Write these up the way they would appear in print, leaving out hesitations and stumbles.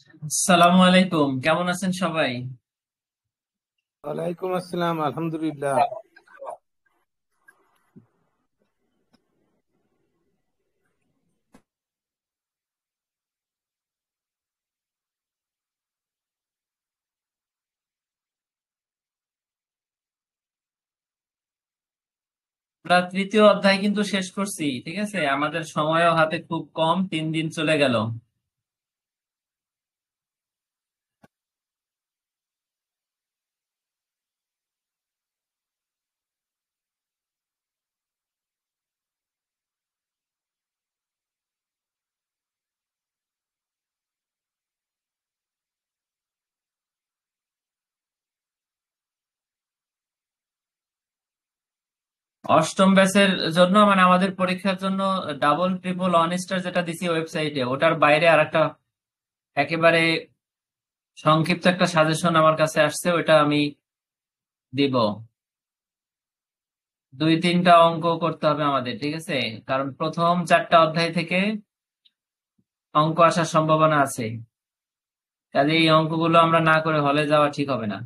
আসসালামু আলাইকুম, কেমন আছেন সবাই? ওয়ালাইকুম আসসালাম, আলহামদুলিল্লাহ। আমরা তৃতীয় অধ্যায় কিন্তু শেষ করছি, ঠিক আছে। আমাদের সময়ও হাতে খুব কম, 3 দিন চলে গেল। অষ্টম ব্যাচের জন্য মানে আমাদের পরীক্ষার জন্য ডাবল ট্রিপল অনেস্টার যেটা দিছি ওয়েবসাইটে, ওটার বাইরে আরেকটা একেবারে সংক্ষিপ্ত একটা সাজেশন আমার কাছে আসছে, ওটা আমি দিব। 2-3টা অঙ্ক করতে হবে আমাদের, ঠিক আছে। কারণ প্রথম 4টা অধ্যায় থেকে অঙ্ক আসার সম্ভাবনা আছে। কাজে এই অঙ্কগুলো আমরা না করে হলে যাওয়া ঠিক হবে না।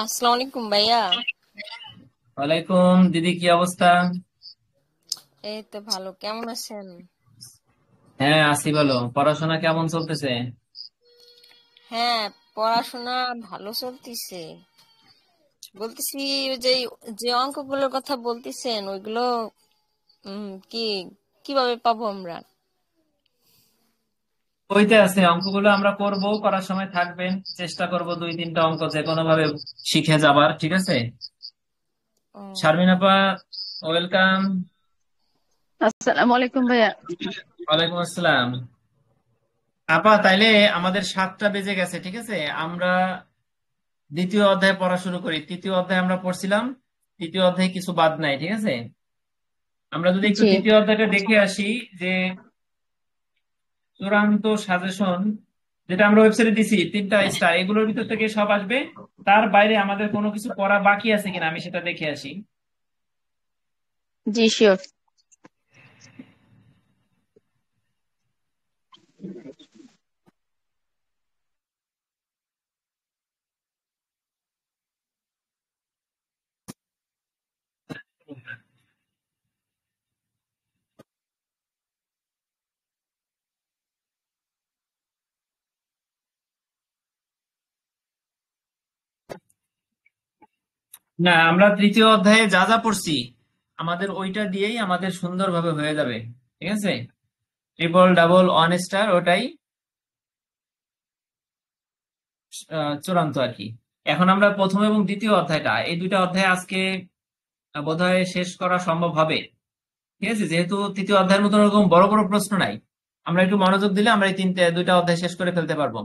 আসসালামু আলাইকুম ভাইয়া। ওয়ালাইকুম দিদি, কি অবস্থা? এই তো ভালো, কেমন আছেন? হ্যাঁ আছি, বলো পড়াশোনা কেমন চলতেছে? হ্যাঁ, পড়াশোনা ভালো চলতেছে। বলতেছি, ওই যে যে অঙ্কগুলোর কথা বলতেছেন ওইগুলো কি কিভাবে পাবো আমরা? বইতে আছে অঙ্কগুলো, আমরা করব, করার সময় থাকবেন। চেষ্টা করব 2-3টা অঙ্ক যে কোনো ভাবে শিখে যাবার, ঠিক আছে। ও, শারমিন আপা, ওয়েলকাম। আসসালামু আলাইকুম ভাইয়া। ওয়ালাইকুম আসসালাম। আপা তাইলে আমাদের 7টা বেজে গেছে, ঠিক আছে। আমরা দ্বিতীয় অধ্যায় পড়া শুরু করি। তৃতীয় অধ্যায় আমরা পড়ছিলাম, তৃতীয় অধ্যায় কিছু বাদ নাই, ঠিক আছে। আমরা যদি একটু জি। তৃতীয় অধ্যায়টা দেখে আসি, যে চূড়ান্ত সাজেশন যেটা আমরা ওয়েবসাইটে দিছি 3টা স্টার, এগুলোর ভিতর থেকে সব আসবে। তার বাইরে আমাদের কোনো কিছু পড়া বাকি আছে কিনা আমি সেটা দেখে আসি। জি শিওর। না, আমরা তৃতীয় অধ্যায়ে যা যা পড়ছি আমাদের ওইটা দিয়েই আমাদের সুন্দরভাবে হয়ে যাবে, ঠিক আছে। ট্রিপল ডাবল ওয়ান স্টার ওটাই চূড়ান্ত আর কি। এখন আমরা প্রথম এবং দ্বিতীয় অধ্যায়টা, এই 2টা অধ্যায় আজকে বোধহয় শেষ করা সম্ভব হবে, ঠিক আছে। যেহেতু তৃতীয় অধ্যায়ের মতো ওরকম বড় বড় প্রশ্ন নাই, আমরা একটু মনোযোগ দিলে আমরা এই 2টা অধ্যায় শেষ করে ফেলতে পারবো।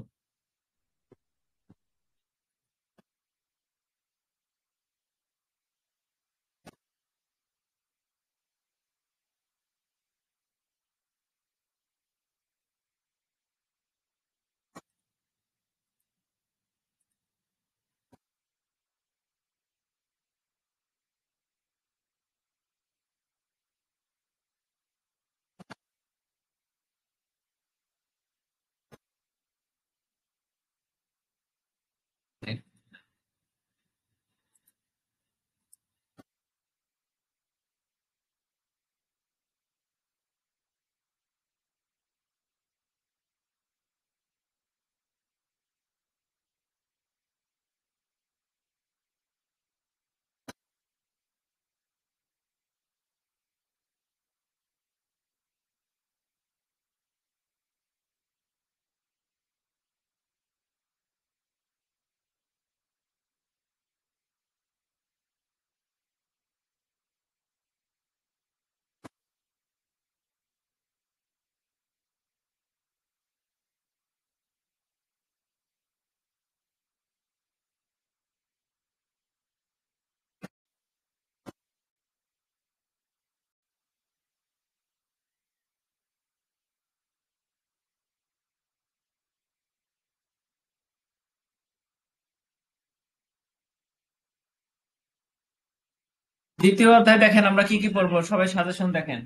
দ্বিতীয় অধ্যায় দেখেন আমরা কি কি পড়বো, সবাই সাজেশন দেখেন।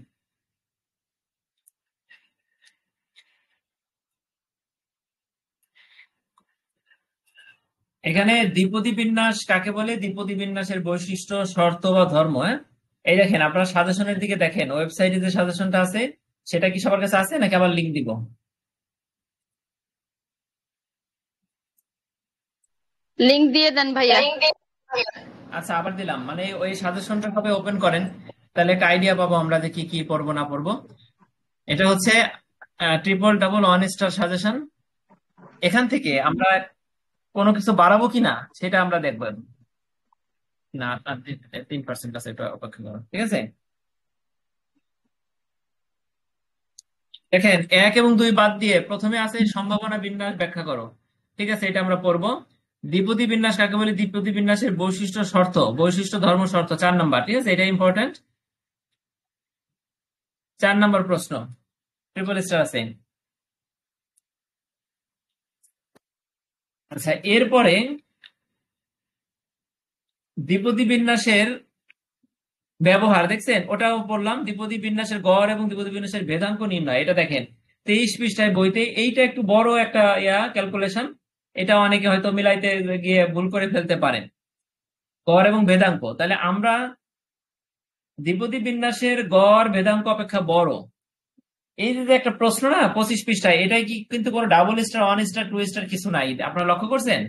এখানে দ্বিপদী বিন্যাস কাকে বলে, দ্বিপদী বিন্যাসের বৈশিষ্ট্য, শর্ত বা ধর্ম। হ্যাঁ, এই দেখেন আপনারা সাজেশনের দিকে দেখেন, ওয়েবসাইটে যে সাজেশনটা আছে সেটা কি সবার কাছে আছে নাকি আবার লিঙ্ক দিব? লিংক দিয়ে দেন ভাইয়া। আচ্ছা, আবার দিলাম, মানে ওই সাজেশনটা সবাই ওপেন করেন, তাহলে একটা আইডিয়া পাবো আমরা যে কি কি পড়বো না পড়বো। এটা হচ্ছে 111 সাজেশন। এখান থেকে আমরা কোনো কিছু বাড়াবো কিনা সেটা আমরা দেখবো। না, আপনার 3% আছে, এটা অপেক্ষা করো, ঠিক আছে। দেখেন 1 এবং 2 বাদ দিয়ে প্রথমে আছে সম্ভাবনা বিন্যাস ব্যাখ্যা করো। ঠিক আছে, এটা আমরা পড়বো। দ্বিপদী বিন্যাস কাকে বলে, দ্বিপদী বিন্যাসের বৈশিষ্ট্য শর্ত, বৈশিষ্ট্য ধর্ম শর্ত, 4 নম্বর। ঠিক আছে, এটা ইম্পর্টেন্ট। 4 নম্বর প্রশ্ন, ট্রিপল স্টার আছে। আচ্ছা, এরপরে দ্বিপদী বিন্যাসের ব্যবহার দেখছেন, ওটাও পড়লাম। দ্বিপদী বিন্যাসের গড় এবং দ্বিপদী বিন্যাসের ভেদাঙ্ক নির্ণয়, এটা দেখেন 23 পৃষ্ঠায় বইতে। এইটা একটু বড় একটা ক্যালকুলেশন, এটা অনেকে হয়তো মিলাইতে গিয়ে ভুল করে ফেলতে পারেন। গড় এবং ভেদাঙ্ক, তাহলে আমরা দ্বিপদী বিন্যাসের গড় ভেদাঙ্ক অপেক্ষা বড়, এই যে একটা প্রশ্ন না 25 পৃষ্ঠায়, এটাই কি কিন্তু কোনো ডাবল স্টার, 1 স্টার, 2 স্টার কিছু নাই, আপনারা লক্ষ্য করছেন?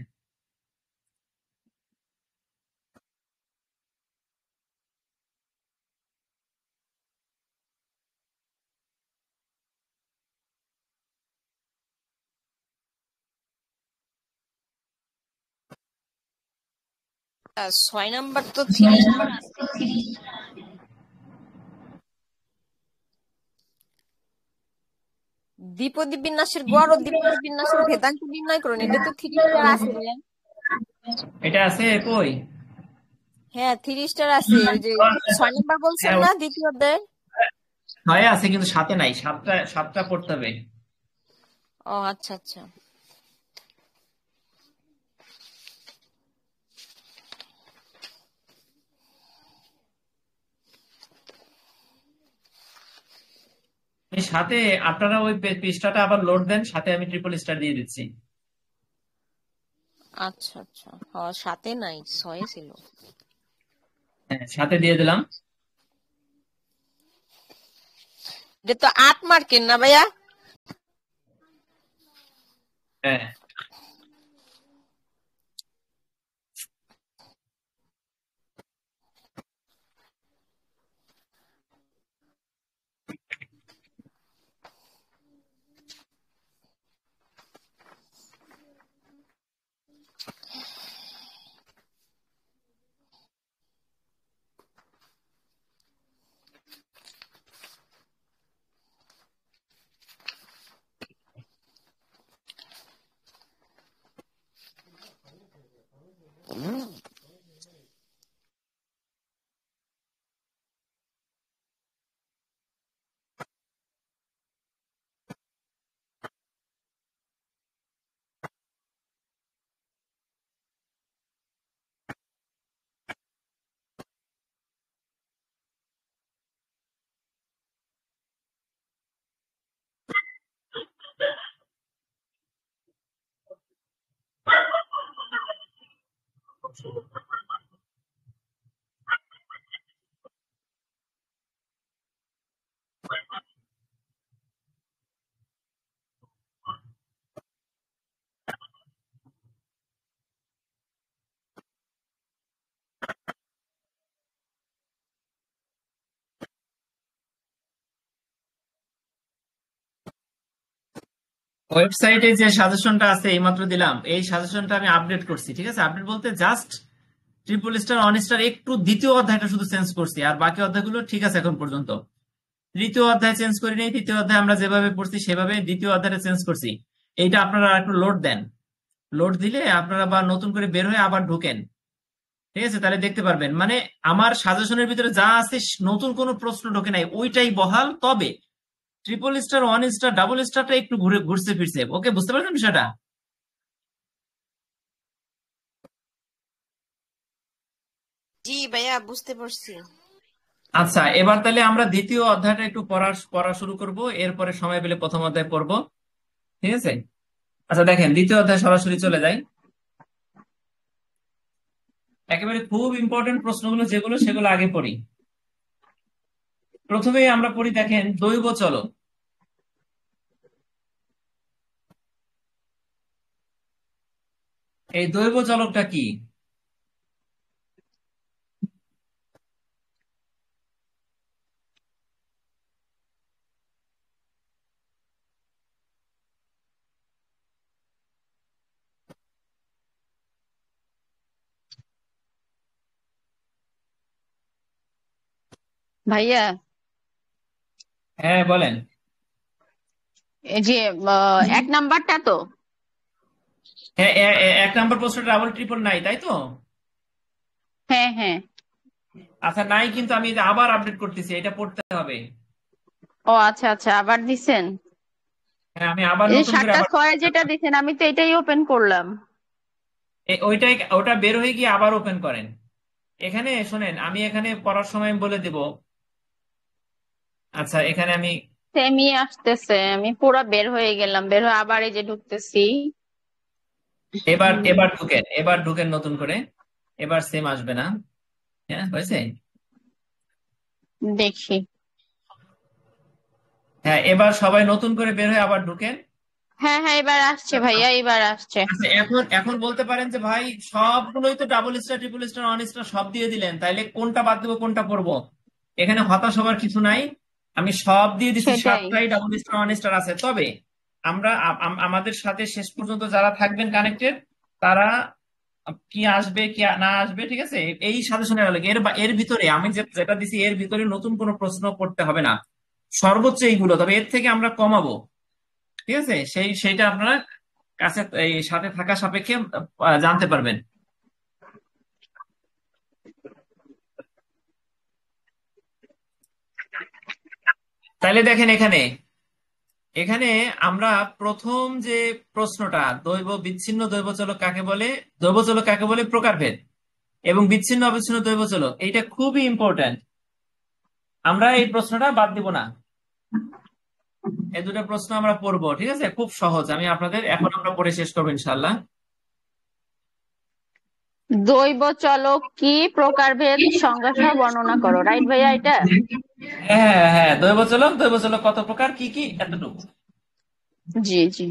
আর 6 নাম্বার তো 30 আছে। দ্বিপদী বিন্যাসের গড় ও দ্বিপদী বিন্যাসের ভেদাঙ্ক নির্ণয় করুন, এটা তো 3 স্টার আছে ভাইয়া। এটা আছে কই? হ্যাঁ, 3 স্টার আছে, ওই যে 6 নাম্বার বলছেন হ্যাঁ, না দ্বিতীয় অধ্যায়। ছয় আছে কিন্তু সাথে নাই, সাতটা সাতটা পড়তে হবে। ও আচ্ছা আচ্ছা। এই সাথে আপনারা ওই পৃষ্ঠাটা আবার লোড দেন, সাথে আমি ট্রিপল স্টার দিয়ে দিচ্ছি। আচ্ছা আচ্ছা, হ্যাঁ সাথে নাই, 6 ছিল। হ্যাঁ, সাথে দিয়ে দিলাম। এটা তো 8 মার্কের না ভাইয়া? হ্যাঁ, ওয়েবসাইটে যে সাজেশনটা আছে এইমাত্র দিলাম, এই সাজেশনটা আমি আপডেট করছি। ঠিক আছে, আপডেট বলতে জাস্ট ট্রিপল স্টার, 1 স্টার, একটু দ্বিতীয় অধ্যায়টা শুধু চেঞ্জ করছি, আর বাকি অধ্যায়গুলো ঠিক আছে এখন পর্যন্ত। তৃতীয় অধ্যায় চেঞ্জ করি নাই, তৃতীয় অধ্যায় আমরা যেভাবে পড়ছি সেভাবে দ্বিতীয় অধ্যায়টা চেঞ্জ করছি। এইটা আপনারা একটু লোড দেন, লোড দিলে আপনারা বা নতুন করে বের হয়ে আবার ঢুকেন। ঠিক আছে, তাহলে দেখতে পারবেন, মানে আমার সাজেশনের ভিতরে যা আছে নতুন কোনো প্রশ্ন ঢোকে নাই, ওইটাই বহাল। তবে ট্রিপল স্টার, 1 স্টার, ডাবল স্টারটা একটু ঘুরে ঘুরছে ফিরছে। ওকে, বুঝতে পারছেন বিষয়টা? জি ভাইয়া, বুঝতে পারছি। আচ্ছা, এবার তাহলে আমরা দ্বিতীয় অধ্যায়টা একটু পড়া শুরু করব, এরপরে সময় পেলে প্রথম অধ্যায় পড়বো। ঠিক আছে? আচ্ছা দেখেন, দ্বিতীয় অধ্যায় সরাসরি চলে যাই। একেবারে খুব ইম্পর্টেন্ট প্রশ্নগুলো যেগুলো, সেগুলো আগে পড়ি। প্রথমেই আমরা পড়ি, দেখেন, দৈব চলক। এই দৈব চলকটা কি? ভাইয়া, হ্যাঁ বলেন। এই যে এক নাম্বারটা তো। হ্যাঁ, এক নম্বর প্রশ্নটা ডাবল ট্রিপল নাই, তাই তো? হ্যাঁ হ্যাঁ। আচ্ছা নাই, কিন্তু আমি এটা আবার আপডেট করতেছি, এটা পড়তে হবে। ও আচ্ছা আচ্ছা, আবার দিছেন। হ্যাঁ, আমি আবার এই যে নতুন করে 7টা আবার 6 যেটা দিছেন, আমি তো এটাই ওপেন করলাম। ওইটাই, ওটা বের হয়ে গিয়ে আবার ওপেন করেন। এখানে শোনেন, আমি এখানে পড়ার সময় বলে দেব। আচ্ছা, এখানে আমি সেমই আসতেছে, আমি পুরো বের হয়ে গেলাম, বের হয়ে আবার এই যে ঢুকতেছি। এবার এবার ঢুকেন, এবার ঢুকেন নতুন করে। এবার সেম আসবে না? হ্যাঁ, হয়েছে। দেখি। হ্যাঁ, এবার সবাই নতুন করে বের হয়ে আবার ঢুকেন। হ্যাঁ হ্যাঁ, এবার আসছে ভাইয়া, এবার আসছে। আচ্ছা, এখন এখন বলতে পারেন যে ভাই, সবগুলোই তো double star, triple star, one star সব দিয়ে দিলেন, তাইলে কোনটা বাদ দেবো, কোনটা পড়বো? এখানে হতাশ হবার কিছু নাই। আমি সব দিয়ে দিচ্ছি, সেটাই। 7টাই ডাবল স্টার, ওয়ান স্টার আছে। তবে আমরা আমাদের সাথে শেষ পর্যন্ত যারা থাকবেন কানেক্টেড, তারা কি আসবে কি না আসবে, ঠিক আছে, এই সাজেশনে গেল। এর ভিতরে আমি যেটা দিছি, এর ভিতরে নতুন কোনো প্রশ্ন করতে হবে না, সর্বোচ্চ এইগুলো। তবে এর থেকে আমরা কমাবো, ঠিক আছে? সেইটা আপনারা কাছে, এই সাথে থাকা সাপেক্ষে জানতে পারবেন। তাইলে দেখেন, এখানে এখানে আমরা প্রথম যে প্রশ্নটা, বিচ্ছিন্ন দৈবচলক কাকে বলে, দৈবচলক কাকে বলে, প্রকারভেদ, এবং বিচ্ছিন্ন অবিচ্ছিন্ন দৈবচলক, এইটা খুবই ইম্পর্ট্যান্ট। আমরা এই প্রশ্নটা বাদ দিব না। এই দুটো প্রশ্ন আমরা পড়বো, ঠিক আছে? খুব সহজ, আমি আপনাদের এখন আমরা পড়ে শেষ করবো ইনশাল্লাহ। দৈব চলক কি, প্রকারভেদ, সংজ্ঞা সহ বর্ণনা করো, রাইট ভাইয়া এটা? হ্যাঁ হ্যাঁ হ্যাঁ, দৈবচলক কত প্রকার, কি কি, এতটুকু। জি জি।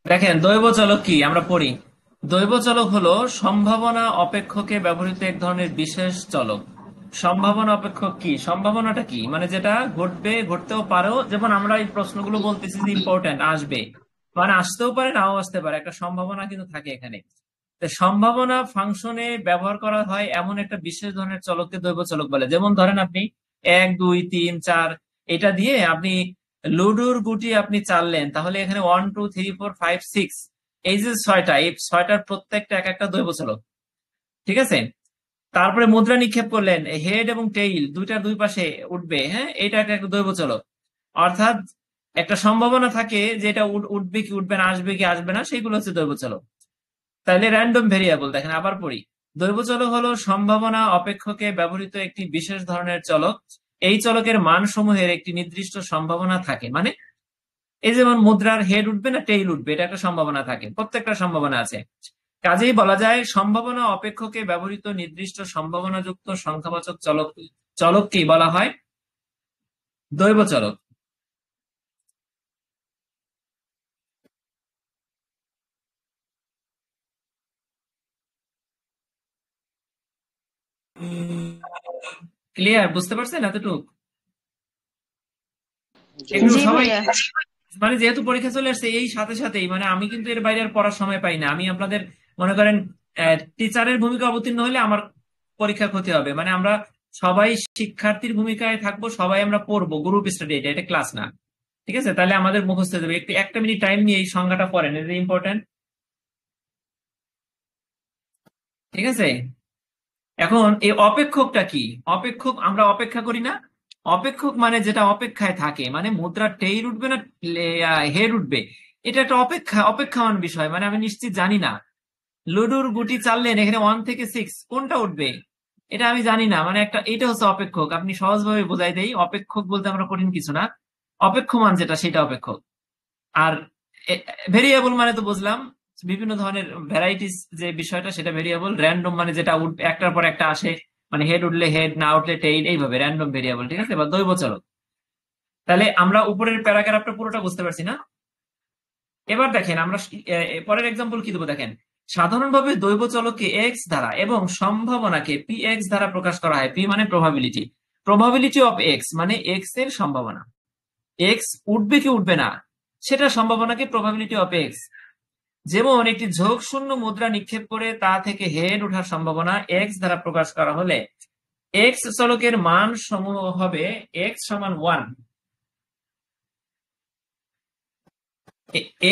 দেখেন, দৈবচলক কি আমরা পড়ি। দৈবচলক হলো সম্ভাবনা অপেক্ষকে ব্যবহৃত এক ধরনের বিশেষ চলক। সম্ভাবনা অপেক্ষক কি, সম্ভাবনাটা কি, মানে যেটা ঘটবে, ঘটতেও পারেও, যেমন আমরা এই প্রশ্নগুলো বলতেছি যে ইম্পর্টেন্ট, আসবে, মানে আসতেও পারে, নাও আসতে পারে, একটা সম্ভাবনা কিন্তু থাকে এখানে। তো তো সম্ভাবনা ফাংশনে ব্যবহার করা হয় এমন একটা বিশেষ ধরনের চলককে দৈব চলক বলে। যেমন ধরেন আপনি 1 2 3 4 এটা দিয়ে আপনি লুডোর গুটি আপনি চাললেন, তাহলে এখানে 1 2 3 4 5 6 এই যে 6টা, এই 6টার প্রত্যেকটা এক একটা দৈব চলক। ঠিক আছে, তারপরে মুদ্রা নিক্ষেপ করলেন, হেড এবং টেইল দুইটার দুই পাশে উঠবে, হ্যাঁ, এটা একটা দৈব চলক। অর্থাৎ একটা সম্ভাবনা থাকে যে এটা উঠবে কি উঠবে না, আসবে কি আসবে না, সেগুলো হচ্ছে দৈব চলক। তাহলে র্যান্ডম ভেরিয়েবল দেখেন, আবার পড়ি। দৈব চলক হলো সম্ভাবনা অপেক্ষকে ব্যবহৃত একটি বিশেষ ধরনের চলক। এই চলকের মান সমূহের একটি নির্দিষ্ট সম্ভাবনা থাকে। মানে এই যেমন মুদ্রার হেড উঠবে না টেইল উঠবে, এটা একটা সম্ভাবনা থাকে, প্রত্যেকটা সম্ভাবনা আছে। কাজেই বলা যায় সম্ভাবনা অপেক্ষকে ব্যবহৃত নির্দিষ্ট সম্ভাবনাযুক্ত সংখ্যাবাচক চলককেই বলা হয় দৈব চলক। ক্লিয়ার? বুঝতে পারছেন এতটুকু? একটু জি সবাই, ভাইয়া। মানে যেহেতু পরীক্ষা চলে আসছে এই সাথে সাথেই, মানে আমি কিন্তু এর বাইরে আর পড়ার সময় পাই না। আমি আপনাদের মনে করেন টিচারের ভূমিকা অবতীর্ণ হলে আমার পরীক্ষার ক্ষতি হবে। মানে আমরা সবাই শিক্ষার্থীর ভূমিকায় থাকবো, সবাই আমরা পড়বো, গ্রুপ স্টাডি, এটা ক্লাস না। ঠিক আছে, তাহলে আমাদের মুখস্থ হয়ে যাবে। একটু একটা মিনিট টাইম নিয়ে এই সংজ্ঞাটা পড়েন, এটা ইম্পর্টেন্ট। ঠিক আছে, এখন এই অপেক্ষকটা কি? অপেক্ষক, আমরা অপেক্ষা করি না? অপেক্ষক মানে যেটা অপেক্ষায় থাকে, মানে মুদ্রার টেইল উঠবে না হেড উঠবে, এটা একটা অপেক্ষামান বিষয়। মানে আমি নিশ্চিত জানি না। লুডুর গুটি চাললেন, এখানে 1 থেকে 6 কোনটা উঠবে এটা আমি জানি না। মানে একটা, এটা হচ্ছে অপেক্ষক। আপনি সহজভাবে বোঝাই দেই, অপেক্ষক বলতে আমরা কঠিন কিছু না, অপেক্ষমান যেটা সেটা অপেক্ষক। আর ভেরিয়েবল মানে তো বুঝলাম, বিভিন্ন ধরনের ভ্যারাইটিস যে বিষয়টা সেটা ভেরিয়েবল। র্যান্ডম মানে যেটা একটার পর একটা আসে, মানে হেড উঠলে হেড, না উঠলে টেইল, এইভাবে র্যান্ডম ভেরিয়েবল। ঠিক আছে, বা দৈব চলক। তাহলে আমরা উপরের প্যারাগ্রাফটা পুরোটা বুঝতে পারছি না? এবার দেখেন আমরা পরের এক্সাম্পল কি দেবো দেখেন। সাধারণভাবে দৈব চলককে এক্স দ্বারা এবং সম্ভাবনাকে পি এক্স দ্বারা প্রকাশ করা হয়। পি মানে প্রবাবিলিটি, প্রবাবিলিটি অফ এক্স মানে এক্স এর সম্ভাবনা। এক্স উঠবে কি উঠবে না সেটা সম্ভাবনাকে প্রবাবিলিটি অফ এক্স। যেমন একটি ঝোঁক শূন্য মুদ্রা নিক্ষেপ করে তা থেকে হেড ওঠার সম্ভাবনা এক্স দ্বারা প্রকাশ করা হলে এক্স চলকের মান সমূহ হবে এক্স সমান 1।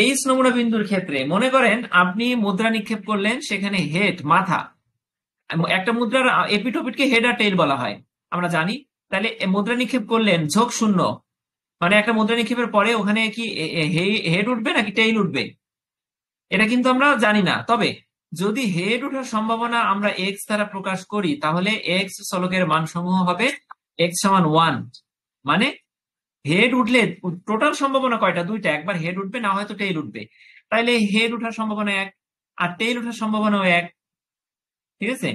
এইচ নমুনা বিন্দুর ক্ষেত্রে মনে করেন আপনি মুদ্রা নিক্ষেপ করলেন, সেখানে হেড মাথা, একটা মুদ্রার এপিটোপিটকে হেড আর টেইল বলা হয় আমরা জানি। তাহলে মুদ্রা নিক্ষেপ করলেন ঝোঁক শূন্য, মানে একটা মুদ্রা নিক্ষেপের পরে ওখানে কি হেড উঠবে নাকি টেইল উঠবে এটা কিন্তু আমরা জানি না। তবে যদি হেড ওঠার সম্ভাবনা আমরা এক্স দ্বারা প্রকাশ করি, তাহলে এক্স চলকের মান সমূহ হবে এক্স সমান 1। মানে হেড উঠলে টোটাল সম্ভাবনা কয়টা? দুইটা, একবার হেড উঠবে না হয়তো টেইল উঠবে। তাইলে হেড ওঠার সম্ভাবনা 1 আর টেইল ওঠার সম্ভাবনাও 1। ঠিক আছে,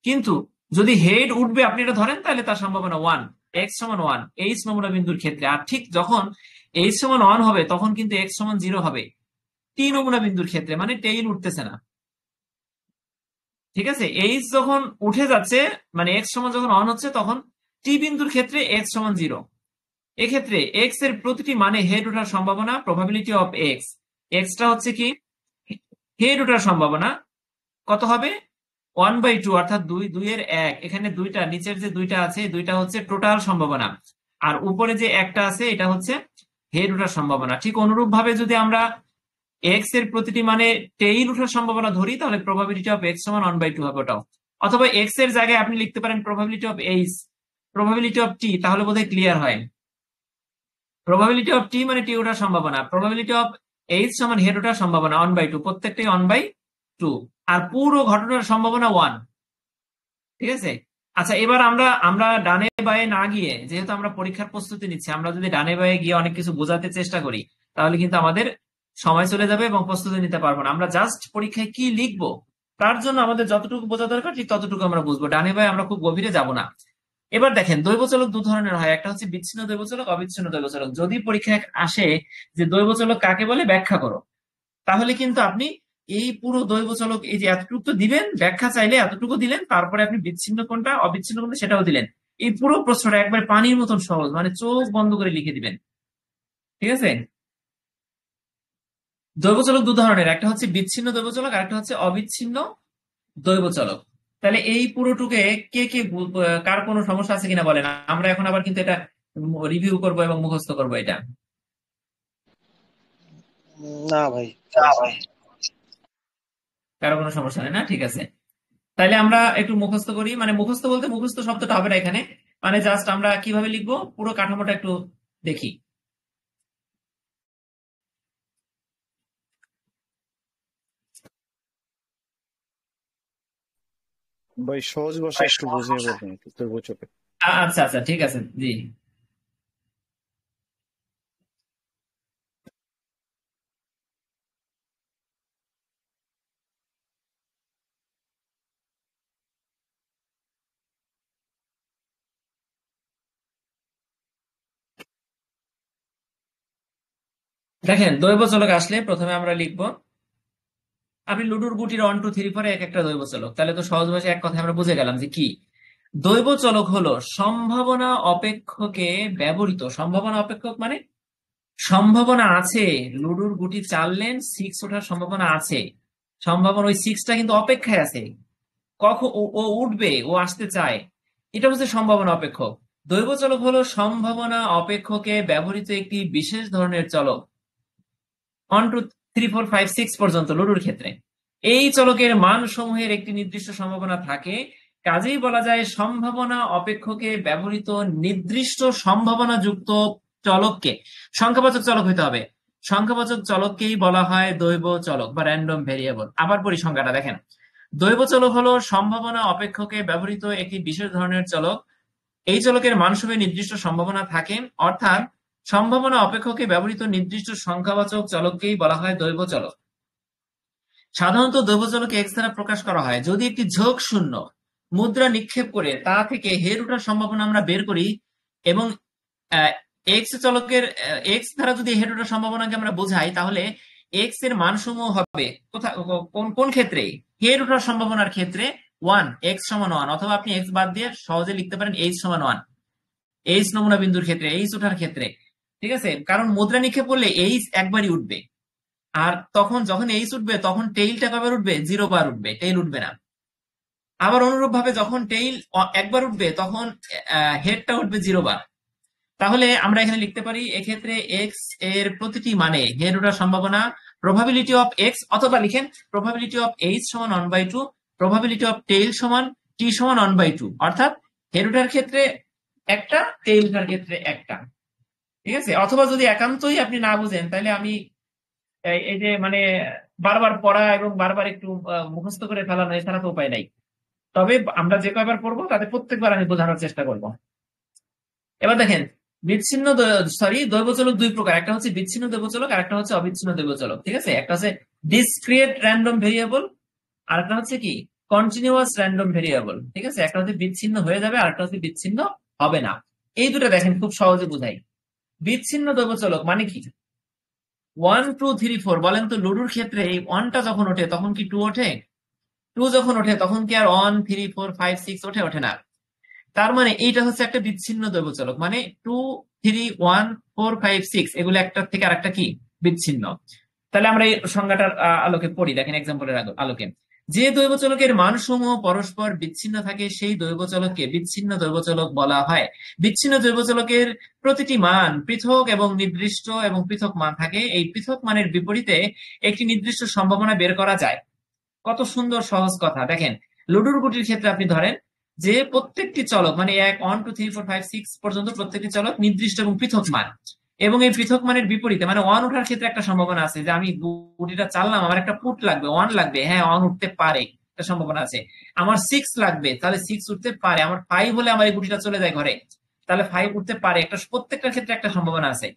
কিন্তু যদি হেড উঠবে আপনি এটা ধরেন, তাহলে তার সম্ভাবনা 1, এক্স সমান 1 এইচ নমুনা বিন্দুর ক্ষেত্রে। আর ঠিক যখন এইচ সমান 1 হবে তখন কিন্তু এক্স সমান 0 হবে টি নমুনা বিন্দুর ক্ষেত্রে, মানে টেইল উঠতেছে না। ঠিক আছে, এইচ যখন উঠে যাচ্ছে, মানে এক্স সমান যখন 1 হচ্ছে, তখন টি বিন্দুর ক্ষেত্রে এক্স সমান 0। এক্ষেত্রে এক্স এর প্রতিটি মানে হেড ওঠার সম্ভাবনা প্রবাবিলিটি অফ এক্স, এক্সটা হচ্ছে কি হেড ওঠার সম্ভাবনা, কত হবে 1/2, অর্থাৎ 2 এর 1। এখানে দুইটা, নিচের যে দুইটা আছে দুইটা হচ্ছে টোটাল সম্ভাবনা, আর উপরে যে একটা আছে এটা হচ্ছে হেড ওঠার সম্ভাবনা। ঠিক অনুরূপ ভাবে যদি আমরা এক্স এর প্রতিটি মানে টেইল ওঠার সম্ভাবনা ধরি, তাহলে প্রবাবিলিটি অফ এক্স সমান 1/2 হবে ওটাও। অথবা এক্স এর জায়গায় আপনি লিখতে পারেন probability of H, probability of T, তাহলে বোধহয় ক্লিয়ার হয়। প্রবাবিলিটি অফ টি মানে টি ওঠার সম্ভাবনা, প্রবাবিলিটি অফ এইচ সমান হেড ওঠার সম্ভাবনা 1/2, প্রত্যেকটাই 1/2, আর পুরো ঘটনার সম্ভাবনা 1। ঠিক আছে, আচ্ছা এবার আমরা আমরা ডানে বায়ে না গিয়ে, যেহেতু আমরা পরীক্ষার প্রস্তুতি নিচ্ছি, আমরা যদি ডানে বায়ে গিয়ে অনেক কিছু বোঝাতে চেষ্টা করি, তাহলে কিন্তু আমাদের সময় চলে যাবে এবং প্রস্তুতি নিতে পারবো না। আমরা জাস্ট পরীক্ষায় কি লিখবো তার জন্য আমাদের যতটুকু বোঝা দরকার ঠিক ততটুকু আমরা বুঝবো, ডানে বায়ে আমরা খুব গভীরে যাব না। এবার দেখেন দৈব চলক দু ধরনের হয়, একটা হচ্ছে বিচ্ছিন্ন দৈব চলক, অবিচ্ছিন্ন দৈব চলক। যদি পরীক্ষায় আসে যে দৈব চলক কাকে বলে ব্যাখ্যা করো, তাহলে কিন্তু আপনি এই পুরো দৈব চলক, এই যে এতটুকু তো দিবেন, ব্যাখ্যা চাইলে এতটুকু দিলেন, তারপরে আপনি বিচ্ছিন্ন কোনটা অবিচ্ছিন্ন কোনটা সেটাও দিলেন। এই পুরো প্রশ্নটা একবার পানির মতন সহজ, মানে চোখ বন্ধ করে লিখে দিবেন। ঠিক আছে, দৈবচলক দু ধরনের, একটা হচ্ছে বিচ্ছিন্ন দৈবচলক আর একটা হচ্ছে অবিচ্ছিন্ন দৈবচলক। তাহলে এই পুরোটুকে কে কে কার কোনো সমস্যা আছে কিনা বলেন, আমরা এখন আবার কিন্তু এটা রিভিউ করব এবং মুখস্থ করব এটা। না ভাই, সমস্যা নেই। কারো কোনো সমস্যা নেই না? ঠিক আছে, তাইলে আমরা একটু মুখস্থ করি। মানে মুখস্থ বলতে মুখস্থ শব্দটা হবে না এখানে, মানে জাস্ট আমরা কিভাবে লিখবো পুরো কাঠামোটা একটু দেখি। ভাই সহজ ভাষা একটু বুঝিয়ে বলবেন একটু দৈবচলক। আচ্ছা আচ্ছা, ঠিক আছে, জি। দেখেন, দৈবচলক আসলে প্রথমে আমরা লিখবো, আপনি লুডুর গুটির 1 2 3 4 এক একটা দৈবচলক, তাহলে তো সহজ ভাষায় এক কথায় আমরা বুঝে গেলাম যে কি দৈবচলক হলো সম্ভাবনা অপেক্ষকে ব্যবহৃত। সম্ভাবনা অপেক্ষক মানে সম্ভাবনা আছে, লুডুর গুটি চাললেন 6 ওঠার সম্ভাবনা আছে, সম্ভাবনা ওই 6টা কিন্তু অপেক্ষায় আছে, কখন ও উঠবে, ও আসতে চায়, এটা হচ্ছে সম্ভাবনা অপেক্ষক। দৈবচলক হলো সম্ভাবনা অপেক্ষকে ব্যবহৃত একটি বিশেষ ধরনের চলক। 1 2 3 4 5 6 পর্যন্ত লুডুর ক্ষেত্রে এই চলকের মান সমূহের একটি নির্দিষ্ট সম্ভাবনা থাকে, কাজেই বলা যায় সম্ভাবনা অপেক্ষকে ব্যবহৃত নির্দিষ্ট সম্ভাবনা যুক্ত চলককে, সংখ্যাবাচক চলক হইতে হবে, সংখ্যাবাচক চলককেই বলা হয় দৈব চলক বা র্যান্ডম ভেরিয়েবল। আবার পরিসংখ্যাটা দেখেন, দৈব চলক হলো সম্ভাবনা অপেক্ষকে ব্যবহৃত একটি বিশেষ ধরনের চলক, এই চলকের মানসমূহে নির্দিষ্ট সম্ভাবনা থাকে, অর্থাৎ সম্ভাবনা অপেক্ষকে ব্যবহৃত নির্দিষ্ট সংখ্যাবাচক চলককেই বলা হয় দৈব চলক। সাধারণত দৈব চলকে এক্স দ্বারা প্রকাশ করা হয়। যদি একটি ঝোঁক শূন্য মুদ্রা নিক্ষেপ করে তা থেকে হের ওঠার সম্ভাবনা আমরা বের করি এবং এক্স চলকের এক্স দ্বারা যদি হের ওঠার সম্ভাবনাকে আমরা বোঝাই, তাহলে এক্স এর মানসমূহ হবে কোন কোন ক্ষেত্রে, হের ওঠার সম্ভাবনার ক্ষেত্রে 1, এক্স সমান 1, অথবা আপনি এক্স বাদ দিয়ে সহজে লিখতে পারেন এইচ সমান 1, এইচ নমুনা বিন্দুর ক্ষেত্রে, এইচ ওঠার ক্ষেত্রে। ঠিক আছে, কারণ মুদ্রা নিক্ষেপ করলে এইচ একবারই উঠবে, আর তখন যখন এইচ উঠবে তখন টেইলটা কয়বার উঠবে, 0 বার উঠবে, টেইল উঠবে না। আবার অনুরূপ ভাবে যখন টেইল একবার উঠবে তখন হেডটা উঠবে 0 বার। তাহলে আমরা এখানে লিখতে পারি এক্ষেত্রে এক্স এর প্রতিটি মানে হেড ওঠার সম্ভাবনা প্রবাবিলিটি অফ এক্স, অথবা লিখেন প্রবাবিলিটি অফ এইচ সমান 1/2, প্রবাবিলিটি অফ টেইল সমান টি সমান 1/2, অর্থাৎ হেড ওঠার ক্ষেত্রে একটা, টেইল ওঠার ক্ষেত্রে একটা। ঠিক আছে, অথবা যদি একান্তই আপনি না বুঝেন তাহলে আমি এই যে মানে বারবার পড়া এবং বারবার একটু মুখস্থ করে ফেলানো, এছাড়া তো উপায় নাই। তবে আমরা যে কয়বার পড়বো তাতে প্রত্যেকবার আমি বোঝানোর চেষ্টা করব। এবার দেখেন, বিচ্ছিন্ন দৈবচলক দুই প্রকার, একটা হচ্ছে বিচ্ছিন্ন দৈবচলক আর একটা হচ্ছে অবিচ্ছিন্ন দৈবচলক। ঠিক আছে, একটা হচ্ছে ডিসক্রিয়েট র্যান্ডম ভেরিয়েবল আর একটা হচ্ছে কি কন্টিনিউয়াস র্যান্ডম ভেরিয়েবল। ঠিক আছে, একটা হচ্ছে বিচ্ছিন্ন হয়ে যাবে আর একটা হচ্ছে বিচ্ছিন্ন হবে না। এই দুটো দেখেন খুব সহজে বুঝাই। বিচ্ছিন্ন দৈবচলক মানে কি, 1 2 3 4 বলেন তো, লুডুর ক্ষেত্রে এই 1টা যখন ওঠে তখন কি 2 ওঠে? 2 যখন ওঠে তখন কি আর 1 3 4 5 6 ওঠে? ওঠে না। তার মানে এইটা হচ্ছে একটা বিচ্ছিন্ন দৈবচলক, মানে 2 3 1 4 5 6 এগুলো একটার থেকে আরেকটা কি বিচ্ছিন্ন। তাহলে আমরা এই সংজ্ঞাটার আলোকে পড়ি, দেখেন এক্সাম্পলের আলোকে। যে দৈবচলকের মানসমূহ পরস্পর বিচ্ছিন্ন থাকে সেই দৈবচলককে বিচ্ছিন্ন দৈবচলক বলা হয়। বিচ্ছিন্ন দৈবচলকের প্রতিটি মান পৃথক এবং নির্দিষ্ট এবং পৃথক মান থাকে, এই পৃথক মানের বিপরীতে একটি নির্দিষ্ট সম্ভাবনা বের করা যায়। কত সুন্দর সহজ কথা। দেখেন, লুডুর গুটির ক্ষেত্রে আপনি ধরেন যে প্রত্যেকটি চলক মানে 1 1 2 3 4 5 6 পর্যন্ত প্রত্যেকটি চলক নির্দিষ্ট এবং পৃথক মান, এবং এই পৃথক মানের বিপরীতে মানে 1 ওঠার ক্ষেত্রে একটা সম্ভাবনা আছে, যে আমি গুটিটা চাললাম, আমার একটা পুট লাগবে, 1 লাগবে, হ্যাঁ 1 উঠতে পারে, একটা সম্ভাবনা আছে। আমার 6 লাগবে, তাহলে 6 উঠতে পারে। আমার 5 হলে আমার এই গুটিটা চলে যায় ঘরে, তাহলে 5 উঠতে পারে। একটা প্রত্যেকটার ক্ষেত্রে একটা সম্ভাবনা আছে।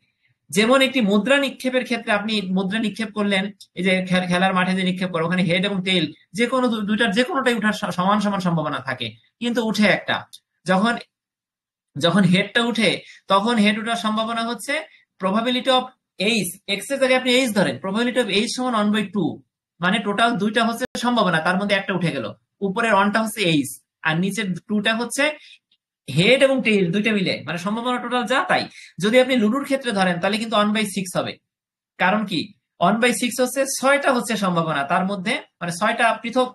যেমন একটি মুদ্রা নিক্ষেপের ক্ষেত্রে আপনি মুদ্রা নিক্ষেপ করলেন, এই যে খেলার মাঠে যে নিক্ষেপ করো, ওখানে হেড এবং টেইল যে কোনো দুইটার যে কোনোটাই উঠার সমান সমান সম্ভাবনা থাকে, কিন্তু উঠে একটা। যখন যখন হেডটা উঠে তখন হেড ওঠার সম্ভাবনা হচ্ছে প্রবাবিলিটি অফ এইচ, এক্স এর জায়গায় আপনি এইচ ধরেন, প্রবাবিলিটি অফ এইচ সমান 1/2, মানে টোটাল দুইটা হচ্ছে সম্ভাবনা, তার মধ্যে একটা উঠে গেল। উপরের 1টা হচ্ছে এইচ আর নিচের 2টা হচ্ছে হেড এবং টেইল, দুইটা মিলে মানে সম্ভাবনা টোটাল যা তাই। যদি আপনি লুডুর ক্ষেত্রে ধরেন তাহলে কিন্তু 1/6 হবে। কারণ কি, 1/6 হচ্ছে 6টা হচ্ছে সম্ভাবনা, তার মধ্যে মানে 6টা পৃথক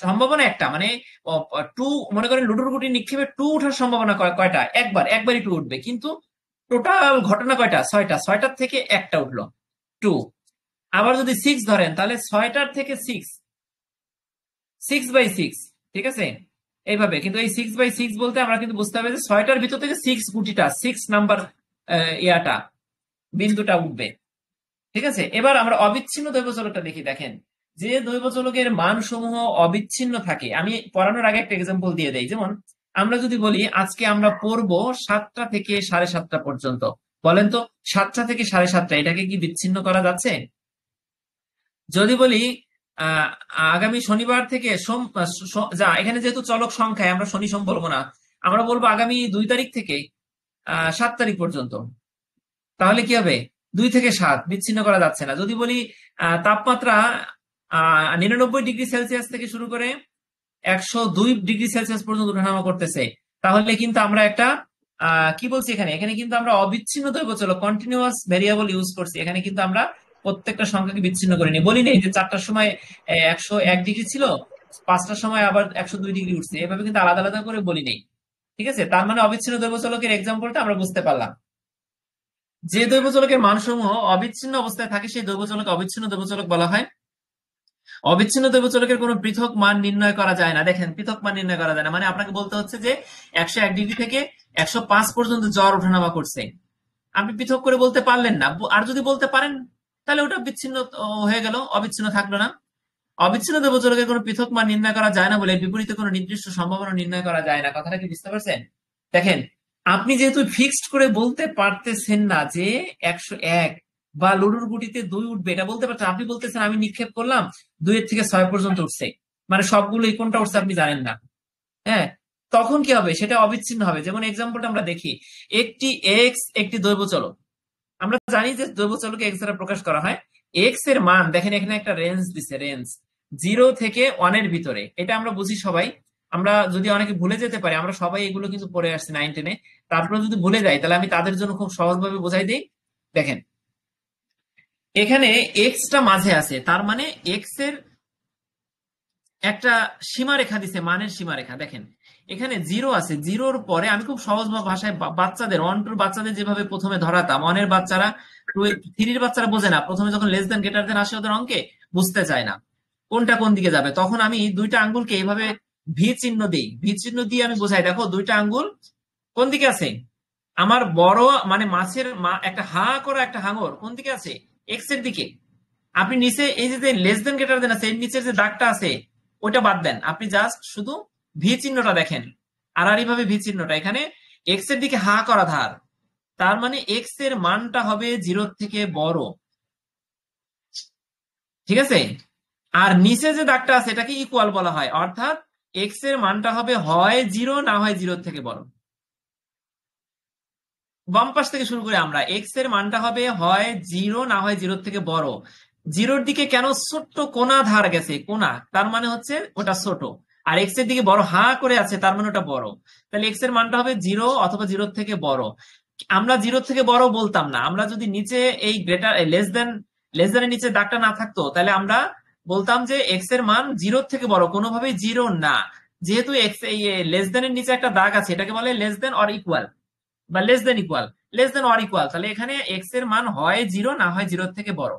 সম্ভাবনা একটা, মানে টু, মনে করেন লুডোর গুটি নিক্ষেপে টু ওঠার সম্ভাবনা কয়টা? একবারই টু উঠবে, কিন্তু টোটাল ঘটনা কয়টা? 6টা, 6টার থেকে একটা উঠলো, টু। আবার যদি 6 ধরেন তাহলে 6টার থেকে 6/6, ঠিক আছে, এইভাবে। কিন্তু এই 6/6 বলতে আমরা কিন্তু বুঝতে হবে যে 6টার ভিতর থেকে 6 গুটিটা, 6 নাম্বার ইয়াটা, বিন্দুটা উঠবে, ঠিক আছে। এবার আমরা অবিচ্ছিন্ন দৈবচলকটা দেখি। দেখেন, যে দৈবচলকের মান সমূহ অবিচ্ছিন্ন থাকে, আমি পড়ানোর আগে একটা এক্সাম্পল দিয়ে দেই। যেমন আমরা যদি বলি আজকে আমরা পড়বো 7টা থেকে 7:30 পর্যন্ত, বলেন তো 7টা থেকে 7:30, এটাকে কি বিচ্ছিন্ন করা যাচ্ছে? যদি বলি আহ আগামী শনিবার থেকে যা, এখানে যেহেতু চলক সংখ্যায় আমরা শনি সোম বলবো না, আমরা বলবো আগামী 2 তারিখ থেকে 7 তারিখ পর্যন্ত, তাহলে কি হবে? 2 থেকে 7 বিচ্ছিন্ন করা যাচ্ছে না। যদি বলি তাপমাত্রা 99°C থেকে শুরু করে 102°C পর্যন্ত ওঠানামা করতেছে, তাহলে কিন্তু আমরা একটা কি বলছি এখানে? এখানে কিন্তু আমরা অবিচ্ছিন্ন দৈবচলক, কন্টিনিউয়াস ভেরিয়েবল ইউজ করছি। এখানে কিন্তু আমরা প্রত্যেকটা সংখ্যাকে বিচ্ছিন্ন করিনি, বলি নেই যে 4টার সময় 101° ছিল, 5টার সময় আবার 102° উঠছে, এভাবে কিন্তু আলাদা আলাদা করে বলি নেই, ঠিক আছে। তার মানে অবিচ্ছিন্ন দৈবচলকের এক্সাম্পলটা আমরা বুঝতে পারলাম। যে দৈবচলকের মানসমূহ অবিচ্ছিন্ন অবস্থায় থাকে সেই দৈবচলক অবিচ্ছিন্ন দৈবচলক বলা হয়। অবিচ্ছিন্ন দৈবচলকের কোনো পৃথক মান নির্ণয় করা যায় না। দেখেন, পৃথক মান নির্ণয় করা যায় না মানে আপনাকে বলতে হচ্ছে যে 101° থেকে 105 পর্যন্ত জ্বর ওঠানামা করছে, আপনি পৃথক করে বলতে পারলেন না। আর যদি বলতে পারেন তাহলে ওটা বিচ্ছিন্ন হয়ে গেল, অবিচ্ছিন্ন থাকলো না। অবিচ্ছিন্ন দৈবচলকের কোনো পৃথক মান নির্ণয় করা যায় না বলে বিপরীতে কোনো নির্দিষ্ট সম্ভাবনা নির্ণয় করা যায় না। কথাটা কি বুঝতে পারছেন? দেখেন, আপনি যেহেতু ফিক্সড করে বলতে পারতেছেন না যে 101 বা লুডুর গুটিতে 2 উঠবে, এটা বলতে পারছেন। আপনি বলতেছেন আমি নিক্ষেপ করলাম 2 থেকে 6 পর্যন্ত উঠছে, মানে সবগুলোই কোনটা উঠছে আপনি জানেন না, হ্যাঁ, তখন কি হবে? সেটা অবিচ্ছিন্ন হবে। যেমন এক্সাম্পলটা আমরা দেখি, একটি এক্স একটি দৈবচলক। আমরা জানি যে দৈবচলকে এক্স দ্বারা প্রকাশ করা হয়। এক্স এর মান দেখেন, এখানে একটা রেঞ্জ দিছে, রেঞ্জ 0 থেকে 1 এর ভিতরে, এটা আমরা বুঝি সবাই। আমরা যদি অনেকে ভুলে যেতে পারি, আমরা সবাই এগুলো কিন্তু পড়ে আসছি 9, 10-এ, তারপরে যদি ভুলে যাই তাহলে আমি তাদের জন্য খুব সহজভাবে বোঝাই দিই। দেখেন, এখানে এক্সটা মাঝে আছে, তার মানে এক্স এর একটা সীমারেখা দিছে, মানের সীমারেখা। দেখেন, এখানে 0 আছে, 0-র পরে আমি খুব সহজ ভাষায় বাচ্চাদের 1-2 বাচ্চাদের যেভাবে প্রথমে ধরাতাম, 1-এর বাচ্চারা 3-র বাচ্চারা বোঝে না, প্রথমে যখন লেস দেন গ্রেটার দেন আসে ওদের অঙ্কে, বুঝতে চায় না কোনটা কোন দিকে যাবে, তখন আমি 2টা আঙ্গুলকে এইভাবে ভি চিহ্ন দিই, ভি চিহ্ন দিয়ে আমি বোঝাই, দেখো 2টা আঙ্গুল কোন দিকে আছে? আমার বড় মানে মাছের একটা হা করা একটা হাঙর কোন দিকে আছে? এক্স এর দিকে। আপনি নিচে এই যে লেস দেন গ্রেটার দেন আছে, এর নিচের যে দাগটা আছে ওটা বাদ দেন, আপনি জাস্ট শুধু ভি চিহ্নটা দেখেন। আর এইভাবে ভি চিহ্নটা, এখানে এক্স এর দিকে হা করা ধার, তার মানে এক্স এর মানটা হবে 0-র থেকে বড়, ঠিক আছে। আর নিচে যে দাগটা আছে এটাকে ইকুয়াল বলা হয়, অর্থাৎ এক্স এর মানটা হবে হয় 0 না হয় 0-র থেকে বড়। বাম পাশ থেকে শুরু করে আমরা, এক্স এর মানটা হবে হয় 0 না হয় 0-র থেকে বড়। 0-র দিকে কেন? ছোট্ট কোনা ধার গেছে, কোনা, তার মানে হচ্ছে ওটা ছোট। আর এক্স এর দিকে বড় হা করে আছে, তার মানে ওটা বড়। তাহলে এক্স এর মানটা হবে 0 অথবা 0-র থেকে বড়। আমরা 0-র থেকে বড় বলতাম না, আমরা যদি নিচে এই গ্রেটার লেস দেনের নিচে দাগটা না থাকতো তাহলে আমরা বলতাম যে এক্স এর মান 0-র থেকে বড়, কোনোভাবেই 0 না। যেহেতু এক্স এই লেস দেনের নিচে একটা দাগ আছে, এটাকে বলে লেস দেন অর ইকুয়াল বা less than equal, less than or equal. তাহলে এখানে এক্স এর মান হয় 0 না হয় 0-র থেকে বড়।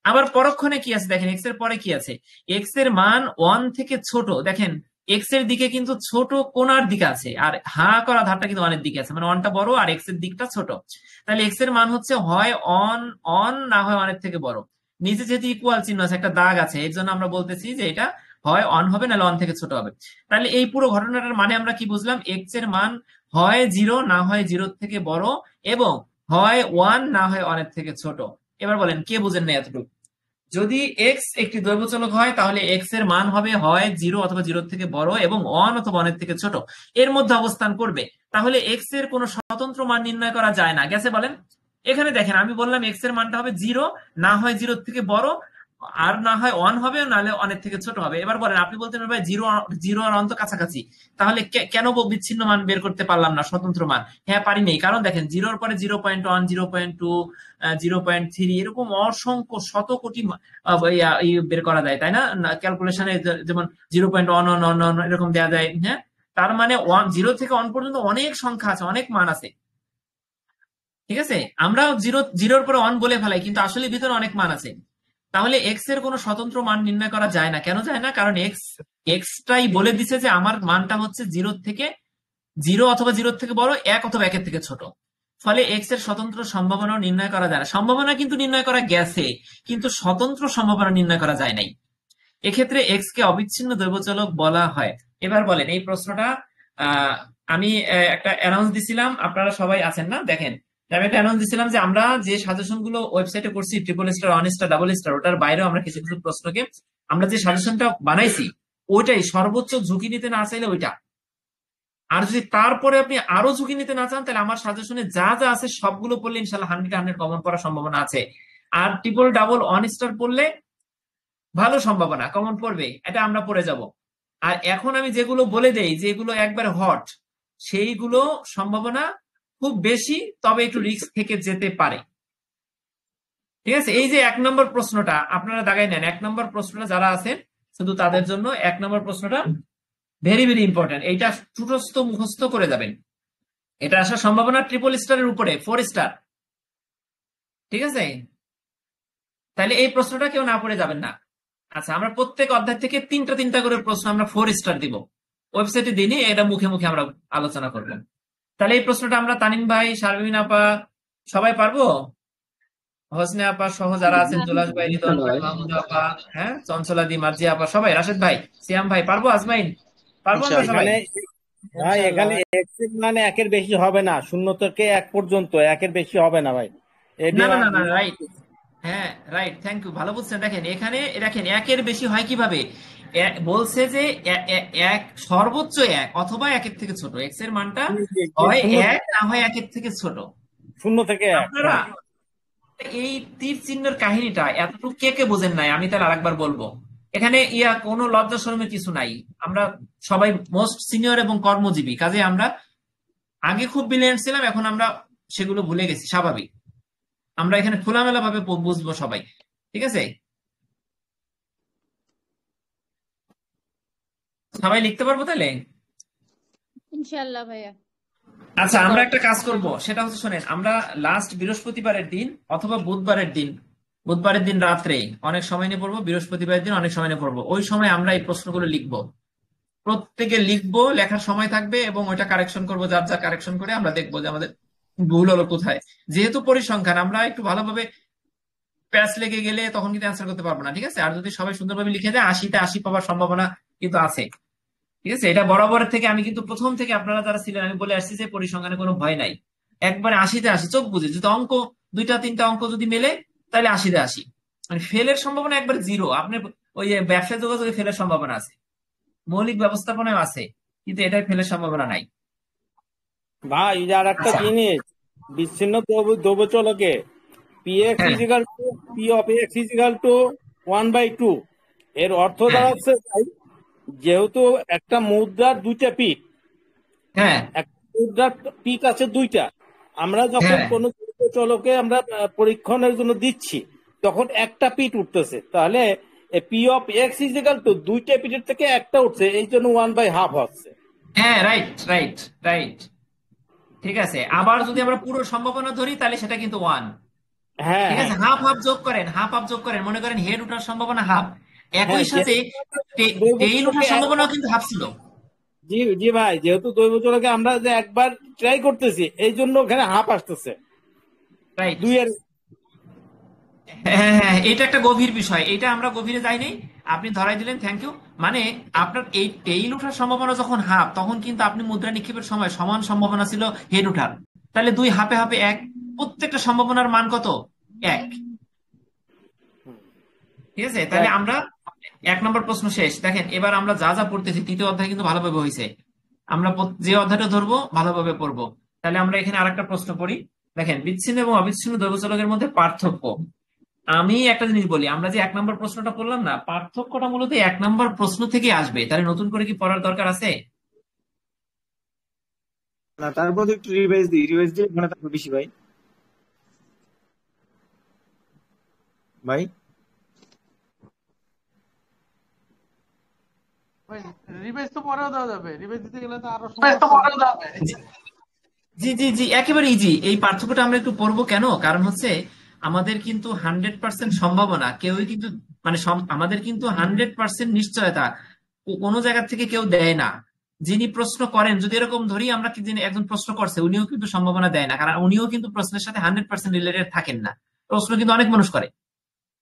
আবার পরক্ষণে কি আছে দেখেন, এক্স এর পরে কি আছে? এক্স এর মান 1 থেকে ছোট। দেখেন, এক্স এর দিকে কিন্তু ছোট কোণার দিকে আছে, আর হা করা ধারটা কিন্তু 1-এর দিকে আছে, মানে 1টা বড় আর এক্স এর দিকটা ছোট। তাহলে এক্স এর মান হচ্ছে হয় অন না হয় 1-এর থেকে বড়। নিচে যেহেতু ইকুয়াল চিহ্ন আছে, একটা দাগ আছে, এর জন্য আমরা বলতেছি যে এটা হয় 1 হবে নাহলে 1 থেকে ছোট হবে। তাহলে এই পুরো ঘটনাটার মানে আমরা কি বুঝলাম? এক্স এর মান হয় 0 না হয় 0-র থেকে বড়, এবং হয় 1 না হয় 1-এর থেকে ছোট। এবার বলেন কে বুঝেন না এতটুকু? যদি এক্স একটি দৈবচলক হয় তাহলে এক্স এর মান হবে হয় 0 অথবা 0-র থেকে বড় এবং 1 অথবা 1-এর থেকে ছোট, এর মধ্যে অবস্থান করবে। তাহলে এক্স এর কোনো স্বতন্ত্র মান নির্ণয় করা যায় না। গেছে বলেন? এখানে দেখেন, আমি বললাম এক্স এর মানটা হবে 0 না হয় 0-র থেকে বড়, আর না হয় ওয়ান হবে, নাহলে অনেক থেকে ছোট হবে। এবার বলেন, আপনি বলতেন ভাই জিরো, জিরো আর অন্ত কাছাকাছি, তাহলে কেন বিচ্ছিন্ন মান বের করতে পারলাম না, স্বতন্ত্র মান? হ্যাঁ পারি নেই, কারণ দেখেন জিরোর পরে 0.1, 0.2, 0.3 এরকম অসংখ্য শত কোটি বের করা যায়, তাই না? ক্যালকুলেশনে যেমন 0.111 এরকম দেওয়া যায়। হ্যাঁ, তার মানে 0 থেকে 1 পর্যন্ত অনেক সংখ্যা আছে, অনেক মান আছে। ঠিক আছে, আমরা জিরোর পরে 1 বলে ফেলাই, কিন্তু আসলে ভিতরে অনেক মান আছে। তাহলে এক্স এর কোনো স্বতন্ত্র মান নির্ণয় করা যায় না। কেন যায় না? কারণ এক্সটাই বলে দিছে যে আমার মানটা হচ্ছে 0 অথবা 0 থেকে বড়, 1 অথবা 1 এর থেকে ছোট। ফলে এক্স এর স্বতন্ত্র সম্ভাবনা নির্ণয় করা যায় না। সম্ভাবনা কিন্তু নির্ণয় করা গেছে, কিন্তু স্বতন্ত্র সম্ভাবনা নির্ণয় করা যায় নাই। এক্ষেত্রে এক্স কে অবিচ্ছিন্ন দৈবচলক বলা হয়। এবার বলেন এই প্রশ্নটা, আমি একটা অ্যানাউন্স দিছিলাম, আপনারা সবাই আছেন না? দেখেন, আমি একটা অ্যানাউন্স দিছিলাম যে আমরা যে সাজেশন গুলো ওয়েবসাইটে করছি, triple star, one star, double star, ওটার বাইরেও আমরা কিছু কিছু প্রশ্নকে আমরা যে সাজেশনটা বানাইছি ওইটাই সর্বোচ্চ ঝুঁকি নিতে না চাইলে ওইটা। আর যদি তারপরে আপনি আরো ঝুঁকি নিতে না চান, তাহলে আমার সাজেশনে যা যা আছে সবগুলো পড়লে ইনশাল্লাহ 100 কমন পড়ার সম্ভাবনা আছে। আর ট্রিপল, ডাবল, ওয়ান স্টার পড়লে ভালো সম্ভাবনা কমন পড়বে, এটা আমরা পড়ে যাব। আর এখন আমি যেগুলো বলে দেই, যেগুলো একবার হট, সেইগুলো সম্ভাবনা খুব বেশি, তবে একটু রিস্ক থেকে যেতে পারে। ঠিক আছে, এই যে 1 নম্বর প্রশ্নটা আপনারা দাগাই নেন। 1 নম্বর প্রশ্নটা যারা আছেন শুধু তাদের জন্য 1 নম্বর প্রশ্নটা ভেরি ভেরি ইম্পর্টেন্ট। এইটা চুটস্থ মুখস্থ করে যাবেন। এটা আসার সম্ভাবনা ট্রিপল স্টারের উপরে 4 স্টার। ঠিক আছে, তাহলে এই প্রশ্নটা কেউ না পড়ে যাবেন না। আচ্ছা, আমরা প্রত্যেক অধ্যায় থেকে তিনটা করে প্রশ্ন আমরা 4 স্টার দিব। ওয়েবসাইটে দিনই এটা মুখে মুখে আমরা আলোচনা করবেন। তাহলে এই প্রশ্নটা আমরা তানিম ভাই, শারমিন আপা সবাই পারবো? হোসনে আপা সহ যারা আছেন, জুলাস ভাই, রিদওয়ান ভাই, মাহমুদ আপা, হ্যাঁ, চঞ্চলা দি, মার্জিয়া আপা, সবাই, রাশেদ ভাই, সিয়াম ভাই, পারবো? আজমাইন, পারবো আমরা সবাই? ইনশাআল্লাহ। ভাই এখানে ইনশাআল্লাহ। এক্স এর মানে 1-এর বেশি হবে না, 0 থেকে 1 পর্যন্ত 1-এর বেশি হবে না ভাই। না না এটা না না, রাইট, হ্যাঁ রাইট, থ্যাংক ইউ, ভালো বুঝছেন। দেখেন এখানে দেখেন 1-এর বেশি হয় কিভাবে, বলছে যে এক সর্বোচ্চ 1 অথবা 1-এর থেকে ছোট, এক্স এর মানটা হয় 1 না হয় 1-এর থেকে ছোট। 0 থেকে 1। আপনারা এই তীর চিহ্নের কাহিনীটা এতটুকু কে কে বোঝেন নাই, আমি তাহলে আরেকবার বলবো। এখানে কোনো লজ্জা শরমের কিছু নাই। আমরা সবাই মোস্ট সিনিয়র এবং কর্মজীবী, কাজে আমরা আগে খুব ব্রিলিয়েন্ট ছিলাম, এখন আমরা সেগুলো ভুলে গেছি, স্বাভাবিক। আমরা এখানে খোলামেলা ভাবে বুঝবো সবাই। ঠিক আছে, সবাই লিখতে পারবো তাহলে? ইনশাআল্লাহ ভাইয়া। আচ্ছা, আমরা একটা কাজ করব, সেটা হচ্ছে শোনেন, আমরা লাস্ট বৃহস্পতিবারের দিন অথবা বুধবারের দিন রাত্রে অনেক সময় নিয়ে পড়বো, বৃহস্পতিবারের দিন অনেক সময় নিয়ে পড়বো। ওই সময় আমরা এই প্রশ্নগুলো লিখবো, প্রত্যেকে লিখবো, লেখার সময় থাকবে এবং ওইটা কারেকশন করবো, যার যা কারেকশন করে আমরা দেখবো যে আমাদের ভুল হলো কোথায়। যেহেতু পরিসংখ্যান, আমরা একটু ভালোভাবে প্যাচ লেগে গেলে তখন কিন্তু অ্যান্সার করতে পারবো না। ঠিক আছে, আর যদি সবাই সুন্দরভাবে লিখে দেয় 80-তে 80 পাওয়ার সম্ভাবনা কিন্তু আছে। ঠিক আছে, এটা বরাবরের থেকে আমি কিন্তু প্রথম থেকে আপনারা যারা ছিলেন আমি বলে আসছি যে পরিসংখ্যানে কোনো ভয় নাই। একবারে 80-তে 80 চোখ বুঝে, যদি অঙ্ক 2-3টা অঙ্ক যদি মেলে তাহলে 80-তে 80। মানে ফেলের সম্ভাবনা একবার 0। আপনি ওই যে ব্যবসা যোগাযোগে ফেলের সম্ভাবনা আছে, মৌলিক ব্যবস্থাপনায় আছে, কিন্তু এটাই ফেলের সম্ভাবনা নাই। ভাই আর একটা আচ্ছা, জিনিস, বিচ্ছিন্ন দ্রব্যচলকে px হ্যাঁ equal to p of x equal to 1/2। এর অর্থ হ্যাঁ দাঁড়াচ্ছে ভাই, যেহেতু একটা মুদ্রার 2টা পিঠ, হ্যাঁ একটা মুদ্রার পিঠ আছে 2টা, আমরা যখন হ্যাঁ কোনো দ্রব্যচলকে আমরা পরীক্ষণের জন্য দিচ্ছি তখন একটা পিঠ উঠতেছে, তাহলে p of x equal to 2টা পিঠের থেকে একটা উঠছে, এই জন্য 1/2 হচ্ছে। হ্যাঁ, রাইট রাইট রাইট, ঠিক আছে। আবার যদি আমরা পুরো সম্ভাবনা ধরি তাহলে সেটা কিন্তু 1। হ্যাঁ ঠিক হ্যাঁ আছে, হাফ হাফ যোগ করেন, হাফ হাফ যোগ করেন, মনে করেন হেড ওঠার সম্ভাবনা হাফ, হ্যাঁ, একই সাথে টেইল ওঠার সম্ভাবনাও কিন্তু হাফ ছিল। জি জি ভাই, যেহেতু দ্বৈবচলকে আমরা যে একবার ট্রাই করতেছি এই জন্য ওখানে হাফ আসতেছে রাইট, 2-এর। হ্যাঁ হ্যাঁ, এটা একটা গভীর বিষয়, এটা আমরা গভীরে যাইনি, আপনি ধরাই দিলেন, থ্যাংক ইউ। মানে আপনার এই টেইল ওঠার সম্ভাবনা যখন হাফ, তখন কিন্তু আপনি মুদ্রা নিক্ষেপের সময় সমান সম্ভাবনা ছিল হেড ওঠার। তাহলে 2 হাফে হাফে 1, প্রত্যেকটা সম্ভাবনার মান কত? 1। ঠিক আছে, তাহলে আমরা 1 নম্বর প্রশ্ন শেষ। দেখেন এবার আমরা যা যা পড়তেছি, তৃতীয় অধ্যায় কিন্তু ভালোভাবে হয়েছে, আমরা যে অধ্যায়টা ধরবো ভালোভাবে পড়বো। তাহলে আমরা এখানে আরেকটা প্রশ্ন পড়ি। দেখেন, বিচ্ছিন্ন এবং অবিচ্ছিন্ন দ্রব্যচলকের মধ্যে পার্থক্য। আমি একটা জিনিস বলি, আমরা যে 1 নম্বর প্রশ্নটা করলাম না, পার্থক্যটা মূলত 1 নম্বর প্রশ্ন থেকে আসবে, তাহলে নতুন করে কি পড়ার দরকার আছে? না, তারপর একটু রিভাইজ দিই মানে তারপর বেশি ভাই। ভাই ভাই রিভাইজ তো পরেও দেওয়া যাবে, রিভাইজ দিতে গেলে তো আরো সময় নষ্ট হবে। জি জি জি, একেবারে ইজি। এই পার্থক্যটা আমরা একটু পড়বো কেন, কারণ হচ্ছে আমাদের কিন্তু 100% সম্ভাবনা কেউই কিন্তু, মানে আমাদের কিন্তু 100% নিশ্চয়তা কোনো জায়গা থেকে কেউ দেয় না। যিনি প্রশ্ন করেন, যদি এরকম ধরি আমরা কি, যিনি একজন প্রশ্ন করছে উনিও কিন্তু সম্ভাবনা দেয় না, কারণ উনিও কিন্তু প্রশ্নের সাথে 100% রিলেটেড থাকেন না। প্রশ্ন কিন্তু অনেক মানুষ করে,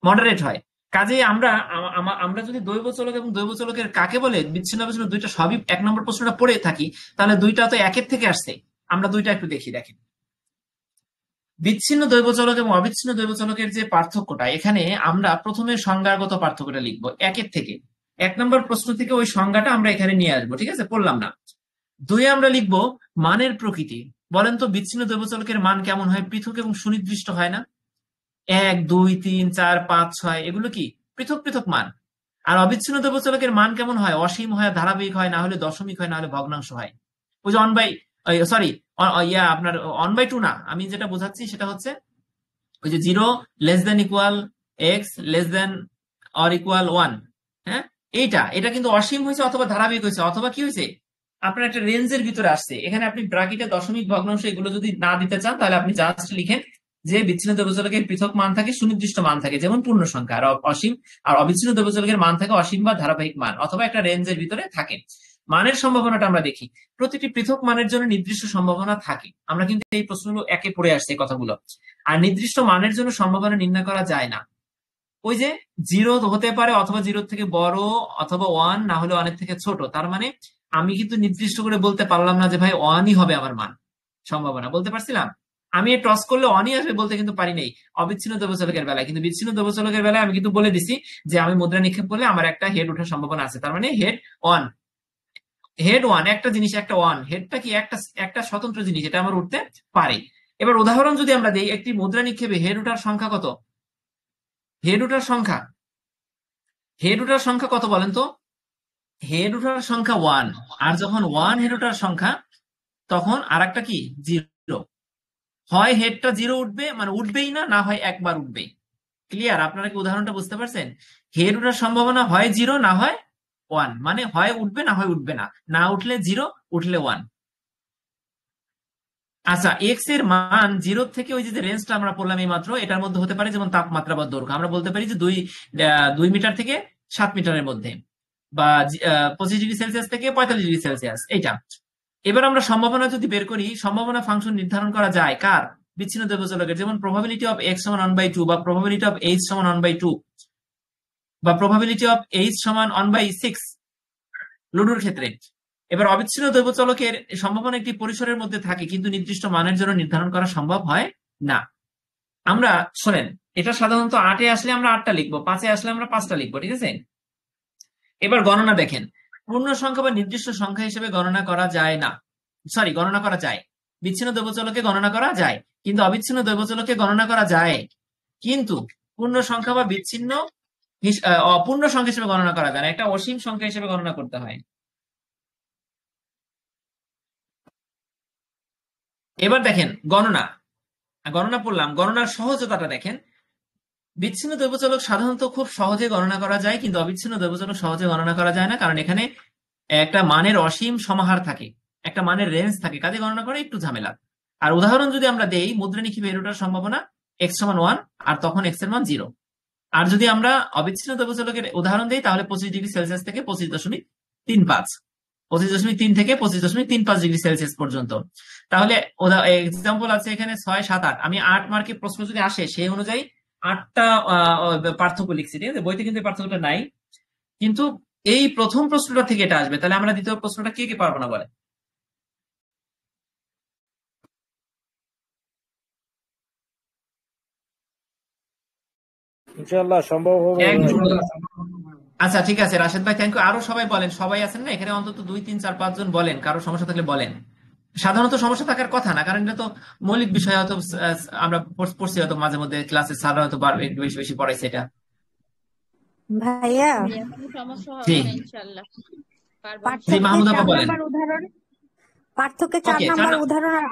মডারেট হয়। কাজেই আমরা যদি দৈব চলক এবং দৈব চলকের কাকে বলে বিচ্ছিন্ন অবিচ্ছিন্ন দুইটা সবই 1 নম্বর প্রশ্নটা পড়ে থাকি, তাহলে দুইটা তো একের থেকে আসছে। আমরা দুইটা একটু দেখি, দেখেন বিচ্ছিন্ন দৈব চলক এবং অবিচ্ছিন্ন দৈব চলকের যে পার্থক্যটা, এখানে আমরা প্রথমে সংজ্ঞাগত পার্থক্যটা লিখবো একের থেকে। 1 নম্বর প্রশ্ন থেকে ওই সংজ্ঞাটা আমরা এখানে নিয়ে আসবো, ঠিক আছে, পড়লাম না। 2 আমরা লিখবো মানের প্রকৃতি। বলেন তো বিচ্ছিন্ন দৈব চলকের মান কেমন হয়? পৃথক এবং সুনির্দিষ্ট হয় না? 1, 2, 3, 4, 5, 6 এগুলো কি পৃথক পৃথক মান। আর অবিচ্ছিন্ন দৈব চলকের মান কেমন হয়? অসীম হয়, ধারাবাহিক হয়, না হলে দশমিক হয়, না হলে ভগ্নাংশ হয়। ওই যে আপনার 1/2 না, আমি যেটা বোঝাচ্ছি সেটা হচ্ছে ওই যে 0 <= x <= 1। হ্যাঁ, এটা কিন্তু অসীম হয়েছে অথবা ধারাবাহিক হয়েছে, অথবা কি হয়েছে আপনার একটা রেঞ্জের ভিতরে আসছে। এখানে আপনি ব্র্যাকেটে দশমিক, ভগ্নাংশ এগুলো যদি না দিতে চান, তাহলে আপনি জাস্ট লিখেন যে বিচ্ছিন্ন দৈব চলকের পৃথক মান থাকে, সুনির্দিষ্ট মান থাকে, যেমন পূর্ণ সংখ্যা। আর অসীম আর অবিচ্ছিন্ন দৈব চলকের মান থাকে অসীম বা ধারাবাহিক মান, অথবা একটা রেঞ্জের ভিতরে থাকে। মানের সম্ভাবনাটা আমরা দেখি, প্রতিটি পৃথক মানের জন্য নির্দিষ্ট সম্ভাবনা থাকে। আমরা কিন্তু এই প্রশ্নগুলো একে পড়ে আসছে এই কথাগুলো। আর নির্দিষ্ট মানের জন্য সম্ভাবনা নির্ণয় করা যায় না। ওই যে 0 হতে পারে, অথবা 0 থেকে বড়, অথবা 1 না হলে 1 এর থেকে ছোট। তার মানে আমি কিন্তু নির্দিষ্ট করে বলতে পারলাম না যে ভাই 1ই হবে আমার মান। সম্ভাবনা বলতে পারছিলাম, আমি টস করলে 1ই আসবে বলতে কিন্তু পারি নাই অবিচ্ছিন্ন দৈব চলকের বেলায়। কিন্তু বিচ্ছিন্ন দৈব চলকের বেলায় আমি কিন্তু বলে দিছি যে আমি মুদ্রা নিক্ষেপ করলে আমার একটা হেড ওঠার সম্ভাবনা আছে। তার মানে হেড 1 একটা জিনিস, একটা 1 হেডটা কি একটা স্বতন্ত্র জিনিস, এটা আমার উঠতে পারে। এবার উদাহরণ যদি আমরা দিই, একটি মুদ্রা নিক্ষেপে হেড ওঠার সংখ্যা কত? হেড ওঠার সংখ্যা কত বলেন তো? হেড ওঠার সংখ্যা 1। আর যখন 1 হেড ওঠার সংখ্যা, তখন আর একটা কি 0। হয় হেডটা 0 উঠবে, মানে উঠবেই না, না হয় একবার উঠবে। ক্লিয়ার? আপনারা কি উদাহরণটা বুঝতে পারছেন? হেড ওঠার সম্ভাবনা হয় 0, না হয় 1, মানে হয় উঠবে না হয় উঠবে না। না উঠলে 0, উঠলে 1। আচ্ছা, এক্স এর মান 0 থেকে ওই যে রেঞ্জটা আমরা পড়লাম এই মাত্র, এটার মধ্যে হতে পারে যেমন তাপমাত্রা বা দৈর্ঘ্য। আমরা বলতে পারি যে 2 মিটার থেকে 7 মিটারের মধ্যে, বা 25 ডিগ্রি সেলসিয়াস থেকে 45 ডিগ্রি সেলসিয়াস, এইটা। এবার আমরা সম্ভাবনা যদি বের করি, সম্ভাবনা ফাংশন নির্ধারণ করা যায় কার? বিচ্ছিন্ন দৈব চলকের। যেমন প্রবাবিলিটি অফ x সমান 1/2, বা প্রবাবিলিটি অফ h সমান 1/2, বা প্রবাবিলিটি অফ h সমান 1/6 লুডুর ক্ষেত্রে। এবার অবিচ্ছিন্ন দৈব চলকের সম্ভাবনা একটি পরিসরের মধ্যে থাকে, কিন্তু নির্দিষ্ট মানের জন্য নির্ধারণ করা সম্ভব হয় না। আমরা শোনেন, এটা সাধারণত 8-এ আসলে আমরা 8টা লিখবো, 5-এ আসলে আমরা 5টা লিখবো, ঠিক আছে? এবার গণনা দেখেন, পূর্ণ সংখ্যা বা নির্দিষ্ট সংখ্যা হিসেবে গণনা করা যায় না। গণনা করা যায়। বিচ্ছিন্ন দৈব চলকে গণনা করা যায়, কিন্তু অবিচ্ছিন্ন দৈব চলকে গণনা করা যায়, কিন্তু পূর্ণ সংখ্যা বা অপূর্ণ সংখ্যা হিসেবে গণনা করা যায় না। একটা অসীম সংখ্যা হিসেবে গণনা করতে হয়। এবার দেখেন গণনা পড়লাম, গণনার সহজতাটা দেখেন। বিচ্ছিন্ন দৈব চলক সাধারণত খুব সহজে গণনা করা যায়, কিন্তু অবিচ্ছিন্ন দৈব চলক সহজে গণনা করা যায় না, কারণ এখানে একটা মানের অসীম সমাহার থাকে, একটা মানের রেঞ্জ থাকে, কাজে গণনা করা একটু ঝামেলা। আর উদাহরণ যদি আমরা দেই, মুদ্রা নিক্ষেপে হেড ওঠার সম্ভাবনা x সমান 1, আর তখন x এর মান 0। আর যদি আমরা অবিচ্ছিন্ন দৈব চলকের উদাহরণ দিই, তাহলে 25 ডিগ্রি সেলসিয়াস থেকে 25.35, 25.3 থেকে 25.35 ডিগ্রি সেলসিয়াস পর্যন্ত। তাহলে এক্সাম্পল আছে এখানে 6, 7, 8। আমি 8 মার্কের প্রশ্ন যদি আসে, সেই অনুযায়ী 8টা পার্থক্য লিখছি, ঠিক আছে? বইতে কিন্তু এই পার্থক্যটা নাই, কিন্তু এই প্রথম প্রশ্নটা থেকে এটা আসবে। তাহলে আমরা দ্বিতীয় প্রশ্নটা কে পারবো না বলে? ইনশাআল্লাহ সম্ভব হবে। আচ্ছা ঠিক আছে, রাশেদ ভাই থ্যাংক ইউ। আরো সবাই বলেন, সবাই আছেন না এখানে? অন্তত 2, 3, 4, 5 জন বলেন, কারো সমস্যা থাকলে বলেন। সাধারণত সমস্যা থাকার কথা না, কারণ এটা তো মৌলিক বিষয়, হয়তো আমরা পড়ছি হয়তো মাঝে মধ্যে ক্লাসে, স্যার হয়তো একটু বেশি বেশি পড়াইছে এটা। ভাইয়া ভাইয়া কোনো সমস্যা জি হবে না ইনশাআল্লাহ, পারবো জি, ইনশাআল্লাহ। পার্থক্যে মাহমুদ আপা 4 বলেন। নাম্বার উদাহরণ, পার্থক্যে 4 ওকে, নাম্বার উদাহরণ আর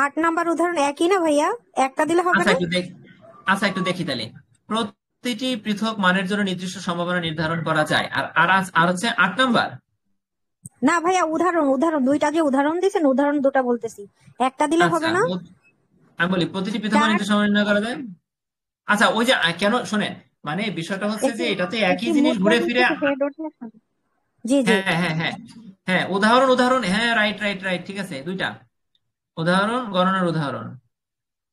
8 নাম্বার উদাহরণ একই না ভাইয়া? একটা দিলে হবে আচ্ছা না? একটু দেখি তাহলে। প্রতিটি পৃথক মানের জন্য নির্দিষ্ট সম্ভাবনা নির্ধারণ করা যায়, আর হচ্ছে 8 নাম্বার। না ভাইয়া, উদাহরণ দুইটা যে উদাহরণ দিয়েছেন, উদাহরণ দুটা বলতেছি, একটা দিলে আচ্ছা হবে না? আমি বলি প্রতিটি পৃথক মানের 4 নির্দিষ্ট সম্ভাবনা নির্ণয় করা যায়। আচ্ছা, ওই যে কেন শোনেন, মানে বিষয়টা হচ্ছে যে এটাতে একই জিনিস ঘুরে ফিরে। হেড ওঠে। জি জি। হ্যাঁ হ্যাঁ হ্যাঁ হ্যাঁ, উদাহরণ, হ্যাঁ, রাইট রাইট রাইট, ঠিক আছে, দুইটা উদাহরণ, গণনার উদাহরণ।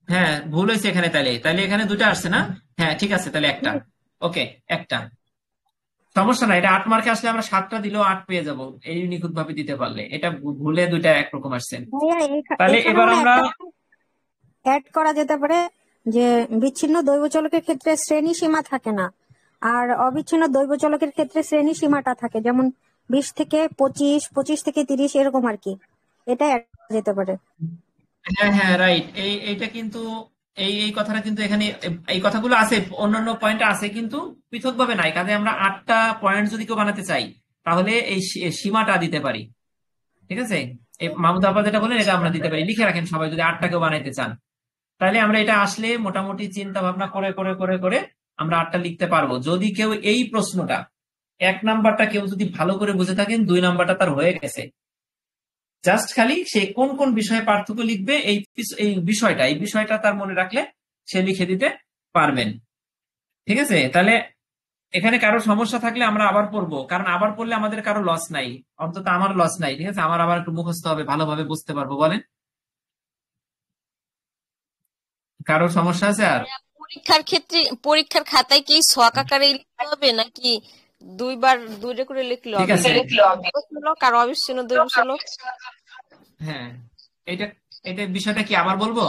হ্যাঁ, ভুল হয়েছে এখানে, তাইলে এখানে দুইটা আসছে না? হ্যাঁ ঠিক আছে, তাহলে একটা। ওকে, একটা সমস্যা না, এটা 8 মার্কে আসলে আমরা 7টা দিলেও 8 পেয়ে যাব, এই নিখুঁত ভাবে দিতে পারলে। এটা ভুলে দুইটা একরকম আসছে। ভাইয়া তাহলে এখানে এবার মনে আমরা অ্যাড করা যেতে পারে যে বিচ্ছিন্ন দৈবচলকের ক্ষেত্রে শ্রেণী সীমা থাকে না, আর অবিচ্ছিন্ন দৈবচলকের ক্ষেত্রে শ্রেণী সীমাটা থাকে, যেমন 20 থেকে 25, 25 থেকে 30, এরকম আর কি। এটা অ্যাড করা যেতে পারে। হ্যাঁ হ্যাঁ রাইট, এইটা কিন্তু এই কথাটা কিন্তু এখানে, এই কথাগুলো আছে, অন্যান্য পয়েন্ট আছে কিন্তু পৃথকভাবে নাই। কাজে আমরা 8টা পয়েন্ট যদি কেউ বানাতে চাই, তাহলে এই সীমাটা দিতে পারি। ঠিক আছে, এই মাহমুদ আপা যেটা বলেন এটা আমরা দিতে পারি, লিখে রাখেন সবাই যদি 8টা কেউ বানাইতে চান। তাহলে আমরা এটা আসলে মোটামুটি চিন্তা ভাবনা করে করে করে করে আমরা 8টা লিখতে পারবো, যদি কেউ এই প্রশ্নটা 1 নাম্বারটা কেউ যদি ভালো করে বুঝে থাকেন, 2 নাম্বারটা তার হয়ে গেছে। জাস্ট খালি সে কোন কোন বিষয়ে পার্থক্য লিখবে, এই বিষয়টা তার মনে রাখলে সে লিখে দিতে পারবেন। ঠিক আছে, তাহলে এখানে কারো সমস্যা থাকলে আমরা আবার পড়বো, কারণ আবার পড়লে আমাদের কারো লস নাই, অন্তত আমার লস নাই। ঠিক আছে, আমার আবার একটু মুখস্থ হবে, ভালোভাবে বুঝতে পারবো। বলেন, কারো সমস্যা আছে আর? পরীক্ষার ক্ষেত্রে পরীক্ষার খাতায় কি ছক আকারে লিখতে হবে নাকি দুইটা করে লিখলে ঠিক হবে? আছে, দৈবচলক আর অবিচ্ছিন্ন দৈবচলক। হ্যাঁ, এটা এটা বিষয়টা কি আবার বলবো?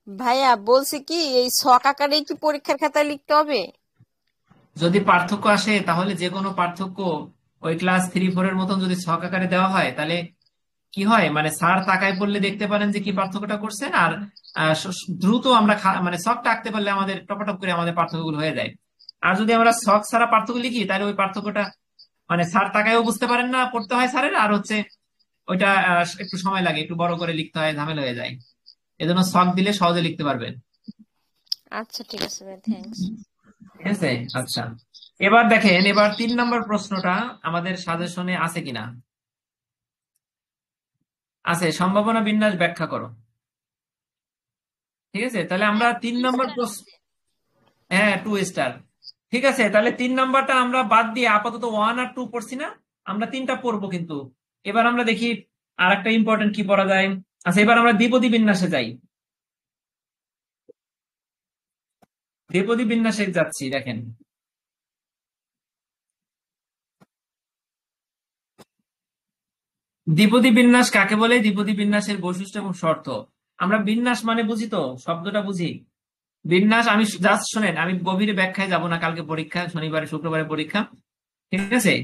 ভাইয়া বলছি কি এই ছক আকারে কি পরীক্ষার খাতায় লিখতে হবে? যদি পার্থক্য আসে, তাহলে যে কোনো পার্থক্য ওই ক্লাস 3-4 এর মতন যদি ছক আকারে দেওয়া হয়, তাহলে কি হয়, মানে স্যার তাকায় পড়লে দেখতে পারেন যে কি পার্থক্যটা করছেন, আর দ্রুত আমরা মানে ছকটা আঁকতে পারলে আমাদের টপাটপ করে আমাদের পার্থক্যগুলো হয়ে যায়। আর যদি আমরা ছক ছাড়া পার্থক্য লিখি, তাহলে ওই পার্থক্যটা মানে স্যার তাকায়ও বুঝতে পারেন না, পড়তে হয় স্যারের, আর হচ্ছে ওইটা একটু সময় লাগে, একটু বড় করে লিখতে হয়, ঝামেলা হয়ে যায়। এজন্য ছক দিলে সহজে লিখতে পারবেন। আচ্ছা ঠিক আছে ভাই, থ্যাঙ্কস। ঠিক আছে, আচ্ছা এবার দেখেন, এবার 3 নম্বর প্রশ্নটা আমাদের সাজেশনে আছে কিনা। আছে, সম্ভাবনা বিন্যাস ব্যাখ্যা করো। ঠিক আছে, তাহলে আমরা 3 নম্বর প্রশ্ন, হ্যাঁ 2 স্টার। ঠিক আছে, তাহলে 3 নাম্বারটা আমরা বাদ দিয়ে আপাতত 1 আর 2 পড়ছি না, আমরা 3টা পড়বো। কিন্তু এবার আমরা দেখি আর একটা ইম্পর্টেন্ট কি পড়া যায়। আচ্ছা, এবার আমরা দ্বিপদী বিন্যাসে যাই। দ্বিপদী বিন্যাসে যাচ্ছি, দেখেন দ্বিপদী বিন্যাস কাকে বলে, দ্বিপদী বিন্যাসের বৈশিষ্ট্য এবং শর্ত। আমরা বিন্যাস মানে বুঝি তো, শব্দটা বুঝি। বিন্যাস আমি জাস্ট শোনেন, আমি গভীরে ব্যাখ্যায় যাব না, কালকে পরীক্ষা, শনিবারে শুক্রবারে পরীক্ষা। ঠিক আছে,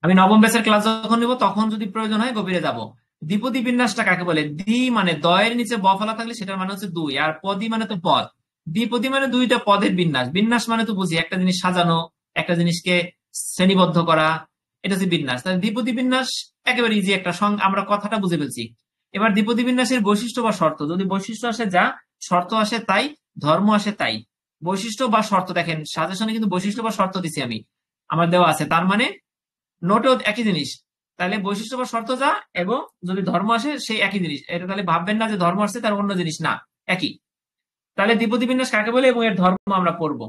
আমি নবম ব্যাচের ক্লাস যখন নিব তখন যদি প্রয়োজন হয় গভীরে যাব। দ্বিপদী বিন্যাসটা কাকে বলে? দ্বি মানে দয়ের নিচে ব ফেলা থাকলে সেটার মানে হচ্ছে 2, আর পদী মানে তো পদ। দ্বিপদী মানে 2টা পদের বিন্যাস। বিন্যাস মানে তো বুঝি একটা জিনিস সাজানো, একটা জিনিসকে শ্রেণীবদ্ধ করা, এটা হচ্ছে বিন্যাস। তাহলে দ্বিপদী বিন্যাস একেবারে ইজি একটা আমরা কথাটা বুঝে ফেলছি। এবার দ্বিপদী বিন্যাসের বৈশিষ্ট্য বা শর্ত। যদি বৈশিষ্ট্য আসে যা, শর্ত আসে তাই, ধর্ম আসে তাই। বৈশিষ্ট্য বা শর্ত, দেখেন সাজেশনে কিন্তু বৈশিষ্ট্য বা শর্ত দিছি আমি, আমার দেওয়া আছে, তার মানে নোটেও একই জিনিস। তাহলে বৈশিষ্ট্য বা শর্ত যা, এবং যদি ধর্ম আসে সেই একই জিনিস। এটা তাহলে ভাববেন না যে ধর্ম আসছে তার অন্য জিনিস, না, একই। তাহলে দ্বিপদী বিন্যাস কাকে বলে এবং এর ধর্ম আমরা পড়বো।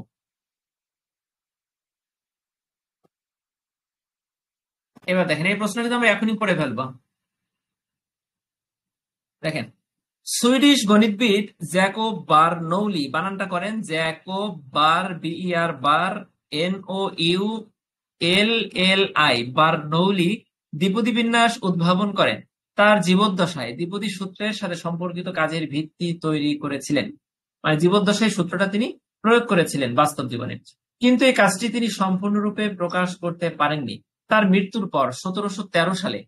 এবার দেখেন, এই প্রশ্ন কিন্তু আমরা এখনই পড়ে ফেলবো। দেখেন, সুইডিশ গণিতবিদ জ্যাকোব বার্নৌলি, বানানটা করেন জ্যাকোব BARNOULLI, বার্নৌলি দ্বিপদী বিন্যাস উদ্ভাবন করেন। তার জীবদ্দশায় দ্বিপদী সূত্রের সাথে সম্পর্কিত কাজের ভিত্তি তৈরি করেছিলেন। মানে জীবদ্দশায় সূত্রটা তিনি প্রয়োগ করেছিলেন বাস্তব জীবনে, কিন্তু এই কাজটি তিনি সম্পূর্ণরূপে প্রকাশ করতে পারেননি। তার মৃত্যুর পর 1713 সালে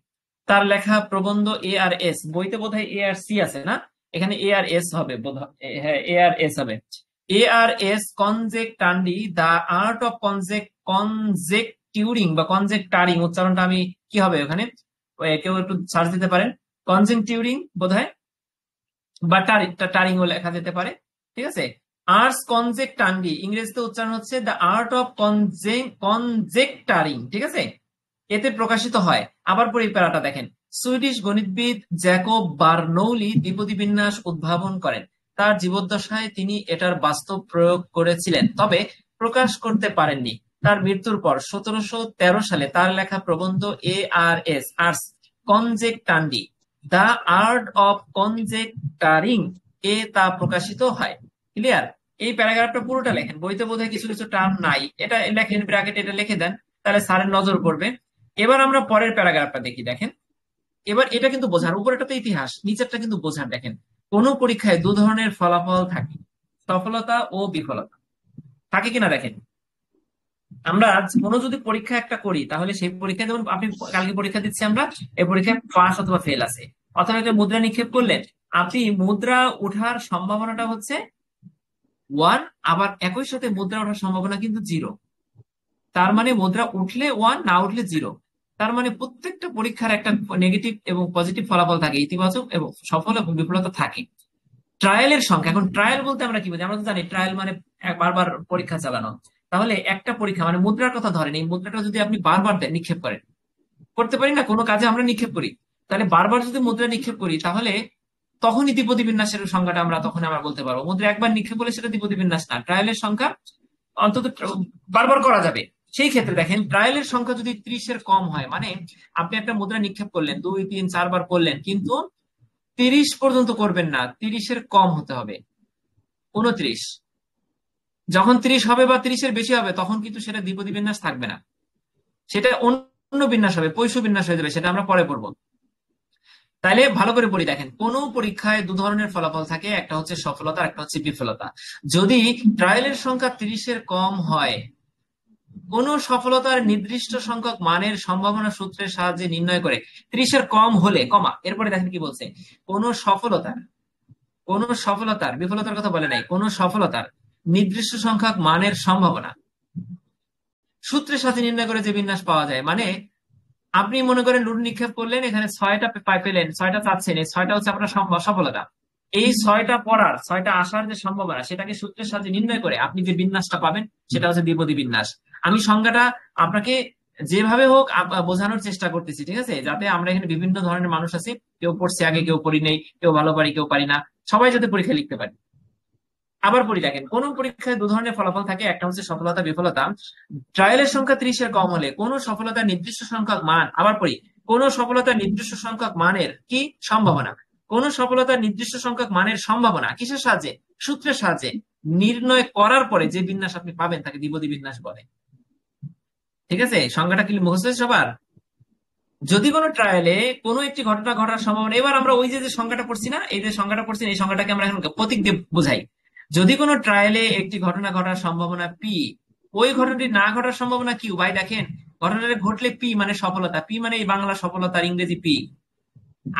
তার লেখা প্রবন্ধ এ আর এস, বইতে বোধহয় এ আর সি আছে না, এখানে এ আর এস হবে বোধহয়, হ্যাঁ এ আর এস হবে। এ আর এস কনজেক্টান্ডি দ্য আর্ট অফ কনজেক্টিউরিং বা কনজেক্টারিং, উচ্চারণটা আমি কি হবে ওখানে, কেউ একটু সার্চ দিতে পারেন, কনজেক্টিউরিং বোধহয়, বা টারিং ও লেখা যেতে পারে, ঠিক আছে। আর্টস কনজেক্টান্ডি ইংরেজিতে উচ্চারণ হচ্ছে দ্য আর্ট অফ কনজেক্টারিং, ঠিক আছে, এতে প্রকাশিত হয়। আবার পরে এই প্যারাটা দেখেন, সুইডিশ গণিতবিদ জ্যাকব বার্নৌলি দ্বিপদী বিন্যাস উদ্ভাবন করেন। তার জীবদ্দশায় তিনি এটার বাস্তব প্রয়োগ করেছিলেন, তবে প্রকাশ করতে পারেননি। তার মৃত্যুর পর 1713 সালে তার লেখা প্রবন্ধ এ আর এস, Ars Conjectandi the art of conjecturing এ তা প্রকাশিত হয়। ক্লিয়ার? এই প্যারাগ্রাফটা পুরোটা লেখেন, বইতে বোধহয় কিছু কিছু টার্ম নাই, এটা লেখেন ব্র্যাকেট, এটা লিখে দেন, তাহলে স্যারের নজর পড়বে। এবার আমরা পরের প্যারাগ্রাফটা দেখি, দেখেন এবার এটা কিন্তু বোঝার, উপরেটা তো ইতিহাস, নিচেরটা কিন্তু বোঝার। দেখেন, কোন পরীক্ষায় দু ধরনের ফলাফল থাকে, সফলতা ও বিফলতা থাকে কিনা দেখেন। আমরা কোনো যদি পরীক্ষা একটা করি, তাহলে সেই পরীক্ষায়, যেমন আপনি কালকে পরীক্ষা দিচ্ছি আমরা, এই পরীক্ষায় পাস অথবা ফেল আছে, অথবা একটা মুদ্রা নিক্ষেপ করলেন, আপনি মুদ্রা ওঠার সম্ভাবনাটা হচ্ছে 1, আবার একই সাথে মুদ্রা ওঠার সম্ভাবনা কিন্তু 0। তার মানে মুদ্রা উঠলে 1, না উঠলে 0। তার মানে প্রত্যেকটা পরীক্ষার একটা নেগেটিভ এবং পজিটিভ ফলাফল থাকে, ইতিবাচক এবং সফল এবং বিফলতা থাকে। ট্রায়ালের সংখ্যা, এখন ট্রায়াল বলতে আমরা কি বুঝি? আমরা তো জানি ট্রায়াল মানে বারবার পরীক্ষা চালানো। তাহলে একটা পরীক্ষা মানে মুদ্রার কথা ধরেন, এই মুদ্রাটা যদি আপনি বারবার নিক্ষেপ করেন, করতে পারি না কোনো কাজে আমরা নিক্ষেপ করি, তাহলে বারবার যদি মুদ্রা নিক্ষেপ করি, তাহলে তখনই দ্বিপদী বিন্যাসের সংখ্যাটা আমরা তখন আমরা বলতে পারবো। মুদ্রা একবার নিক্ষেপ করলে সেটা দ্বিপদী বিন্যাস না, ট্রায়ালের সংখ্যা অন্তত বারবার করা যাবে। সেই ক্ষেত্রে দেখেন, ট্রায়ালের সংখ্যা যদি 30-এর কম হয়, মানে আপনি একটা মুদ্রা নিক্ষেপ করলেন 2, 3, 4 বার করলেন, কিন্তু 30 পর্যন্ত করবেন না, 30-এর কম হতে হবে, 29। যখন 30 হবে বা 30-এর বেশি হবে, তখন কিন্তু সেটা দ্বিপদী বিন্যাস থাকবে না, সেটা অন্য বিন্যাস হবে, পৈশ বিন্যাস হয়ে যাবে, সেটা আমরা পরে পড়বো। তাইলে ভালো করে পড়ি, দেখেন কোন পরীক্ষায় দু ধরনের ফলাফল থাকে, একটা হচ্ছে সফলতা, একটা হচ্ছে বিফলতা। যদি ট্রায়ালের সংখ্যা 30-এর কম হয়, কোন সফলতার নির্দিষ্ট সংখ্যক মানের সম্ভাবনা সূত্রের সাহায্যে নির্ণয় করে, 30-এর কম হলে, কমা, এরপরে দেখেন কি বলছে, কোন সফলতার, বিফলতার কথা বলে নাই, কোন সফলতার নির্দিষ্ট সংখ্যক মানের সম্ভাবনা সূত্রের সাথে নির্ণয় করে যে বিন্যাস পাওয়া যায়। মানে আপনি মনে করেন লুডু নিক্ষেপ করলেন, এখানে 6টা পেলেন, 6টা চাচ্ছেন, এই 6টা হচ্ছে আপনার সফলতা। এই 6টা পড়ার, 6টা আসার যে সম্ভাবনা, সেটাকে সূত্রের সাহায্যে নির্ণয় করে আপনি যে বিন্যাসটা পাবেন, সেটা হচ্ছে দ্বিপদী বিন্যাস। আমি সংজ্ঞাটা আপনাকে যেভাবে হোক বোঝানোর চেষ্টা করতেছি, ঠিক আছে, যাতে আমরা এখানে বিভিন্ন ধরনের মানুষ আছি, কেউ পড়ছে আগে, কেউ পড়ি নেই, কেউ ভালো পারি, কেউ পারি না, সবাই যাতে পরীক্ষা লিখতে পারি। আবার পড়ি, দেখেন কোন পরীক্ষায় দু ধরনের ফলাফল থাকে, একটা হচ্ছে সফলতা, বিফলতা। ট্রায়ালের সংখ্যা 30-এর কম হলে কোন সফলতার নির্দিষ্ট সংখ্যক মান, আবার পড়ি, কোন সফলতার নির্দিষ্ট সংখ্যক মানের কি সম্ভাবনা, কোন সফলতার নির্দিষ্ট সংখ্যক মানের সম্ভাবনা কিসের সাহায্যে, সূত্রের সাহায্যে নির্ণয় করার পরে যে বিন্যাস আপনি পাবেন, তাকে দ্বিপদী বিন্যাস বলে। ঠিক আছে, সংজ্ঞাটা কি মুখস্থ সবার? যদি কোনো ট্রায়ালে কোনো একটি ঘটনা ঘটার সম্ভাবনা, এবার আমরা ওই যে সংজ্ঞাটা পড়ছি না, এই যে সংজ্ঞাটা পড়ছি, এই সংজ্ঞাটাকে আমরা এখন প্রতীক দিয়ে বোঝাই। যদি কোনো ট্রায়ালে একটি ঘটনা ঘটার সম্ভাবনা পি, ওই ঘটনাটি না ঘটার সম্ভাবনা কিউ, ভাই দেখেন ঘটনাটা ঘটলে পি মানে সফলতা, পি মানে এই বাংলা সফলতার ইংরেজি পি,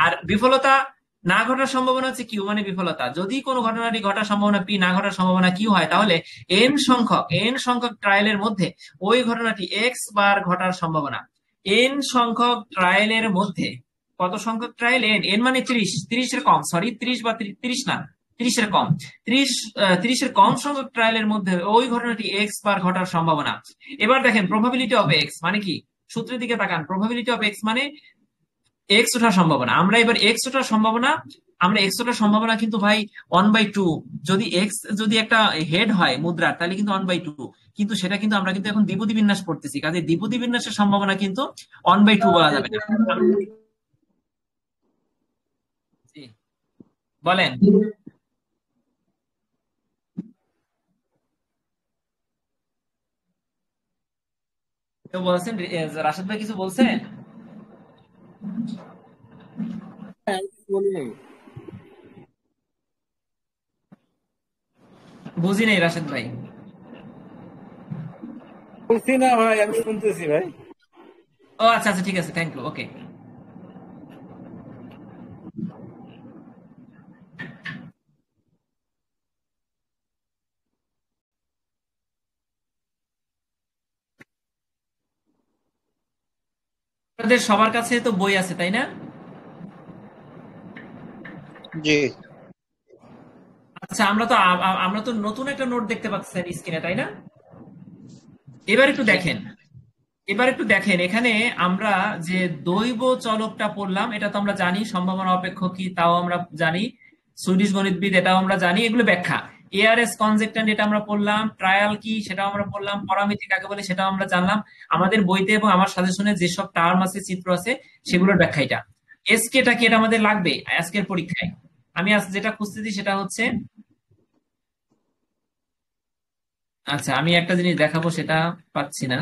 আর বিফলতা না ঘটার সম্ভাবনা হচ্ছে কিউ মানে বিফলতা। যদি কোনো ঘটনাটি ঘটার সম্ভাবনা পি, না ঘটার সম্ভাবনা কিউ হয়, তাহলে এন সংখ্যক ট্রায়ালের মধ্যে ওই ঘটনাটি এক্স বার ঘটার সম্ভাবনা, এন সংখ্যক ট্রায়ালের মধ্যে, কত সংখ্যক ট্রায়াল, এন মানে 30-এর কম, সরি 30 বা 30 না, 30-এর কম, 30-এর কম সংখ্যক ট্রায়ালের মধ্যে ওই ঘটনাটি এক্স বার ঘটার সম্ভাবনা। এবার দেখেন প্রবাবিলিটি অফ এক্স মানে কি, সূত্রের দিকে তাকান, প্রবাবিলিটি অফ এক্স মানে এক্স ওঠার সম্ভাবনা। আমরা এবার এক্স ওঠার সম্ভাবনা কিন্তু ভাই 1/2, যদি এক্স যদি একটা হেড হয় মুদ্রার, তাহলে কিন্তু 1/2, কিন্তু সেটা কিন্তু আমরা কিন্তু এখন দ্বিপদী বিন্যাস পড়তেছি, কাজে দ্বিপদী বিন্যাসের সম্ভাবনা কিন্তু 1/2 বলা যাবে না। বলেন, কেউ বলছেন? রাশেদ ভাই কিছু বলছেন? বুঝি নেই রাশেদ ভাই। বলছি না ভাই, আমি শুনতেছি ভাই। ও আচ্ছা আচ্ছা, ঠিক আছে, থ্যাংক ইউ, ওকে। আপনাদের সবার কাছে তো বই আছে তাই না? জি। আচ্ছা, আমরা তো নতুন একটা নোট দেখতে পাচ্ছেন স্ক্রিনে, তাই না? এবার একটু দেখেন, এখানে আমরা যে দৈব চলকটা পড়লাম, এটা তো আমরা জানি, সম্ভাবনা অপেক্ষ কি তাও আমরা জানি, সুইডিশ গণিতবিদ এটাও আমরা জানি, এগুলো ব্যাখ্যা। এআরএস কনজেক্ট্যান্ট এটা আমরা পড়লাম, ট্রায়াল কি সেটাও আমরা পড়লাম, পরামিতি কাকে বলে সেটাও আমরা জানলাম। আমাদের বইতে এবং আমার সাজেশনে যেসব টার্ম আছে, চিত্র আছে, সেগুলোর ব্যাখ্যা এটা। এসকেটা কি এটা আমাদের লাগবে আজকের পরীক্ষায়? আমি আজ যেটা খুঁজতেছি সেটা হচ্ছে, আচ্ছা আমি একটা জিনিস দেখাবো, সেটা পাচ্ছি না।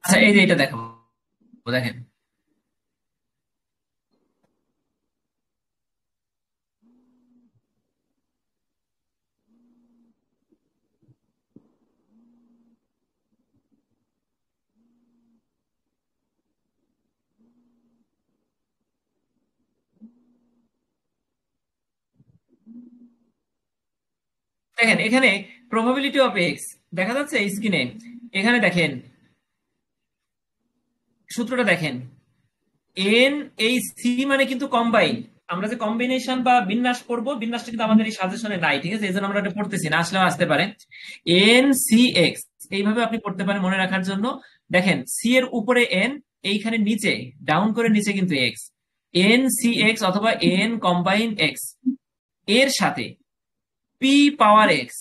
আচ্ছা এই যে এটা দেখাবো, দেখেন। দেখেন এখানে প্রবাবিলিটি অফ এক্স দেখা যাচ্ছে স্ক্রিনে। এখানে দেখেন সূত্রটা দেখেন, এন এই সি মানে কিন্তু কম্বাইন। আমরা যে কম্বিনেশন বা বিন্যাস করব, বিন্যাসটা কিন্তু আমাদের এই সাজেশনে নাই, ঠিক আছে? এই জন্য আমরা এটা পড়তেছি না, আসলেও আসতে পারে। এন সি এক্স এইভাবে আপনি পড়তে পারেন মনে রাখার জন্য। দেখেন সি এর উপরে এন, এইখানে নিচে ডাউন করে নিচে কিন্তু এক্স। এন সি এক্স অথবা এন কম্বাইন এক্স এর সাথে পি পাওয়ার এক্স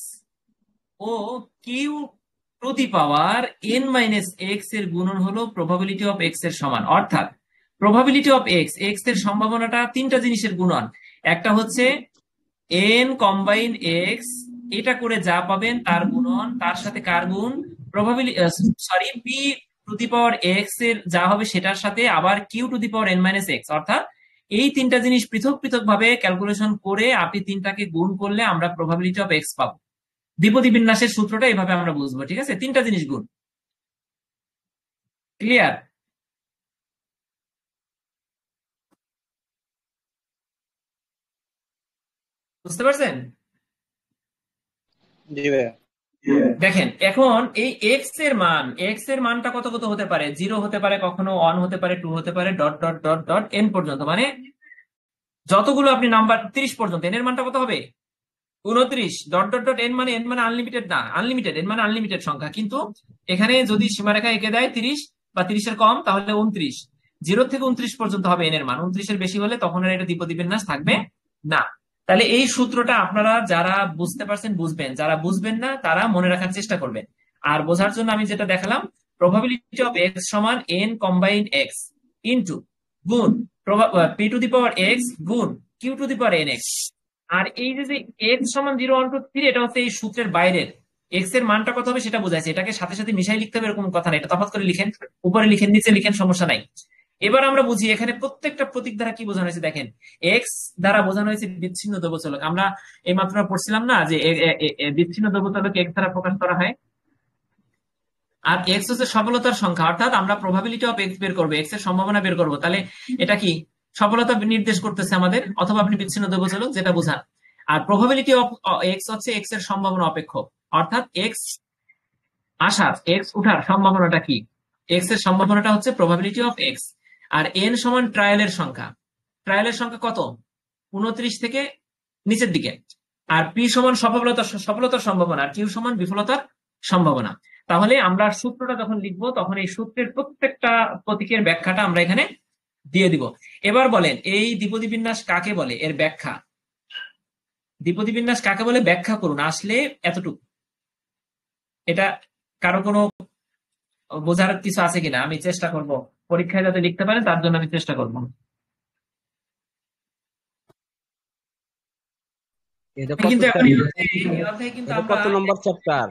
ও Q to the power N minus X এর গুণন হলো প্রবাবিলিটি অফ এক্স এর সমান। অর্থাৎ প্রবাবিলিটি অফ এক্স, এক্স এর সম্ভাবনাটা তিনটা জিনিসের গুণন। একটা হচ্ছে এন কম্বাইন এক্স, এটা করে যা পাবেন তার গুণন, তার সাথে কার গুণ, P to the power X এর যা হবে সেটার সাথে আবার Q to the power N minus X. অর্থাৎ এই তিনটা জিনিস পৃথক পৃথক ভাবে ক্যালকুলেশন করে আপনি তিনটাকে গুণ করলে আমরা প্রবাবিলিটি অফ এক্স পাবো। দ্বিপদী বিন্যাসের সূত্রটা এইভাবে আমরা বুঝবো, ঠিক আছে? তিনটা জিনিস গুণ। ক্লিয়ার? বুঝতে পারছেন? জি ভাইয়া। দেখেন এখন এই এক্স এর মানটা কত কত হতে পারে? 0 হতে পারে, কখনো 1 হতে পারে, 2 হতে পারে, dot dot dot dot N পর্যন্ত, মানে যতগুলো আপনি নাম্বার 30 পর্যন্ত। এন এর মানটা কত হবে? 29 ডট ডট ডট এন মানে আনলিমিটেড না, আনলিমিটেড, এন মানে আনলিমিটেড সংখ্যা। কিন্তু এখানে যদি সীমারেখা এঁকে দেয় 30 বা 30 এর কম, তাহলে 29। 0 থেকে 29 পর্যন্ত হবে এন এর মান। 29 এর বেশি হলে তখন আর এটা দ্বিপদী বিন্যাস থাকবে না। তাহলে এই সূত্রটা আপনারা যারা বুঝতে পারছেন বুঝবেন, যারা বুঝবেন না তারা মনে রাখার চেষ্টা করবেন। আর বোঝার জন্য আমি যেটা দেখালাম, প্রবাবিলিটি অফ এক্স সমান এন কম্বাইন এক্স ইন্টু গুণ P to the power X গুণ Q to the power N X. আর এই যে এক্স সমান 0 1 2 3, এটা হচ্ছে এই সূত্রের বাইরের। এক্স এর মানটা কত হবে সেটা বোঝাচ্ছে, এটাকে সাথে সাথে মিশাই লিখতে হবে এরকম কথা না, এটা তফাৎ করে লিখেন, উপরে লিখেন নিচে লিখেন, সমস্যা নাই। এবার আমরা বুঝি এখানে প্রত্যেকটা প্রতীক দ্বারা কি বোঝানো হয়েছে। দেখেন এক্স দ্বারা বোঝানো হয়েছে বিচ্ছিন্ন দ্রব্যচলক। আমরা এই মাত্র পড়ছিলাম না যে বিচ্ছিন্ন দ্রব্যচলক এক্স দ্বারা প্রকাশ করা হয়। আর এক্স হচ্ছে সফলতার সংখ্যা, অর্থাৎ আমরা প্রবাবিলিটি অফ এক্স বের করবো, এক্স এর সম্ভাবনা বের করবো। তাহলে এটা কি সফলতা নির্দেশ করতেছে আমাদের, অথবা আপনি বিচ্ছিন্ন দ্রব্যচলক যেটা বোঝান। আর প্রবাবিলিটি অফ এক্স হচ্ছে এক্স এর সম্ভাবনা অপেক্ষক, অর্থাৎ এক্স আসার, এক্স উঠার সম্ভাবনাটা কি, এক্স এর সম্ভাবনাটা হচ্ছে প্রবাবিলিটি অফ এক্স। আর এন সমান ট্রায়ালের সংখ্যা, ট্রায়ালের সংখ্যা কত? 29 থেকে নিচের দিকে। আর পি সমান সফলতার সম্ভাবনা, আর কিউ সমান বিফলতার সম্ভাবনা। তাহলে আমরা সূত্রটা যখন লিখবো তখন এই সূত্রের প্রত্যেকটা প্রতীকের ব্যাখ্যাটা আমরা এখানে দিয়ে দিব। এবার বলেন এই দ্বিপদী বিন্যাস কাকে বলে, এর ব্যাখ্যা। দ্বিপদী বিন্যাস কাকে বলে ব্যাখ্যা করুন, আসলে এতটুকু। এটা কারো কোনো বোঝার কিছু আছে কিনা আমি চেষ্টা করব, পরীক্ষায় যাতে লিখতে পারেন তার জন্য আমি চেষ্টা করব। কিন্তু এখন এই অধ্যায়ে কিন্তু আমরা কত নম্বর চ্যাপ্টার?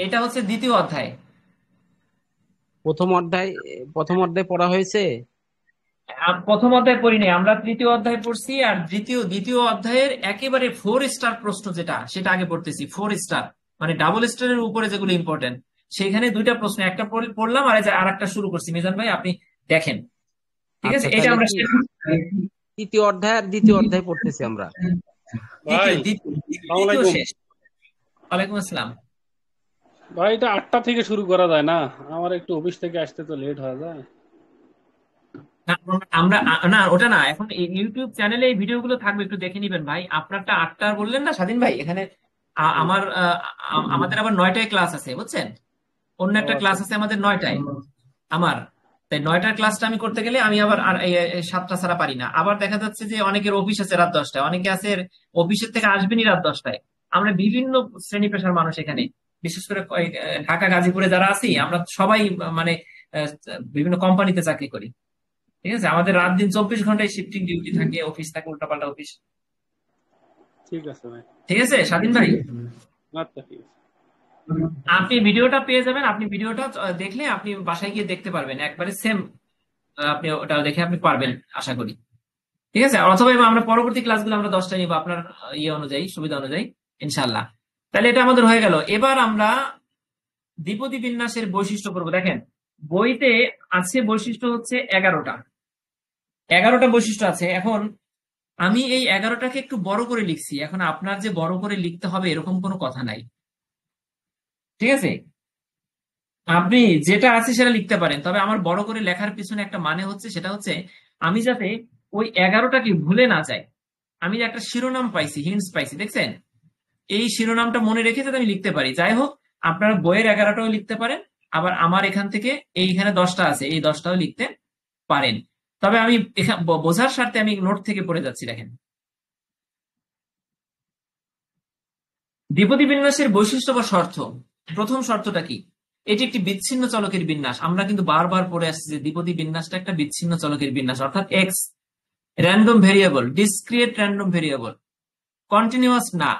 এটা হচ্ছে দ্বিতীয় অধ্যায়। প্রথম অধ্যায় পড়া হয়েছে? প্রথম অধ্যায় পড়িনি আমরা, তৃতীয় অধ্যায় পড়ছি। আর দ্বিতীয় অধ্যায়ের একেবারে 4 স্টার প্রশ্ন যেটা, সেটা আগে পড়তেছি। 4 স্টার মানে ডাবল স্টারের উপরে যেগুলো ইম্পর্টেন্ট, সেখানে 2টা প্রশ্ন, একটা পড়লাম আর একটা শুরু করছি। মিজান ভাই আপনি দেখেন, ঠিক আছে? আচ্ছা, এটা আমরা তৃতীয় অধ্যায় আর দ্বিতীয় অধ্যায় পড়তেছি আমরা। ভাই দ্বিতীয় শেষ। ওয়ালাইকুম আসসালাম। ভাই এটা 8টা থেকে শুরু করা যায় না? আমার একটু অফিস থেকে আসতে তো লেট হয়ে যায়। আমরা না ওটা না, এখন ইউটিউব চ্যানেলে এই ভিডিওগুলো থাকবে, একটু দেখে নিবেন ভাই। আপনারটা 8টা বললেন না স্বাধীন ভাই, এখানে আমার আমাদের আবার 9টায় ক্লাস আছে বুঝছেন, অন্য একটা ক্লাস আছে আমাদের 9টায় আমার। তাই 9টার ক্লাসটা আমি করতে গেলে আমি আবার 7টা ছাড়া পারি না। আবার দেখা যাচ্ছে যে অনেকের অফিস আছে রাত 10টায়, অনেকে আছে অফিসের থেকে আসবেনই রাত 10টায়। আমরা বিভিন্ন শ্রেণী পেশার মানুষ এখানে, বিশেষ করে ঢাকা গাজীপুরে যারা আছি আমরা সবাই মানে বিভিন্ন কোম্পানিতে চাকরি করি, ঠিক আছে। আমাদের রাত দিন 24 ঘন্টায় শিফটিং ডিউটি থাকে, অফিস থাকে, উল্টাপাল্টা অফিস। ঠিক আছে ভাই। ঠিক আছে স্বাধীন ভাই, আচ্ছা ঠিক আছে। আপনি ভিডিওটা পেয়ে যাবেন, আপনি ভিডিওটা দেখলে আপনি বাসায় গিয়ে দেখতে পারবেন একবারে সেম, আপনি ওটা দেখে আপনি পারবেন আশা করি। ঠিক আছে, অথবা আমরা পরবর্তী ক্লাসগুলো আমরা 10টায় নিবো আপনার ইয়ে অনুযায়ী, সুবিধা অনুযায়ী ইনশাল্লাহ। তাহলে এটা আমাদের হয়ে গেল। এবার আমরা দ্বিপদী বিন্যাসের বৈশিষ্ট্য করব। দেখেন বইতে আছে বৈশিষ্ট্য হচ্ছে 11টা বৈশিষ্ট্য আছে। এখন আমি এই 11টাকে একটু বড় করে লিখছি। এখন আপনার যে বড় করে লিখতে হবে এরকম কোনো কথা নাই, ঠিক আছে। আপনি যেটা আছে সেটা লিখতে পারেন, তবে আমার বড় করে লেখার পিছনে একটা মানে হচ্ছে, সেটা হচ্ছে আমি যাতে ওই 11টাকে ভুলে না যাই। আমি যে একটা শিরোনাম পাইছি, হিন্টস পাইছি, দেখছেন, এই শিরোনামটা মনে রেখে যাতে আমি লিখতে পারি। যাই হোক, আপনার বইয়ের 11টাও লিখতে পারেন, আবার আমার এখান থেকে এইখানে 10টা আছে, এই 10টাও লিখতে পারেন। তবে আমি বোঝার স্বার্থে আমি নোট থেকে পড়ে যাচ্ছি। দেখেন দ্বিপদী বিন্যাসের বৈশিষ্ট্য বা শর্ত। প্রথম শর্তটা কি? এটি একটি বিচ্ছিন্ন চলকের বিন্যাস। আমরা কিন্তু বারবার পড়ে আসছি যে দ্বিপদী বিন্যাসটা একটা বিচ্ছিন্ন চলকের বিন্যাস, অর্থাৎ X random variable, discrete random variable, continuous না।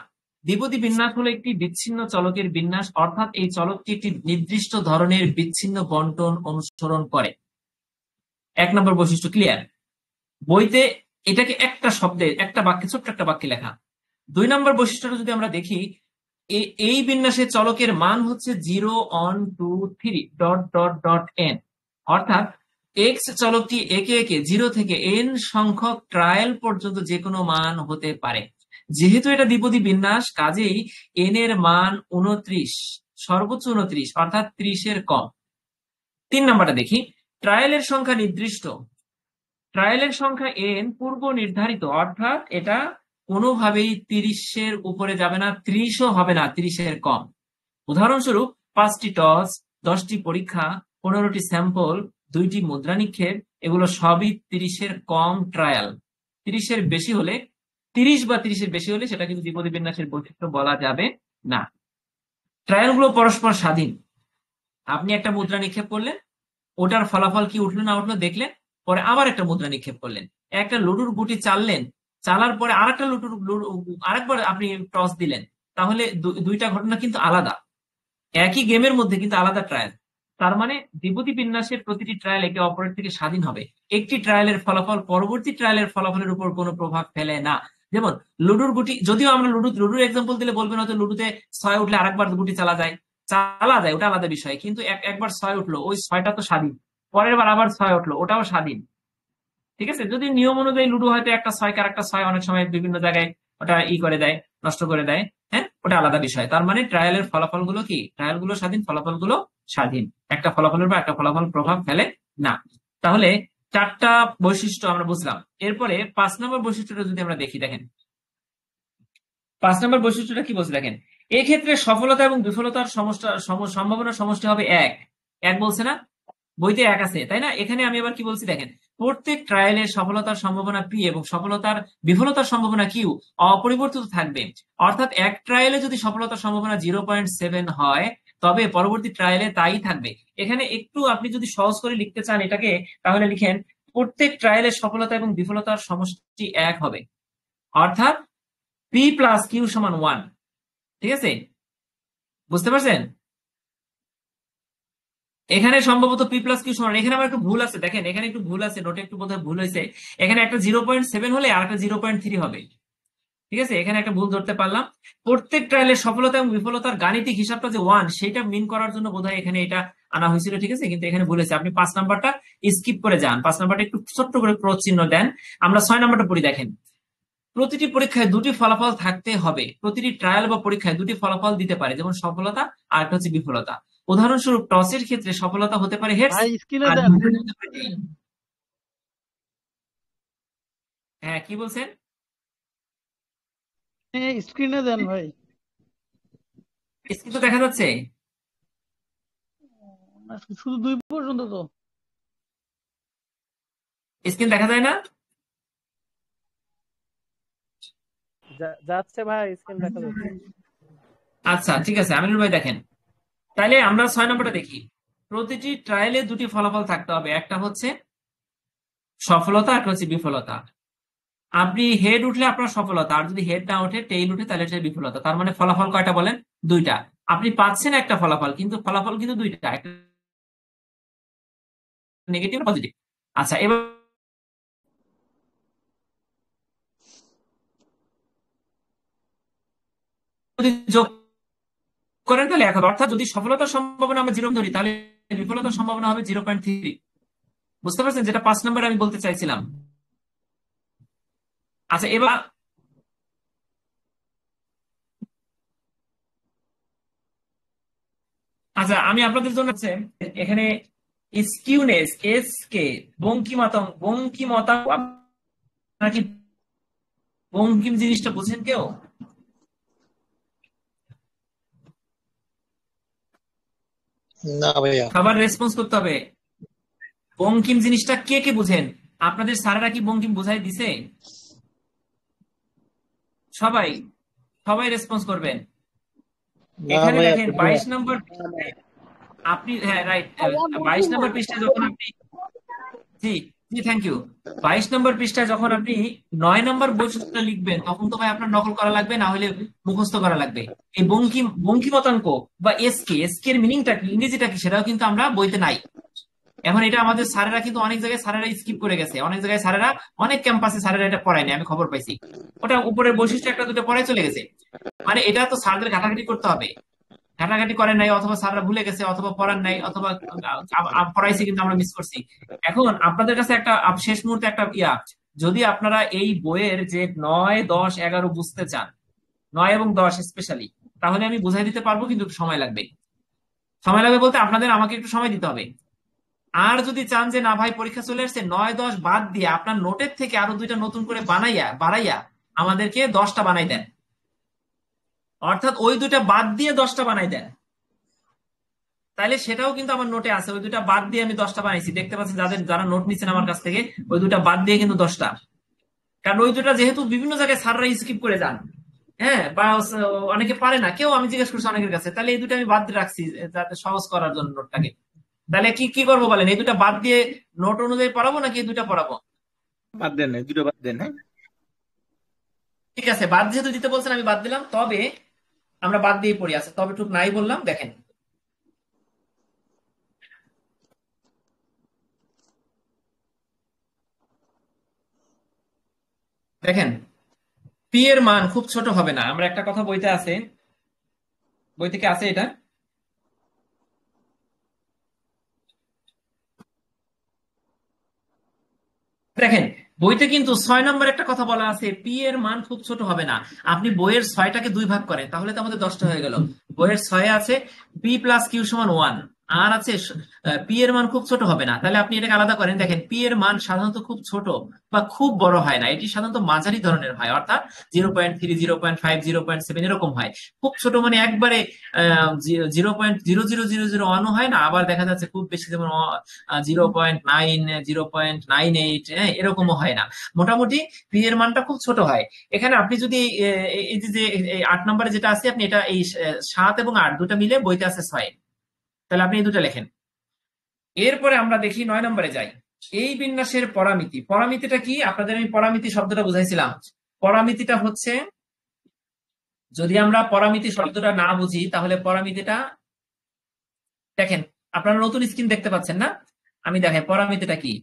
দ্বিপদী বিন্যাস হলো একটি বিচ্ছিন্ন চলকের বিন্যাস, অর্থাৎ এই চলকটি একটি নির্দিষ্ট ধরনের বিচ্ছিন্ন বন্টন অনুসরণ করে। 1 নম্বর বৈশিষ্ট্য ক্লিয়ার। বইতে এটাকে একটা শব্দে, একটা বাক্যে, ছোট্ট একটা বাক্যে লেখা। 2 নম্বর বৈশিষ্ট্যটা যদি আমরা দেখি, এই বিন্যাসের চলকের মান হচ্ছে 0, 1, 2, 3 ... n, অর্থাৎ এক্স চলকটি একে একে 0 থেকে n সংখ্যক ট্রায়াল পর্যন্ত যে কোনো মান হতে পারে। যেহেতু এটা দ্বিপদী বিন্যাস, কাজেই n এর মান 29, সর্বোচ্চ 29, অর্থাৎ 30 এর কম। 3 নম্বরটা দেখি, ট্রায়ালের সংখ্যা নির্দিষ্ট। ট্রায়ালের সংখ্যা n পূর্ব নির্ধারিত, অর্থাৎ এটা কোনোভাবেই 30-এর উপরে যাবে না, 30ও হবে না, 30-এর কম। উদাহরণস্বরূপ 5টি টস, 10টি পরীক্ষা, 15টি স্যাম্পল, 2টি মুদ্রা নিক্ষেপ, এগুলো সবই 30-এর কম ট্রায়াল। 30-এর বেশি হলে, 30 বা 30-এর বেশি হলে সেটা কিন্তু দ্বিপদী বিন্যাসের বৈশিষ্ট্য বলা যাবে না। ট্রায়ালগুলো পরস্পর স্বাধীন। আপনি একটা মুদ্রা নিক্ষেপ করলেন, ওটার ফলাফল কি উঠলো না উঠলো দেখলেন, পরে আবার একটা মুদ্রা নিক্ষেপ করলেন। একটা লুডুর গুটি চাললেন, চালার পরে আরেকবার আপনি টস দিলেন, তাহলে দুইটা ঘটনা কিন্তু আলাদা, একই গেমের মধ্যে কিন্তু আলাদা ট্রায়াল। তার মানে দ্বিপদী বিন্যাসের প্রতিটি ট্রায়াল একে অপরের থেকে স্বাধীন হবে। একটি ট্রায়ালের ফলাফল পরবর্তী ট্রায়ালের ফলাফলের উপর কোনো প্রভাব ফেলে না। যেমন লুডুর গুটি, যদিও আমরা লুডুর এক্সাম্পল দিলে বলবেন হয়তো লুডুতে 6 উঠলে আরেকবার গুটি চালা যায়, ওটা আলাদা বিষয়, কিন্তু একবার 6 উঠলো, ওই 6টা তো স্বাধীন, পরের বার আবার 6 উঠলো, ওটাও স্বাধীন। ঠিক আছে, যদি নিয়ম অনুযায়ী লুডো হয়তো একটা 6 আর একটা 6 অনেক সময় বিভিন্ন জায়গায় ওটা করে দেয়, নষ্ট করে দেয়, হ্যাঁ, ওটা আলাদা বিষয়। তার মানে ট্রায়ালের ফলাফলগুলো কি, ট্রায়ালগুলো স্বাধীন, ফলাফলগুলো স্বাধীন, একটা ফলাফলের বা একটা ফলাফল প্রভাব ফেলে না। তাহলে 4টা বৈশিষ্ট্য আমরা বুঝলাম। এরপরে 5 নম্বর বৈশিষ্ট্যটা যদি আমরা দেখি, দেখেন 5 নম্বর বৈশিষ্ট্যটা কি বলছে দেখেন, এক্ষেত্রে সফলতা এবং বিফলতার সম্ভাবনা সমষ্টি হবে 1 বলছে না, বইতে 1 আছে তাই না। এখানে আমি আবার কি বলছি দেখেন, প্রত্যেক ট্রায়ালের সফলতার সম্ভাবনা পি এবং বিফলতার সম্ভাবনা কিউ অপরিবর্তিত থাকবে। অর্থাৎ এক ট্রায়ালে যদি সফলতার সম্ভাবনা 0.7 হয়, তবে পরবর্তী ট্রায়ালে তাই থাকবে। এখানে একটু আপনি যদি সহজ করে লিখতে চান এটাকে, তাহলে লিখেন প্রত্যেক ট্রায়ালের সফলতা এবং বিফলতার সমষ্টি 1 হবে, অর্থাৎ পি প্লাস কিউ সমান 1। ঠিক আছে, বুঝতে পারছেন? এখানে সম্ভবত পি প্লাস কিউ সমান, এখানে আমার একটু ভুল আছে, দেখেন এখানে একটু ভুল আছে, নোটে একটু বোধহয় ভুল হয়েছে। এখানে একটা 0.7 হলে আর একটা 0.3 হবে। ঠিক আছে, এখানে একটা ভুল ধরতে পারলাম। প্রত্যেক ট্রায়ালের সফলতা এবং বিফলতার গাণিতিক হিসাবটা যে 1, সেটা মিন করার জন্য বোধহয় এখানে এটা আনা হয়েছিল, ঠিক আছে, কিন্তু এখানে ভুলেছে। আপনি 5 নাম্বারটা স্কিপ করে যান, 5 নাম্বারটা একটু ছোট্ট করে ক্রস চিহ্ন দেন। আমরা 6 নাম্বারটা পড়ি, দেখেন প্রতিটি পরীক্ষায় দুটি ফলাফল থাকতে হবে, প্রতিটি ট্রায়াল বা পরীক্ষায় দুটি ফলাফল দিতে পারে, যেমন সফলতা আর একটা হচ্ছে বিফলতা। উদাহরণস্বরূপ টসের ক্ষেত্রে সফলতা হতে পারে হেডস ভাই স্ক্রিনে আর দেন, বিফলতা হতে পারে টেইল। হ্যাঁ, কি বলছেন? স্ক্রিনে দেন ভাই। স্ক্রিন তো দেখা যাচ্ছে। শুধু 2 পর্যন্ত তো। স্ক্রিন দেখা যায় না? যাচ্ছে ভাই, স্ক্রিন দেখা যাচ্ছে। আচ্ছা, ঠিক আছে, আমিনুল ভাই দেখেন, তাহলে আমরা 6 নম্বরটা দেখি। প্রতিটি ট্রায়ালে দুটি ফলাফল থাকতে হবে, একটা হচ্ছে সফলতা, একটা হচ্ছে বিফলতা। আপনি হেড উঠলে আপনার সফলতা, আর যদি হেড না ওঠে, টেইল উঠে, তাহলে এটা বিফলতা। তার মানে ফলাফল কয়টা বলেন? 2টা। আপনি পাচ্ছেন একটা ফলাফল, কিন্তু ফলাফল কিন্তু 2টা, একটা নেগেটিভ, পজিটিভ। আচ্ছা, এবার যদি যোগ করেন তাহলে 1 হবে। অর্থাৎ যদি সফলতার সম্ভাবনা আমরা 0 ধরি, তাহলে বিফলতার সম্ভাবনা হবে 0.3। বুঝতে পারছেন? যেটা 5 নম্বরে আমি বলতে চাইছিলাম। আচ্ছা, এবার আচ্ছা, আমি আপনাদের জন্য এখানে স্কিউনেস, এস কে, বঙ্কিমতা, আপনারা কি বঙ্কিম জিনিসটা বুঝেন কেউ? না ভাইয়া। খাবার রেসপন্স করতে হবে। বঙ্কিম জিনিসটা কে কে বুঝেন? আপনাদের স্যারেরা কি বঙ্কিম বুঝাই দিছে? সবাই সবাই রেসপন্স করবেন। না এখানে ভাইয়া, দেখেন 22 নম্বর, আপনি, হ্যাঁ রাইট, 22 নম্বর পৃষ্ঠায় যখন আপনি, জি জি, থ্যাংক ইউ, 22 নম্বর পৃষ্ঠায় যখন আপনি 9 নম্বর বৈশিষ্ট্যটা লিখবেন, তখন তো ভাই আপনার নকল করা লাগবে, না হলে মুখস্থ করা লাগবে। এই বঙ্কিমতাঙ্ক বা এসকে এর মিনিংটা কি, ইংরেজিটা কি, সেটাও কিন্তু আমরা বইতে নাই। এখন এটা আমাদের স্যারেরা কিন্তু অনেক জায়গায় স্যারেরা স্কিপ করে গেছে, অনেক জায়গায় স্যারেরা, অনেক ক্যাম্পাসে স্যারেরা এটা পড়ায়নি, আমি খবর পাইছি। ওটা উপরের বৈশিষ্ট্য একটা দুটো পড়াই চলে গেছে। মানে এটা তো স্যারদের ঘাটাঘাটি করতে হবে, ঘাটাঘাটি করেন নাই, অথবা স্যাররা ভুলে গেছে, অথবা পড়ান নাই, অথবা পড়াইছে কিন্তু আমরা মিস করছি। এখন আপনাদের কাছে একটা শেষ মুহূর্তে একটা যদি আপনারা এই বইয়ের যে 9, 10, 11 বুঝতে চান, 9 এবং 10 স্পেশালি, তাহলে আমি বুঝাই দিতে পারবো, কিন্তু একটু সময় লাগবে। সময় লাগবে বলতে আপনাদের আমাকে একটু সময় দিতে হবে। আর যদি চান যে না ভাই পরীক্ষা চলে আসছে, 9, 10 বাদ দিয়ে আপনার নোটের থেকে আরো 2টা নতুন করে বাড়াইয়া আমাদেরকে 10টা বানাই দেন, অর্থাৎ ওই 2টা বাদ দিয়ে 10টা বানাই দেন, তাহলে সেটাও কিন্তু আমার নোটে আছে। ওই 2টা বাদ দিয়ে আমি 10টা বানাইছি, দেখতে পাচ্ছেন যারা নোট নিচ্ছেন আমার কাছ থেকে, ওই 2টা বাদ দিয়ে কিন্তু 10টা। কারণ ওই 2টা যেহেতু বিভিন্ন জায়গায় স্যাররা স্কিপ করে যান, হ্যাঁ, বা অনেকে পারে না, কেউ, আমি জিজ্ঞেস করছি অনেকের কাছে, তাহলে এই 2টা আমি বাদ দিয়ে রাখছি যাতে সহজ করার জন্য নোটটাকে। তাহলে কি করবো বলেন? এই 2টা বাদ দিয়ে নোট অনুযায়ী পড়াবো, নাকি এই 2টা পড়াবো? বাদ দেন, 2টা বাদ দেন। হ্যাঁ, ঠিক আছে, বাদ যেহেতু দিতে বলছেন আমি বাদ দিলাম, তবে আমরা বাদ দিয়ে পড়ি। আছে তবে টুক নাই বললাম, দেখেন দেখেন পি এর মান খুব ছোট হবে না। আমরা একটা কথা বইতে আছে, বই থেকে আছে এটা, দেখেন বইতে কিন্তু 6 নম্বর একটা কথা বলা আছে, পি এর মান খুব ছোট হবে না। আপনি বইয়ের 6টাকে 2 ভাগ করেন, তাহলে তো আমাদের 10টা হয়ে গেল। বইয়ের 6 আছে পি প্লাস কিউ সমান 1, আর আছে পি এর মান খুব ছোট হবে না। তাহলে আপনি এটাকে আলাদা করেন, দেখেন পি এর মান সাধারণত খুব ছোট বা খুব বড় হয় না, এটি সাধারণত মাঝারি ধরনের হয়, অর্থাৎ 0.3, 0.5, 0.7 এরকম হয়। খুব ছোট মানে একবারে 0.00001 হয় না, আবার দেখা যাচ্ছে খুব বেশি, যেমন 0.9, 0.98, এরকমও হয় না। মোটামুটি পি এর মানটা খুব ছোট হয়। এখানে আপনি যদি এই যে 8 নম্বরে যেটা আছে, আপনি এটা এই 7 এবং 8 দুটা মিলে বইতে আছে 6, তাহলে আপনি এই 2টা লেখেন। এরপরে আমরা দেখি 9 নম্বরে যাই। এই বিন্যাসের পরামিতি। পরামিতিটা কি? আপনাদের আমি পরামিতি শব্দটা বুঝাইছিলাম। পরামিতিটা হচ্ছে, যদি আমরা পরামিতি শব্দটা না বুঝি, তাহলে পরামিতিটা দেখেন, আপনারা নতুন স্ক্রিন দেখতে পাচ্ছেন না? আমি দেখেন পরামিতিটা কি।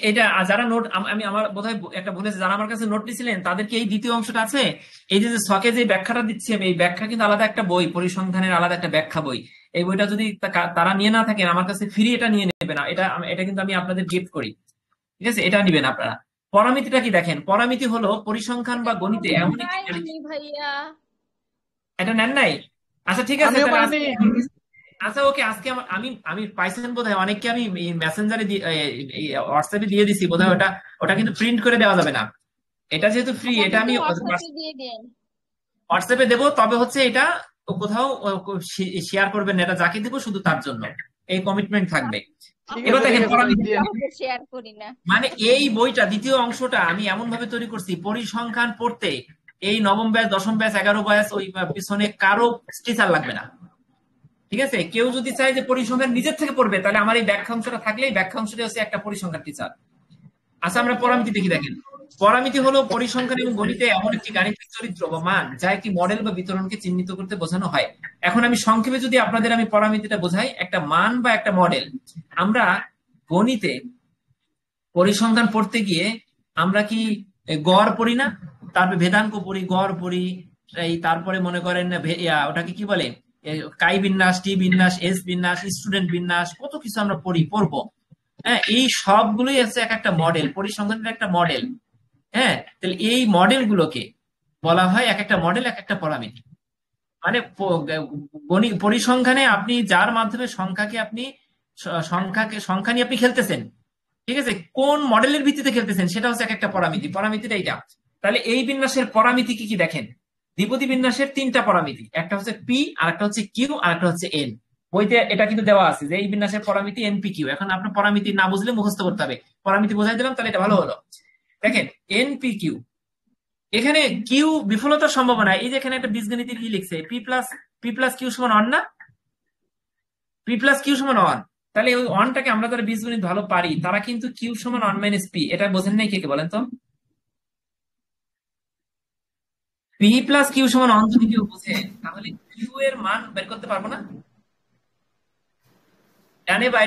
এটা যারা নোট আমি আমার বোধহয় একটা বলেছে, যারা আমার কাছে নোট নিয়েছিলেন তাদেরকে এই দ্বিতীয় অংশটা আছে, এই যে ছকে যে ব্যাখ্যাটা দিচ্ছি আমি, এই ব্যাখ্যা কিন্তু আলাদা একটা বই, পরিসংখ্যানের আলাদা একটা ব্যাখ্যা বই। এই বইটা যদি তারা নিয়ে না থাকেন, আমার কাছে ফ্রি এটা নিয়ে নেবে না, এটা কিন্তু আমি আপনাদের গিফট করি, ঠিক আছে? এটা নিবেন আপনারা। পরামিতিটা কি দেখেন, পরামিতি হলো পরিসংখ্যান বা গণিতে এমন একটি গাণিতিক। ভাইয়া এটা নেন নাই? আচ্ছা ঠিক আছে, আমিও তাহলে পাইনি। আচ্ছা ওকে, আজকে আমি পাইছেন বোধহয় অনেককে, আমি মেসেঞ্জারে হোয়াটসঅ্যাপে দিয়ে দিছি বোধহয়, ওটা কিন্তু প্রিন্ট করে দেওয়া যাবে না, এটা যেহেতু ফ্রি, এটা আমি হোয়াটসঅ্যাপে দিয়ে দেন। হোয়াটসঅ্যাপে দেবো, তবে হচ্ছে এটা কোথাও শেয়ার করবেন না, এটা যাকে দেবো শুধু তার জন্য, এই কমিটমেন্ট থাকবে। ঠিক এবার আছে, দেখেন ঠিক আছে, পরামিতি, দিয়ে শেয়ার করি না। মানে এই বইটা দ্বিতীয় অংশটা আমি এমন ভাবে তৈরি করছি, পরিসংখ্যান পড়তে এই নবম ব্যাচ, দশম ব্যাচ, 11 ব্যাচ ওই পিছনে কারো টিচার লাগবে না, ঠিক আছে? কেউ যদি চায় যে পরিসংখ্যান নিজের থেকে পড়বে, তাহলে আমার এই ব্যাখ্যা অংশটা থাকলে, এই ব্যাখ্যা অংশটা হচ্ছে একটা পরিসংখ্যান টিচার। আচ্ছা আমরা পরামিতি দেখি। দেখেন, পরামিতি হলো পরিসংখ্যান এবং গণিতে এমন একটি গাণিতিক চরিত্র বা মান, যা একটি মডেল বা বিতরণকে চিহ্নিত করতে বোঝানো হয়। এখন আমি সংক্ষেপে যদি আপনাদের আমি পরামিতিটা বোঝাই, একটা মান বা একটা মডেল। আমরা গণিতে পরিসংখ্যান পড়তে গিয়ে আমরা কি গড় পড়ি না, তারপরে ভেদাঙ্ক পড়ি, গড় পড়ি, তারপরে মনে করেন ওটাকে কি বলে, কাই বিন্যাস, টি বিন্যাস, এস বিন্যাস, স্টুডেন্ট বিন্যাস, কত কিছু আমরা পড়বো। হ্যাঁ, এই সবগুলোই আছে এক একটা মডেল, পরিসংখ্যানের একটা মডেল। হ্যাঁ, তাহলে এই মডেল গুলোকে বলা হয় এক একটা মডেল, এক একটা পরামিতি। মানে পরিসংখ্যানে আপনি যার মাধ্যমে সংখ্যা নিয়ে আপনি খেলতেছেন, ঠিক আছে, কোন মডেলের ভিত্তিতে খেলতেছেন সেটা হচ্ছে এক একটা পরামিতি। পরামিতিটা এইটা। তাহলে এই বিন্যাসের পরামিতি কি কি দেখেন, দ্বিপদী বিন্যাসের 3টা পরামিতি, একটা হচ্ছে পি, আর একটা হচ্ছে কিউ, আর একটা হচ্ছে এন। বইতে এটা কিন্তু দেওয়া আছে যে এই বিন্যাসের পরামিতি এনপি কিউ। এখন আপনার পরামিতি না বুঝলে মুখস্থ করতে হবে, পরামিতি বোঝাই দিলাম, তাহলে এটা ভালো হলো। দেখেন এনপি কিউ, এখানে কিউ বিফলতার সম্ভাবনা, এই যে এখানে একটা বীজগণিতের কি লিখছে, পি প্লাস কিউ সমান অন না, পি প্লাস কিউ সমান অন। তাহলে ওই অনটাকে আমরা যারা বীজগণিত ভালো পারি, তারা কিন্তু কিউ সমান অন মাইনাস পি, এটা বোঝেন নাই কে কে বলেন তো? পি প্লাস কিউ সমান অন যদি কেউ বোঝে, তাহলে কিউ এর মান বের করতে পারবো না?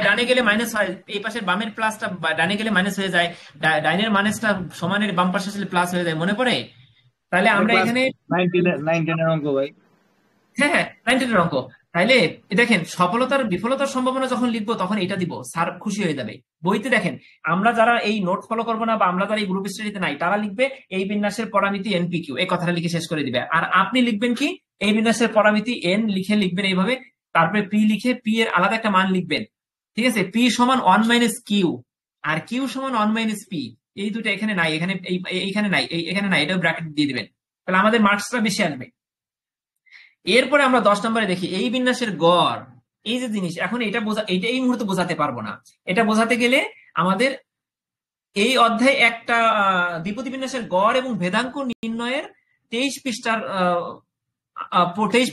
ডানে গেলে মাইনাস হয়, এই পাশের বামের প্লাসটা ডানে গেলে মাইনাস হয়ে যায়, ডাইনের মাইনাসটা সমানের বাম পাশে আসলে প্লাস হয়ে যায়, মনে পড়ে? তাহলে আমরা এখানে 9-10 অঙ্ক ভাই। হ্যাঁ 90 অঙ্ক। তাইলে দেখেন সফলতার বিফলতার সম্ভাবনা যখন লিখবো তখন এটা দিব, স্যার খুশি হয়ে যাবে। বইতে দেখেন আমরা যারা এই নোট ফলো করবো না, বা আমরা যারা এই গ্রুপ স্টাডিতে নাই, তারা লিখবে এই বিন্যাসের পরামিতি এনপিকিউ, এই কথাটা লিখে শেষ করে দিবে। আর আপনি লিখবেন কি, এই বিন্যাসের পরামিতি এন লিখবেন এইভাবে, তারপরে পি লিখে পি এর আলাদা একটা মান লিখবেন, ঠিক আছে? পি সমান 1 মাইনাস কিউ, আর কিউ সমান 1 মাইনাস পি। এই দুটো এখানে নাই, এইখানে নাই, এখানে নাই, এটাও ব্র্যাকেট দিয়ে দিবেন, তাহলে আমাদের মার্কসটা বেশি আসবে। এরপরে আমরা 10 নম্বরে দেখি এই বিন্যাসের গড়, এই যে জিনিস, এখন এটা এই মুহূর্তে বোঝাতে পারবো না। এটা বোঝাতে গেলে আমাদের এই অধ্যায় একটা দ্বিপদী বিন্যাসের গড় এবং ভেদাঙ্ক নির্ণয়ের 23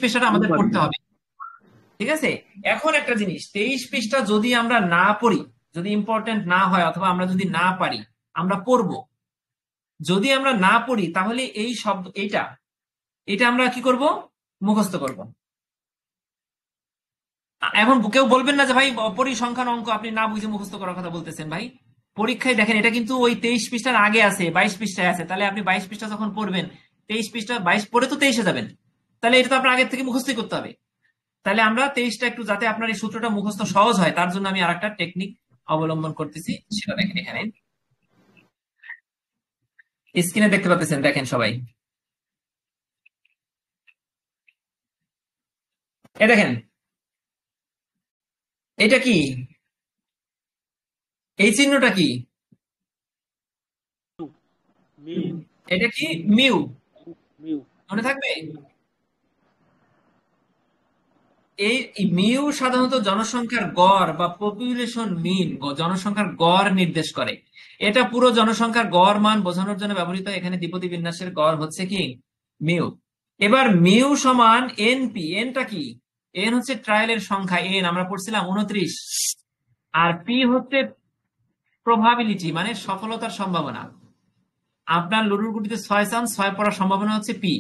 পৃষ্ঠাটা আমাদের পড়তে হবে, ঠিক আছে? এখন একটা জিনিস, 23 পৃষ্ঠা যদি আমরা না পড়ি, যদি ইম্পর্টেন্ট না হয়, অথবা আমরা যদি না পারি, আমরা পড়বো। যদি আমরা না পড়ি, তাহলে এই শব্দ এটা আমরা কি করব, মুখস্থ করব। এখন কেউ বলবেন না যে ভাই পরিসংখ্যান অঙ্ক আপনি না বুঝে মুখস্থ করার কথা বলতেছেন। ভাই পরীক্ষায় দেখেন এটা কিন্তু ওই 23 পৃষ্ঠার আগে আছে, 22 পৃষ্ঠায় আছে। তাহলে আপনি 22 পৃষ্ঠা যখন পড়বেন, 23 পৃষ্ঠা 22 পড়ে তো 23-এ যাবেন, তাহলে এটা তো আপনার আগের থেকে মুখস্থই করতে হবে। তাহলে আমরা 23টা একটু, যাতে আপনার এই সূত্রটা মুখস্থ সহজ হয়, তার জন্য আমি আরেকটা টেকনিক অবলম্বন করতেছি, সেটা দেখেন এখানে স্ক্রিনে দেখতে পাচ্ছেন। দেখেন সবাই, দেখেন এটা কি, এই চিহ্নটা কি, এটা কি মিউ, মনে থাকবে? এই মিউ সাধারণত জনসংখ্যার গড় বা পপুলেশন মিন, জনসংখ্যার গড় নির্দেশ করে। এটা পুরো জনসংখ্যার গড় মান বোঝানোর জন্য ব্যবহৃত হয়। এখানে দ্বিপদী বিন্যাসের গড় হচ্ছে কি মিউ। এবার মিউ সমান এনপি, এনটা কি, এন হচ্ছে ট্রায়ালের সংখ্যা, এন আমরা পড়ছিলাম 29, আর পি হচ্ছে প্রবাবিলিটি, মানে সফলতার সম্ভাবনা। আপনার লুডুর গুটিতে 6 চান্স, 6 পড়ার সম্ভাবনা হচ্ছে পি।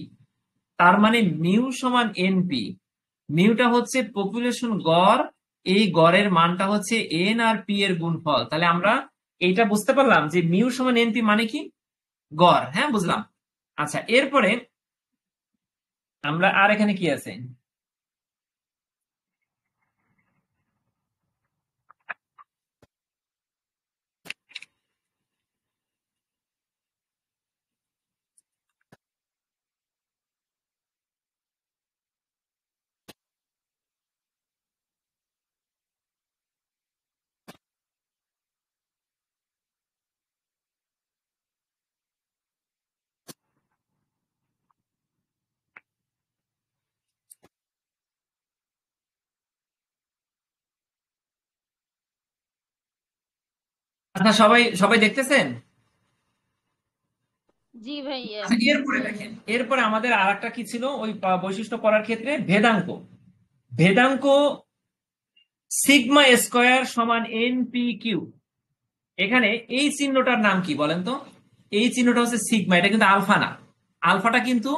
তার মানে মিউ সমান এনপি। মিউটা হচ্ছে পপুলেশন গড়, এই গড়ের মানটা হচ্ছে এন আর পি এর গুণফল। তাহলে আমরা এইটা বুঝতে পারলাম যে মিউ সমান এনপি মানে কি, গড়। হ্যাঁ, বুঝলাম। আচ্ছা, এরপরে আমরা আর এখানে কি আছে, আচ্ছা সবাই সবাই দেখতেছেন? জি ভাইয়া। আচ্ছা, এরপরে দেখেন, এরপরে আমাদের আর একটা কি ছিল ওই বৈশিষ্ট্য পড়ার ক্ষেত্রে, ভেদাঙ্ক। ভেদাঙ্ক সিগমা স্কয়ার সমান এনপি কিউ। এখানে এই চিহ্নটার নাম কি বলেন তো? এই চিহ্নটা হচ্ছে সিগমা, এটা কিন্তু আলফা না। আলফাটা কিন্তু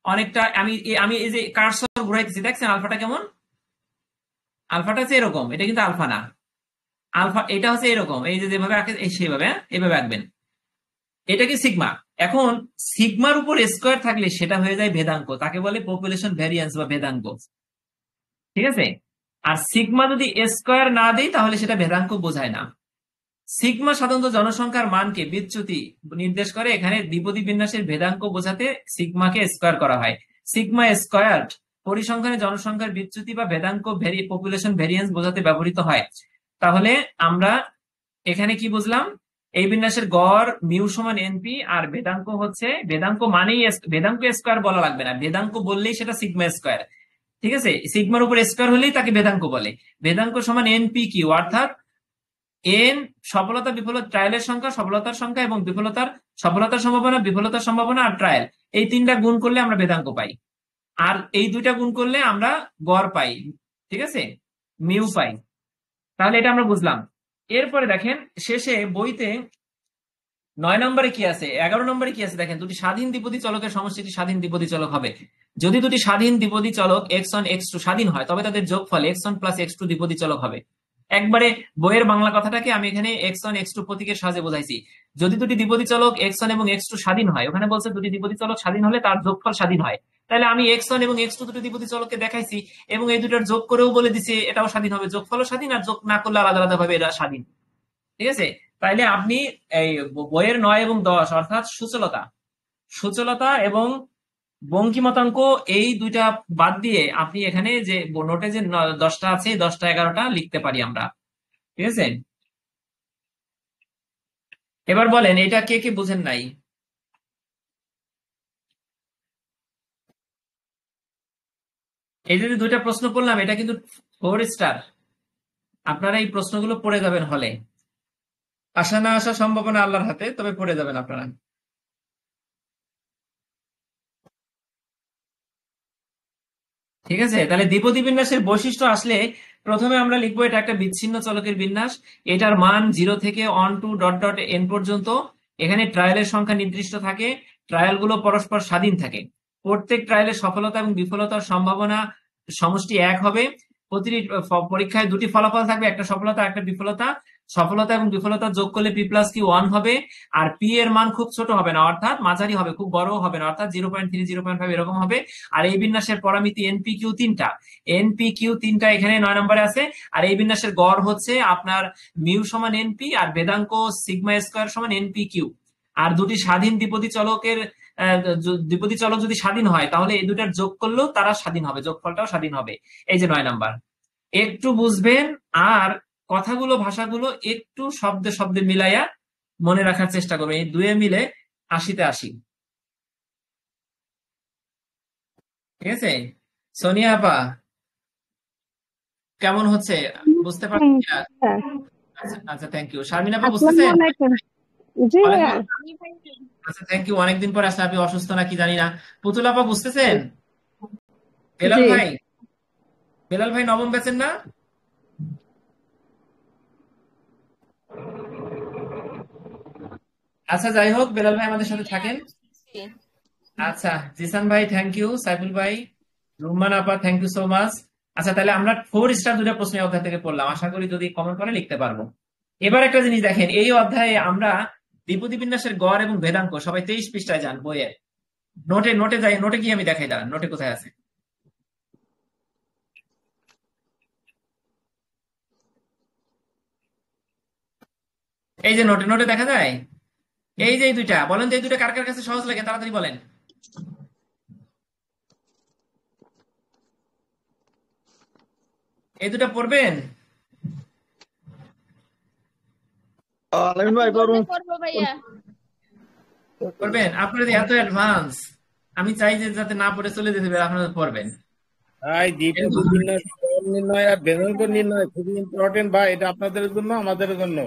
অনেকটা, আমি আমি এই যে কার্সর ঘুরাইতেছি, দেখছেন আলফাটা কেমন? আলফাটা হচ্ছে এরকম, এটা কিন্তু আলফা না। আলফা এটা হচ্ছে এরকম, এই যে যেভাবে আঁকে সেভাবে, হ্যাঁ এভাবে আঁকবেন। এটা কি সিগমা। এখন সিগমার উপর স্কোয়ার থাকলে সেটা হয়ে যায় ভেদাঙ্ক, তাকে বলে পপুলেশন ভ্যারিয়েন্স বা ভেদাঙ্ক। ঠিক আছে? আর সিগমা যদি স্কোয়ার না দেই তাহলে সেটা ভেদাঙ্ক বোঝায় না। সিগমা সাধারণত জনসংখ্যার মানকে বিচ্যুতি নির্দেশ করে, এখানে দ্বিপদী বিন্যাসের ভেদাঙ্ক বোঝাতে সিগমাকে স্কোয়ার করা হয়। সিগমা স্কোয়ার্ড পরিসংখ্যানে জনসংখ্যার বিচ্যুতি বা ভেদাঙ্ক পপুলেশন ভেরিয়েন্স বোঝাতে ব্যবহৃত হয়। তাহলে আমরা এখানে কি বুঝলাম? এই বিন্যাসের গড় মিউ সমান এনপি, আর ভেদাঙ্ক হচ্ছে, ভেদাঙ্ক মানেই ভেদাঙ্ক স্কোয়ার বলা লাগবে না, ভেদাঙ্ক বললেই সেটা সিগমা স্কোয়ার। ঠিক আছে? সিগমার উপর স্কোয়ার হলেই তাকে ভেদাঙ্ক বলে। ভেদাঙ্ক সমান এনপি কিউ, অর্থাৎ এন সফলতা বিফলতা ট্রায়ালের সংখ্যা, সফলতার সংখ্যা এবং সফলতার সম্ভাবনা, বিফলতার সম্ভাবনা আর ট্রায়াল, এই তিনটা গুণ করলে আমরা ভেদাঙ্ক পাই। আর এই দুইটা গুণ করলে আমরা গড় পাই। ঠিক আছে? মিউ পাই। তাহলে এটা আমরা বুঝলাম। এরপরে দেখেন শেষে বইতে 9 নম্বরে কি আছে, 11 নম্বরে কি আছে দেখেন, দুটি স্বাধীন দ্বিপদী চলকের সমষ্টিটি স্বাধীন দ্বিপদী চলক হবে যদি দুটি স্বাধীন দ্বিপদী চলক x1 x2 স্বাধীন হয়, তবে তাদের যোগফল x1 প্লাস x2 দ্বিপদী চলক হবে। একবারে বইয়ের বাংলা কথাটাকে আমি এখানে x1 x2 প্রতীকের সাহায্যে বোঝাইছি। যদি দুটি দ্বিপদী চলক x1 এবং x2 স্বাধীন হয়, ওখানে বলছে দুটি দ্বিপদী চলক স্বাধীন হলে তার যোগফল স্বাধীন হয়। তাহলে আমি x1 এবং x2 দুটি দ্বিপদী চলককে দেখাইছি এবং এই দুটার যোগ করেও বলে দিছি এটাও স্বাধীন হবে, যোগফলও স্বাধীন, আর যোগ না করলে আলাদা আলাদা ভাবে এটা স্বাধীন। ঠিক আছে? তাইলে আপনি এই বইয়ের 9 এবং 10 অর্থাৎ সূচলতা এবং বঙ্কিমতাঙ্ক এই দুইটা বাদ দিয়ে আপনি এখানে যে নোটে যে 10টা আছে, 10টা 11টা লিখতে পারি আমরা। ঠিক আছে? এবার বলেন এটা কে কে বুঝেন নাই? এই যে দুইটা প্রশ্ন করলাম, এটা কিন্তু 4 স্টার। আপনারা এই প্রশ্নগুলো পড়ে যাবেন হলে, আসা না আসা সম্ভাবনা আল্লাহর হাতে, তবে পড়ে যাবেন আপনারা। ঠিক আছে? তাহলে দ্বিপদী বিন্যাসের বৈশিষ্ট্য আসলে প্রথমে আমরা লিখবো এটা একটা বিচ্ছিন্ন চলকের বিন্যাস, এটার মান 0 থেকে one two dot dot N পর্যন্ত। এখানে ট্রায়ালের সংখ্যা নির্দিষ্ট থাকে, ট্রায়াল গুলো পরস্পর স্বাধীন থাকে, প্রত্যেক ট্রায়ালের সফলতা এবং বিফলতার সম্ভাবনা সমষ্টি 1 হবে। প্রতিটি পরীক্ষায় দুটি ফলাফল থাকবে, একটা সফলতা একটা বিফলতা। সফলতা এবং বিফলতা যোগ করলে পি প্লাস কিউ 1 হবে। আর পি এর মান খুব ছোট হবে না, অর্থাৎ মাঝারি হবে, খুব বড় হবে না, অর্থাৎ 0.3 0.5 এরকম হবে। আর এই বিন্যাসের পরামিতি এনপি কিউ 3টা, এনপি কিউ 3টা এখানে 9 নম্বরে আছে। আর এই বিন্যাসের গড় হচ্ছে আপনার মিউ সমান এনপি, আর ভেদাঙ্ক সিগমা স্কোয়ার সমান এনপি কিউ। আর দুটি স্বাধীন দ্বিপদী চলকের দ্বিপদী চলক যদি স্বাধীন হয় তাহলে এই দুটার যোগ করলেও তারা স্বাধীন হবে, যোগফলটাও স্বাধীন হবে। এই যে 9 নাম্বার, একটু বুঝবেন আর কথাগুলো ভাষাগুলো একটু শব্দে শব্দে মিলাইয়া মনে রাখার চেষ্টা করবেন। এই দুয়ে মিলে 80তে 80। ঠিক আছে? সোনিয়া আপা কেমন হচ্ছে, বুঝতে পারছেন? আচ্ছা আচ্ছা, থ্যাংক ইউ। শারমিন আপা বুঝতেছেন? আচ্ছা, থ্যাংক ইউ। অনেকদিন পর আসলে, আপনি অসুস্থ নাকি জানি না। পুতুল আপা বুঝতেছেন? বেলাল ভাই নবম ব্যাচের না? আচ্ছা যাই হোক, বেলাল ভাই আমাদের সাথে থাকেন। আচ্ছা, জিসান ভাই থ্যাংক ইউ, সাইফুল ভাই, রুম্মান আপা থ্যাংক ইউ সো মাচ। আচ্ছা তাহলে আমরা 4 স্টার দুটা প্রশ্ন অধ্যায় থেকে পড়লাম, আশা করি যদি কমেন্ট করে লিখতে পারবো। এবার একটা জিনিস দেখেন, এই অধ্যায়ে আমরা দ্বিপদী বিন্যাসের গড় এবং ভেদাঙ্ক সবাই 23 পৃষ্ঠায় যান বইয়ের। নোটে যাই, নোটে কি আমি দেখাই, দাঁড়ান নোটে কোথায় আছে। এই যে নোটে দেখা যায়, এই যে এই দুইটা, বলেন তো এই দুইটা কার কার কাছে সহজ লাগে, তাড়াতাড়ি বলেন। এই দুটা পড়বেন? আলামিন ভাই বলুন। করবো ভাইয়া। পড়বেন? আপনারা যে এত অ্যাডভান্স, আমি চাই যে যাতে না পড়ে চলে যেতে পারে, আপনারা পড়বেন। ভাই দ্বিপদী বিন্যাস গড় নির্ণয় আর ভেদাঙ্ক নির্ণয় খুবই ইম্পর্টেন্ট ভাই, এটা আপনাদের জন্য আমাদের জন্য।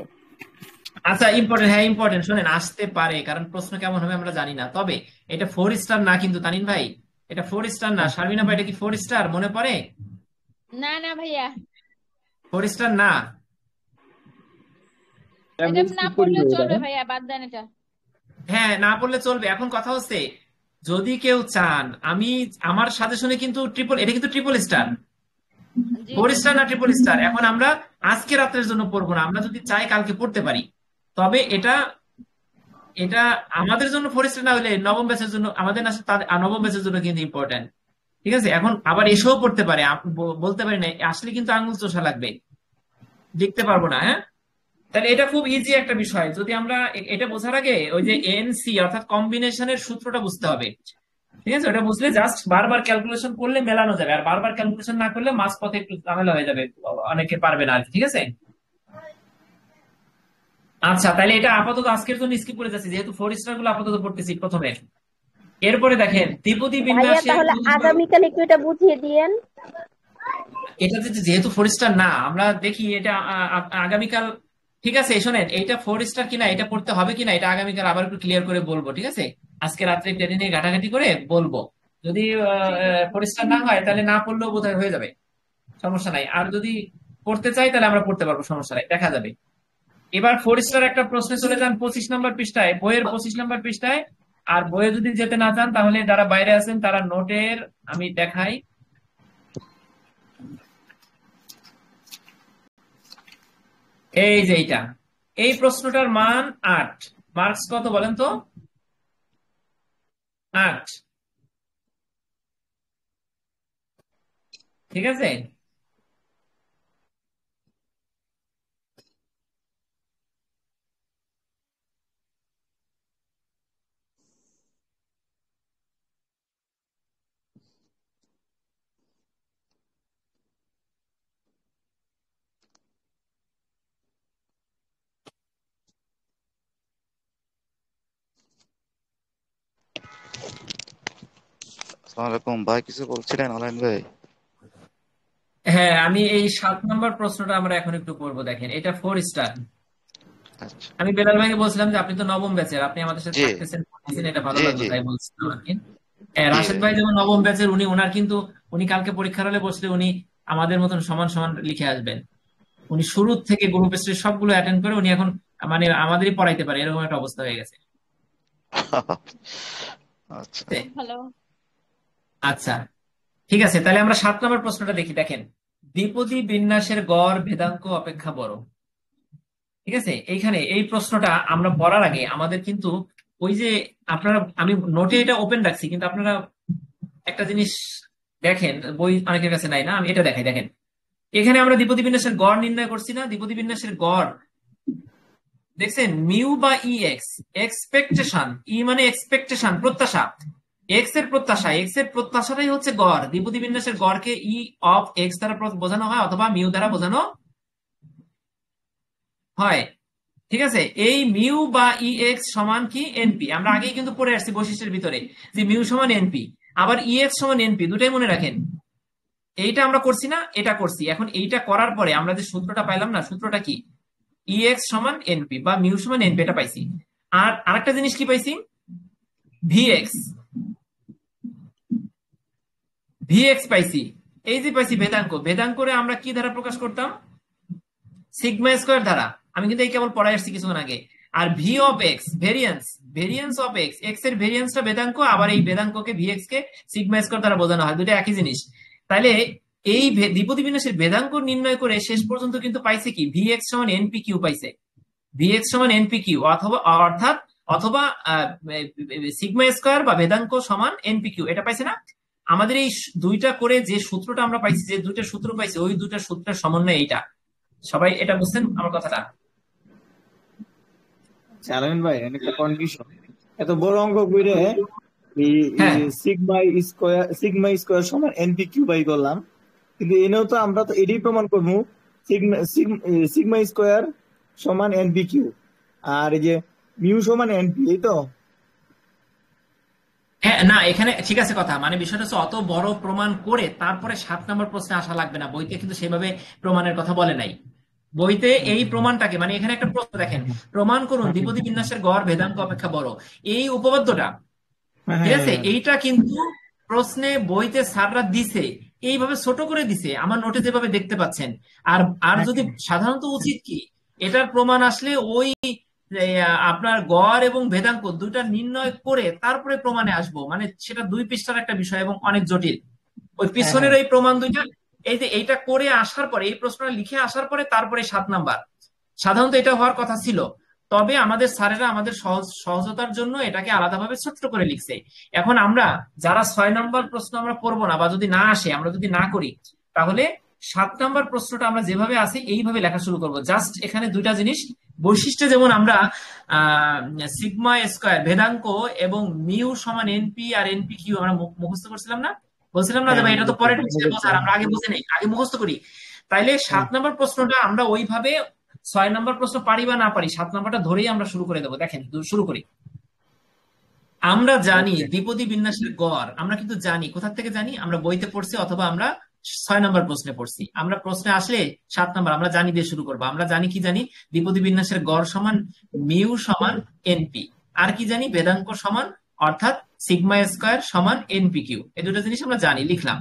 আচ্ছা ইম্পর্টেন্ট, হ্যাঁ ইম্পর্টেন্ট। শোনেন, আসতে পারে, কারণ প্রশ্ন কেমন হবে আমরা জানি না। তবে এটা 4 স্টার না কিন্তু তানিন ভাই, এটা 4 স্টার না। শারমিনা ভাই, এটা কি 4 স্টার মনে পড়ে? না না ভাইয়া, 4 স্টার না। এটা না পড়লেও চলবে ভাইয়া, বাদ দেন এটা। হ্যাঁ, না পড়লে চলবে। এখন কথা হচ্ছে, যদি কেউ চান, আমি আমার সাজেশনে কিন্তু এটা কিন্তু ট্রিপল স্টার, জি 4 স্টার না ট্রিপল স্টার। এখন আমরা আজকে রাতের জন্য পড়বো না, আমরা যদি চাই কালকে পড়তে পারি। তবে এটা এটা আমাদের জন্য 4 স্টার না হলে নবম ব্যাচের জন্য, আমাদের না নবম ব্যাচের জন্য কিন্তু ইম্পর্টেন্ট। ঠিক আছে, এখন আবার এসেও পড়তে পারে, বলতে পারি না, আসলে কিন্তু আঙুল চোষা লাগবে, লিখতে পারবো না। হ্যাঁ, তাহলে এটা খুব ইজি একটা বিষয়। যদি আমরা এটা বোঝার আগে ওই যে এনসি অর্থাৎ কম্বিনেশনের সূত্রটা বুঝতে হবে। ঠিক আছে, ওটা বুঝলে জাস্ট বারবার ক্যালকুলেশন করলে মেলানো যাবে, আর বারবার ক্যালকুলেশন না করলে মাঝপথে একটু ঝামেলা হয়ে যাবে, অনেকে পারবে না আর কি। ঠিক আছে, আচ্ছা তাহলে এটা আপাতত আজকের জন্য স্কিপ করে যাচ্ছি, যেহেতু 4 স্টার গুলো আপাতত পড়তেছি প্রথমে। এরপরে দেখেন দ্বিপদী ভাইয়া বিন্যাসের, তাহলে আগামীকাল একটু এটা বুঝিয়ে দিয়েন। এটা যেহেতু 4 স্টার না, আমরা দেখি এটা আগামীকাল। ঠিক আছে, শোনেন, এইটা 4 স্টার কিনা, এটা পড়তে হবে কিনা, এটা আগামীকাল আবার একটু ক্লিয়ার করে বলবো। ঠিক আছে, আজকে রাত্রে টেনে নিয়ে ঘাটাঘাটি করে বলবো। যদি 4 স্টার না হয় তাহলে না পড়লেও বোধহয় হয়ে যাবে, সমস্যা নাই। আর যদি পড়তে চাই তাহলে আমরা পড়তে পারবো, সমস্যা নাই, দেখা যাবে। এবার 4 স্টার একটা প্রশ্নে চলে যান 25 নম্বর পৃষ্ঠায়, বইয়ের 25 নম্বর পৃষ্ঠায়। আর বইয়ে যদি যেতে না চান তাহলে যারা বাইরে আছেন তারা নোটের, আমি দেখাই, এই যে এইটা, এই প্রশ্নটার মান 8, মার্কস কত বলেন তো? 8। ঠিক আছে, আসসালামু আলাইকুম ভাই, কিছু বলছিলেন আলাইন ভাই? হ্যাঁ আমি এই 7 নম্বর প্রশ্নটা আমরা এখন একটু করবো। দেখেন, এটা 4 স্টার। আচ্ছা, আমি বেলাল ভাইকে বলছিলাম যে আপনি তো নবম ব্যাচের, আপনি আমাদের সাথে জি থাকতেছেন, পড়তেছেন, এটা ভালো জি লাগলো জি তাই বলছিলাম আর কি। হ্যাঁ, জি রাশেদ ভাই যেমন নবম ব্যাচের, ওনার কিন্তু উনি কালকে পরীক্ষার হলে বসলে উনি আমাদের মতন সমান সমান লিখে আসবেন। উনি শুরু থেকে গ্রুপ স্টেজ সবগুলো অ্যাটেন্ড করে উনি এখন মানে আমাদেরই পড়াইতে পারে, এরকম একটা অবস্থা হয়ে গেছে। আচ্ছা ভালো। আচ্ছা ঠিক আছে, তাহলে আমরা 7 নম্বর প্রশ্নটা দেখি। দেখেন, দ্বিপদী বিন্যাসের গড় ভেদাঙ্ক অপেক্ষা বড়। ঠিক আছে, এইখানে এই প্রশ্নটা আমরা পড়ার আগে আমাদের কিন্তু ওই যে আপনারা, আমি নোটে এটা ওপেন রাখছি, কিন্তু আপনারা একটা জিনিস দেখেন, বই অনেকের কাছে নাই না, আমি এটা দেখাই। দেখেন, এখানে আমরা দ্বিপদী বিন্যাসের গড় নির্ণয় করছি না, দ্বিপদী বিন্যাসের গড় দেখছেন, মিউ বা ই এক্স, এক্সপেকটেশন, ই মানে এক্সপেকটেশন, প্রত্যাশা, এক্স এর প্রত্যাশা, এক্স এর প্রত্যাশাটাই হচ্ছে গড়। দ্বিপদী বিন্যাসের গড়কে ই অফ এক্স দ্বারা বোঝানো হয় অথবা মিউ দ্বারা বোঝানো হয়। ঠিক আছে, এই মিউ বা ই এক্স সমান কি এনপি, আমরা আগেই কিন্তু পড়ে আসছি বৈশিষ্ট্যের ভিতরে যে মিউ সমান এনপি, আবার ই এক্স সমান এনপি, দুটাই মনে রাখেন। এইটা আমরা করছি না, এটা করছি। এখন এইটা করার পরে আমরা যে সূত্রটা পাইলাম না, সূত্রটা কি? ই এক্স সমান এনপি বা মিউ সমান এনপি, এটা পাইছি। আর আরেকটা জিনিস কি পাইছি? ভি এক্স পাইছি। এই যে পাইছি ভেদাঙ্ক, ভেদাঙ্করে আমরা কি দ্বারা প্রকাশ করতাম? সিগমা স্কোয়ার দ্বারা। আমি কিন্তু এই কেবল পড়াই আসছি কিছুক্ষণ আগে। আর V of X, variance of X, X এর ভেরিয়েন্সটা ভেদাঙ্ক, আবার এই ভেদাঙ্ককে ভি এক্স কে সিগমা স্কোয়ার দ্বারা বোঝানো হয়, দুটো একই জিনিস। তাহলে এই দ্বিপদী বিন্যাসের ভেদাঙ্ক নির্ণয় করে শেষ পর্যন্ত কিন্তু পাইছে কি ভিএক্স সমান এনপি কিউ পাইছে। ভিএক্স সমান এনপি কিউ অথবা সিগমা স্কয়ার বা ভেদাঙ্ক সমান এনপি কিউ, এটা পাইছে না? আমাদের এই দুইটা করে যে সূত্রটা আমরা পাইছি, যে দুইটা সূত্র পাইছি, ওই দুইটা সূত্রের সমন্বয় এইটা। সবাই এটা বুঝছেন আমার কথাটা? আলামিন ভাই অনেকটা কনফিউশন, এত বড় অঙ্ক কইরে এই হ্যাঁ সিগমা স্কয়ার সমান এনপি কিউ বাই করলাম, কিন্তু এনেও তো আমরা তো এটাই প্রমাণ করবো সিগমা স্কয়ার সমান এনপি কিউ, আর এই যে মিউ সমান এনপি, এই তো। হ্যাঁ, না এখানে ঠিক আছে কথা, মানে বিষয়টা হচ্ছে অত বড় প্রমাণ করে তারপরে 7 নম্বর প্রশ্নে আসা লাগবে না। বইতে কিন্তু সেভাবে প্রমাণের কথা বলে নাই। বইতে এই প্রমাণটাকে, মানে এখানে একটা প্রশ্ন দেখেন, প্রমাণ করুন দ্বিপদী বিন্যাসের গড় ভেদাঙ্ক অপেক্ষা বড়, এই উপপাদ্যটা, ঠিক আছে, এইটা কিন্তু প্রশ্নে বইতে স্যাররা দিছে, এইভাবে ছোট করে দিছে, আমার নোটে যেভাবে দেখতে পাচ্ছেন। আর আর যদি সাধারণত উচিত কি, এটার প্রমাণ আসলে ওই আপনার গড় এবং ভেদাঙ্ক দুইটা নির্ণয় করে তারপরে প্রমাণে আসবো, মানে সেটা 2 পৃষ্ঠার একটা বিষয় এবং অনেক জটিল। ওই পিছনের এই প্রমাণ দুইটা, এই যে এইটা করে আসার পরে, এই প্রশ্নটা লিখে আসার পরে তারপরে 7 নাম্বার, সাধারণত এটা হওয়ার কথা ছিল। তবে আমাদের স্যারেরা আমাদের সহজতার জন্য এটাকে আলাদাভাবে ছোট্ট করে লিখছে। এখন আমরা যারা 6 নম্বর প্রশ্ন আমরা করবো না, বা যদি না আসে, আমরা যদি না করি, তাহলে 7 নম্বর প্রশ্নটা আমরা যেভাবে আছে এইভাবে লেখা শুরু করব। জাস্ট এখানে দুইটা জিনিস বৈশিষ্ট্য, যেমন আমরা সিগমা স্কয়ার ভেদাঙ্ক এবং মিউ সমান এনপি আর এনপি কিউ আমরা মুখস্থ করছিলাম না, বলছিলাম না যে ভাই এটা তো পরের বিষয়ে বোঝার, আমরা আগে বুঝে নেই, আগে মুখস্থ করি। তাইলে 7 নম্বর প্রশ্নটা আমরা ওইভাবে 6 নম্বর প্রশ্ন পারি বা না পারি, 7 নম্বরটা ধরেই আমরা শুরু করে দেবো। দেখেন শুরু করি। আমরা জানি দ্বিপদী বিন্যাসের গড়, আমরা কিন্তু জানি, কোথা থেকে জানি? আমরা বইতে পড়ছি অথবা আমরা 6 নম্বর প্রশ্নে পড়ছি। আমরা প্রশ্নে আসলে 7 নম্বর আমরা জানি দিয়ে শুরু করবো। আমরা জানি কি জানি? দ্বিপদী বিন্যাসের গড় সমান মিউ সমান এনপি, আর কি জানি? ভেদাঙ্ক সমান, অর্থাৎ সিগমা স্কয়ার সমান এনপি কিউ। এই দুটো জিনিস আমরা জানি, লিখলাম।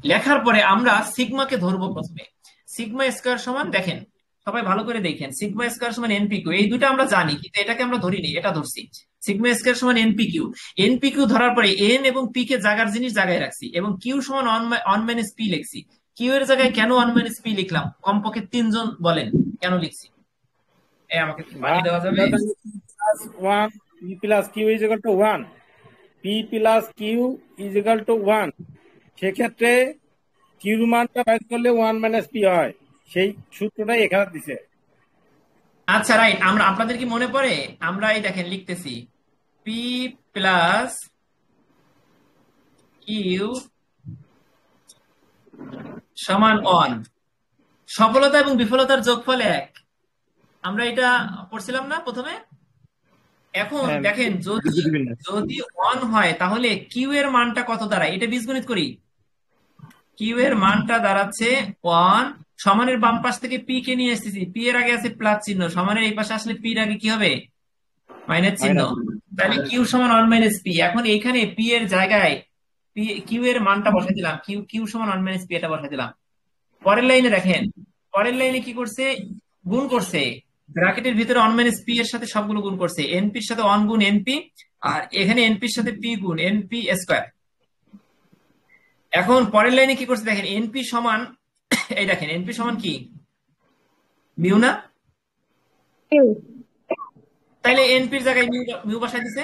লেখার পরে আমরা সিগমাকে ধরবো প্রথমে। সিগমা স্কয়ার সমান, দেখেন সবাই ভালো করে দেখেন, সিগমা স্কয়ার সমান এনপি কিউ, এই দুটো আমরা জানি, কিন্তু এটাকে আমরা ধরিনি, এটা ধরছি। সিগমা স্কয়ার সমান এনপি কিউ, এনপি কিউ ধরার পরে এন এবং পি কে জায়গার জিনিস জায়গায় রাখছি, এবং কিউ সমান 1 মাইনাস পি লিখছি। কিউ এর জায়গায় কেন 1 মাইনাস পি লিখলাম? কমপক্ষে 3 জন বলেন কেন লিখছি? আমাকে বানিয়ে দেওয়া যাবে? P plus Q is equal to 1, P plus Q is equal to 1, সেক্ষেত্রে কিউর মানটা বাইর করলে 1 মাইনাস পি হয়, সেই সূত্রটাই এখানে দিছে। আচ্ছা রাইট, আমরা আপনাদের কি মনে পড়ে? আমরা এই দেখেন লিখতেছি পি প্লাস কিউ সমান 1, সফলতা এবং বিফলতার যোগফল 1। আমরা এটা পড়ছিলাম না প্রথমে? এখন দেখেন যদি 1 হয় তাহলে কিউ এর মানটা কত দাঁড়ায়? এটা বীজগণিত করি। কিউ এর মানটা দাঁড়াচ্ছে 1, সমানের বাম পাশ থেকে পি কে নিয়ে এসেছি, পি এর আগে আছে প্লাস চিহ্ন, সমানের এই পাশে আসলে পি এর আগে কি হবে? মাইনাস চিহ্ন। তাহলে কিউ সমান 1 মাইনাস পি। এখন এইখানে পি এর জায়গায় কিউ এর মানটা বসাই দিলাম, কিউ সমান 1 মাইনাস পি, এটা বসাই দিলাম। পরের লাইনে দেখেন, পরের লাইনে কি করছে? গুণ করছে, ব্র্যাকেটের ভিতরে 1 মাইনাস পি এর সাথে সবগুলো গুণ করছে, এনপির সাথে 1 গুণ এনপি, আর এখানে এনপির সাথে পি গুণ এনপি স্কয়ার। এখন পরের লাইনে কি করছে দেখেন, এনপি সমান, এই দেখেন এনপি সমান কি? মিউ না? তাইলে এনপির জায়গায় মিউ বসাই দিছে।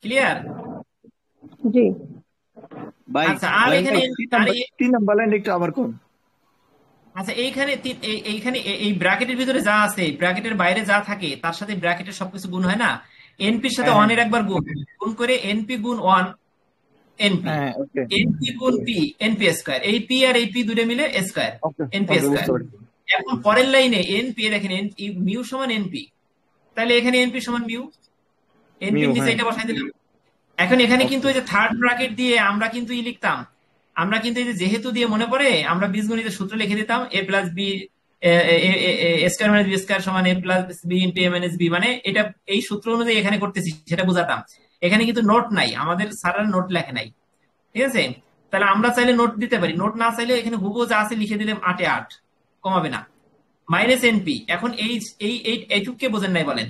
ক্লিয়ার? জি ভাই আচ্ছা, আর এখানে 3 নাম্বার লাইন একটু আবার কোন। আচ্ছা, এইখানে এই ব্র্যাকেটের ভিতরে যা আছে, ব্র্যাকেটের বাইরে যা থাকে তার সাথে ব্র্যাকেটের সবকিছু গুণ হয় না? এনপির সাথে 1 এর একবার গুণ করে এনপি গুণ 1 এনপি, এনপি গুণ পি এনপি স্কয়ার, এই পি আর এই পি দুটো মিলে স্কয়ার, এনপি স্কয়ার। এখন পরের লাইনে এনপি, দেখেন মিউ সমান এনপি, তাহলে এখানে এনপি সমান মিউ, এনপি নিচে এটা বসাই দিলাম। এখন এখানে কিন্তু এই যে থার্ড ব্র্যাকেট দিয়ে আমরা কিন্তু লিখতাম, আমরা কিন্তু এই যে যেহেতু দিয়ে মনে পড়ে, আমরা বীজগণিতের সূত্র লিখে দিতাম, A plus B square minus B square সমান A plus B into A minus B, মানে এটা এই সূত্র অনুযায়ী এখানে করতেছি, সেটা বোঝাতাম। এখানে কিন্তু নোট নাই, আমাদের স্যারের নোট লেখে নাই, ঠিক আছে? তাহলে আমরা চাইলে নোট দিতে পারি, নোট না চাইলে এখানে হুবহু যা আছে লিখে দিলে 8 এ 8 কমাবে না, মাইনাস এনপি। এখন এইটুককে বোঝেন নাই বলেন?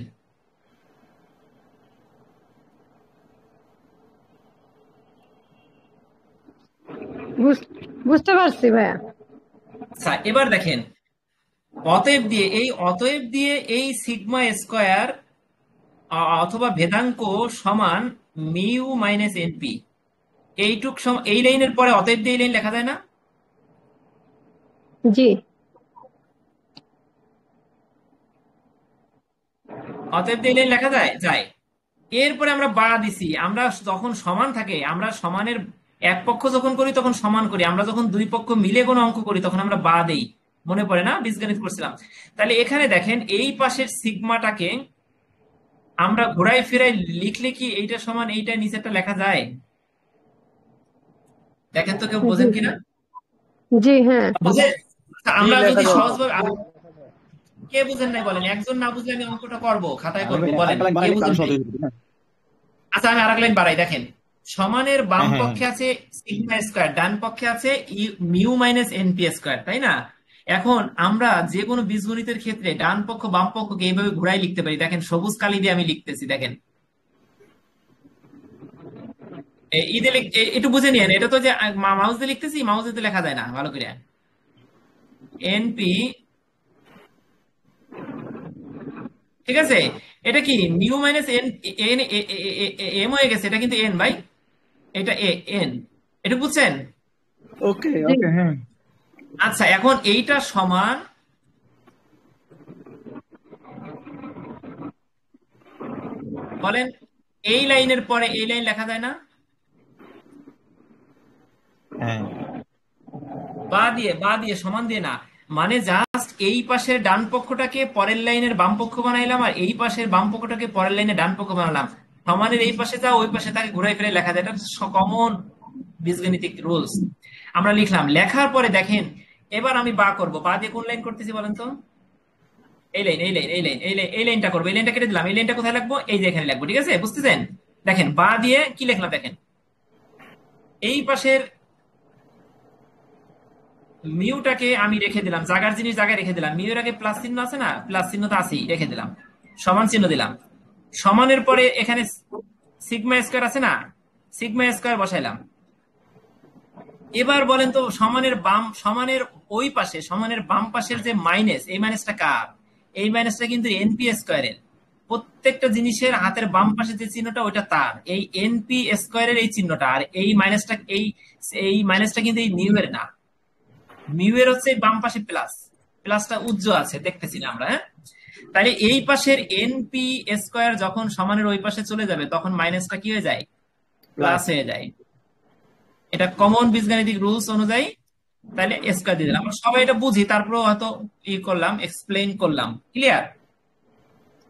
বুঝতে পারছি ভাইয়া। আচ্ছা এবার দেখেন অতএব দিয়ে এই সিগমা স্কয়ার অথবা ভেদাঙ্ক সমান মিউ মাইনাস এনপি, এই লাইনের পরে অতএব দিয়ে এই লাইন লেখা যায় না? জি অতএব দিয়ে এই লাইন লেখা যায়। এরপরে আমরা বা দিছি, আমরা যখন সমান থাকে আমরা সমানের এক পক্ষ যখন করি তখন সমান করি, আমরা যখন দুই পক্ষ মিলে কোনো অঙ্ক করি তখন আমরা বা দেই, মনে পড়ে না? বীজগণিত করছিলাম। তাহলে এখানে দেখেন এই পাশের সিগমাটাকে আমরা ঘোরাই ফেরাই লিখলে কি এইটা সমান এইটা নিচেরটা লেখা যায়? দেখেন তো কেউ বোঝেন কিনা? জি হ্যাঁ বুঝে? আচ্ছা, আমরা লেখা যদি যায়। সহজভাবে কে বুঝেন নাই বলেন, একজন না বুঝলে আমি অঙ্কটা করবো, খাতায় করবো, বলেন কে বুঝেন নাই? আচ্ছা আমি আরেক লাইন বাড়াই, দেখেন সমানের বাম পক্ষে আছে সিগমা স্কয়ার, ডান পক্ষে আছে মিউ মাইনাস এনপি স্কয়ার, তাই না? এখন আমরা যে কোনো বীজগণিতের ক্ষেত্রে ডান পক্ষ বাম পক্ষকে এইভাবে ঘুরাই লিখতে পারি। দেখেন সবুজ কালি দিয়ে আমি লিখতেছি, দেখেন একটু বুঝে নিয়েন, এটা তো যে মাউস দিয়ে লিখতেছি, মাউস দিয়ে লেখা যায় না ভালো করে। এনপি, ঠিক আছে, এটা কি মিউ মাইনাস এন, এম হয়ে গেছে, এটা কিন্তু এন ভাই, এটা এন, এটা বুঝছেন? ওকে ওকে হ্যাঁ। আচ্ছা এখন এইটা সমান বলেন এই লাইনের পরে এই লাইন লেখা যায় না? হ্যাঁ বা দিয়ে সমান দিয়ে না, মানে জাস্ট এই পাশের ডান পক্ষটাকে পরের লাইনের বাম পক্ষ বানাইলাম আর এই পাশের বাম পক্ষটাকে পরের লাইনের ডান পক্ষ বানালাম, সমানের এই পাশে যা ওই পাশে তাকে ঘুরাই ফিরে লেখা যায়, এটা কমন বীজগণিতিক রুলস। আমরা লিখলাম, লেখার পরে দেখেন এবার আমি বা করব, বা দিয়ে কোন লাইন করতেছি বলেন তো? এই লাইনটা করবো, এই লাইনটা কেটে দিলাম, এই লাইনটা কোথায় লাগবো? এই যে এখানে লাগবো, ঠিক আছে? বুঝতেছেন? দেখেন বা দিয়ে কি লিখলাম, দেখেন এই পাশের মিউটাকে আমি রেখে দিলাম, জায়গার জিনিস জায়গায় রেখে দিলাম, মিউর আগে প্লাস চিহ্ন আছে না, প্লাস চিহ্ন তো আছেই, রেখে দিলাম, সমান চিহ্ন দিলাম, সমানের পরে এখানে সিগমা স্কয়ার আছে না, সিগমা স্কয়ার বসাইলাম। এবার বলেন তো সমানের ওই পাশে, সমানের বাম পাশের যে মাইনাস, এই মাইনাসটা কার? এই মাইনাসটা কিন্তু এনপি স্কয়ারের, প্রত্যেকটা জিনিসের হাতের বাম পাশে যে চিহ্নটা ওইটা তার, এই এনপি স্কয়ারের এই চিহ্নটা, আর এই মাইনাসটা কিন্তু এই মিউ এর না, মিউ এর হচ্ছে বাম পাশে প্লাস, প্লাসটা উজ্জ্বল আছে দেখতেছি না আমরা, হ্যাঁ? তাহলে এই পাশের এনপি স্কয়ার যখন সমানের ওই পাশে চলে যাবে তখন মাইনাসটা কি হয়ে যায়? প্লাস হয়ে যায়। এটা কমন বীজগাণিতিক রুলস অনুযায়ী, তাহলে স্কয়ার দিয়ে দিলাম, আমরা সবাই এটা বুঝি, তারপর হয়তো করলাম, এক্সপ্লেইন করলাম, ক্লিয়ার?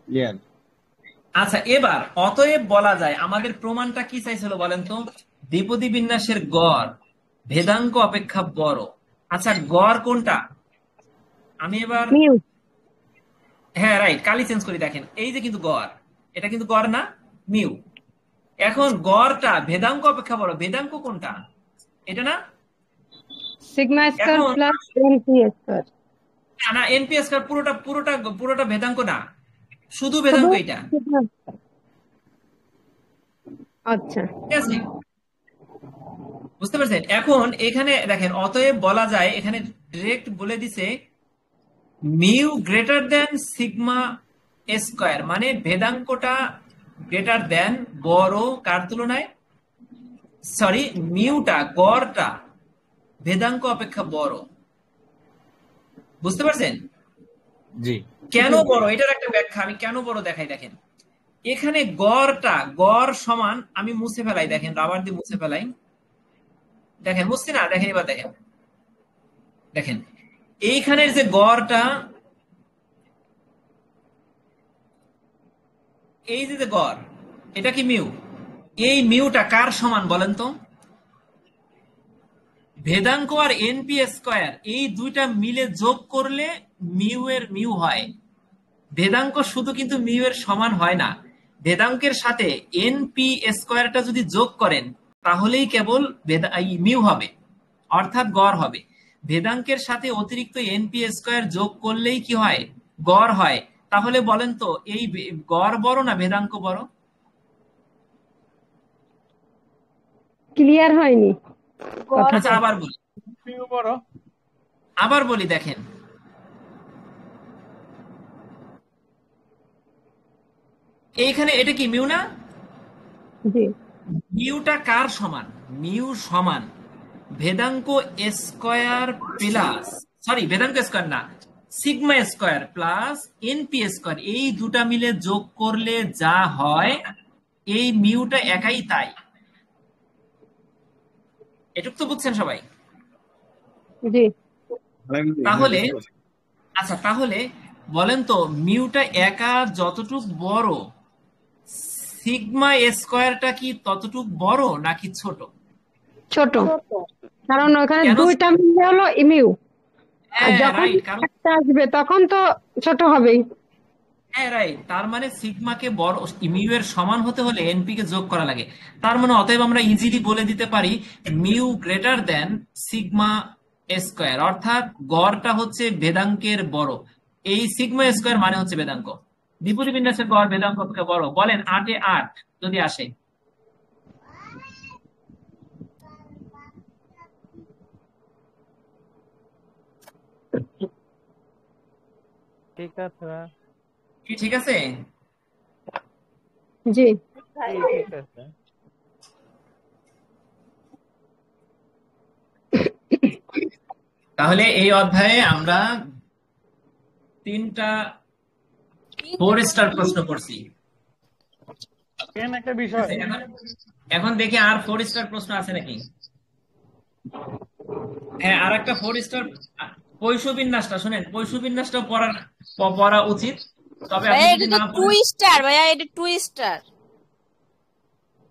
ক্লিয়ার। আচ্ছা এবার অতএব বলা যায়, আমাদের প্রমাণটা কি চাইছিল বলেন তো? দ্বিপদী বিন্যাসের গড় ভেদাঙ্ক অপেক্ষা বড়। আচ্ছা গড় কোনটা? আমি এবার হ্যাঁ রাইট, কালি চেঞ্জ করি, দেখেন এই যে কিন্তু গড়, এটা কিন্তু গড় না, মিউ। এখন গড়টা ভেদাঙ্ক অপেক্ষা বড়, ভেদাঙ্ক কোনটা? এটা না, sigma square plus NP square. না এনপি স্কয়ার পুরোটা ভেদাঙ্ক না, শুধু ভেদাঙ্ক এটা। আচ্ছা ঠিক আছে, বুঝতে পারছেন? এখন এখানে দেখেন অতএব বলা যায়, এখানে ডিরেক্ট বলে দিছে mu greater than sigma square, মানে ভেদাঙ্কটা গ্রেটার দেন, বড় কার তুলনায়? সরি, মিউটা গড়টা ভেদাঙ্ক অপেক্ষা বড়। বুঝতে পারছেন? জি। কেন বড় এটার একটা ব্যাখ্যা আমি কেন বড় দেখাই, দেখেন এখানে গড় সমান, আমি মুছে ফেলাই, দেখেন রাবার দিয়ে মুছে ফেলাই, দেখেন মুছছি না, দেখেন এবার দেখেন এইখানের যে গড়টা, এই যে গড়, এটা কি মিউ? এই মিউটা কার সমান বলেন তো? ভেদাঙ্ক আর এনপি স্কয়ার এই দুইটা মিলে যোগ করলে মিউ এর মিউ হয়। ভেদাঙ্ক শুধু কিন্তু মিউ এর সমান হয় না, ভেদাঙ্কের সাথে এনপি স্কয়ারটা যদি যোগ করেন তাহলেই কেবল মিউ হবে, অর্থাৎ গড় হবে। ভেদাঙ্কের সাথে অতিরিক্ত এনপি স্কয়ার যোগ করলেই কি হয়? গড় হয়। তাহলে বলেন তো এই গড় বড় না ভেদাঙ্ক বড়? ক্লিয়ার হয়নি। আচ্ছা আবার বলি দেখেন, এইখানে এটা কি মিউ না? জি মিউটা কার সমান? মিউ সমান ভেদাঙ্ক স্কয়ার প্লাস, সরি ভেদাঙ্ক স্কয়ার না, sigma square plus NP square, এই দুটা মিলে যোগ করলে যা হয় এই মিউটা একাই তাই। এটুক তো বুঝছেন সবাই? জি তাহলে আচ্ছা, তাহলে বলেন তো মিউটা একা যতটুক বড়, সিগমা স্কয়ারটা কি ততটুক বড় নাকি ছোট? ছোট, কারণ ওখানে কেন? দুইটা মিলে হলো ইমিউ, আর হ্যাঁ যখন রাইট, কারণ একটা আসবে তখন তো ছোট হবেই। হ্যাঁ রাইট, তার মানে সিগমাকে বড়, মিউ এর সমান হতে হলে এনপি কে যোগ করা লাগে। তার মানে অতএব আমরা ইজিলি বলে দিতে পারি mu greater than sigma square, অর্থাৎ গড়টা হচ্ছে ভেদাঙ্কের বড়। এই সিগমা স্কয়ার মানে হচ্ছে ভেদাঙ্ক। দ্বিপদী বিন্যাসের গড় ভেদাঙ্ক থেকে বড়। বলেন 8 এ 8 যদি আসে, ঠিক আছে কি ঠিক আছে? জি ঠিক আছে। তাহলে এই অধ্যায়ে আমরা 3টা 4 স্টার প্রশ্ন করছি। একটা বিষয় এখন দেখি আর 4 স্টার প্রশ্ন আছে নাকি। হ্যাঁ, আর একটা 4 স্টার পৈশ বিন্যাসটা শুনেন, পৈশ বিন্যাসটা পড়া উচিত। তবে আপনি ভাইয়া যদি এটা না তো 2 স্টার, ভাইয়া এটা 2 স্টার।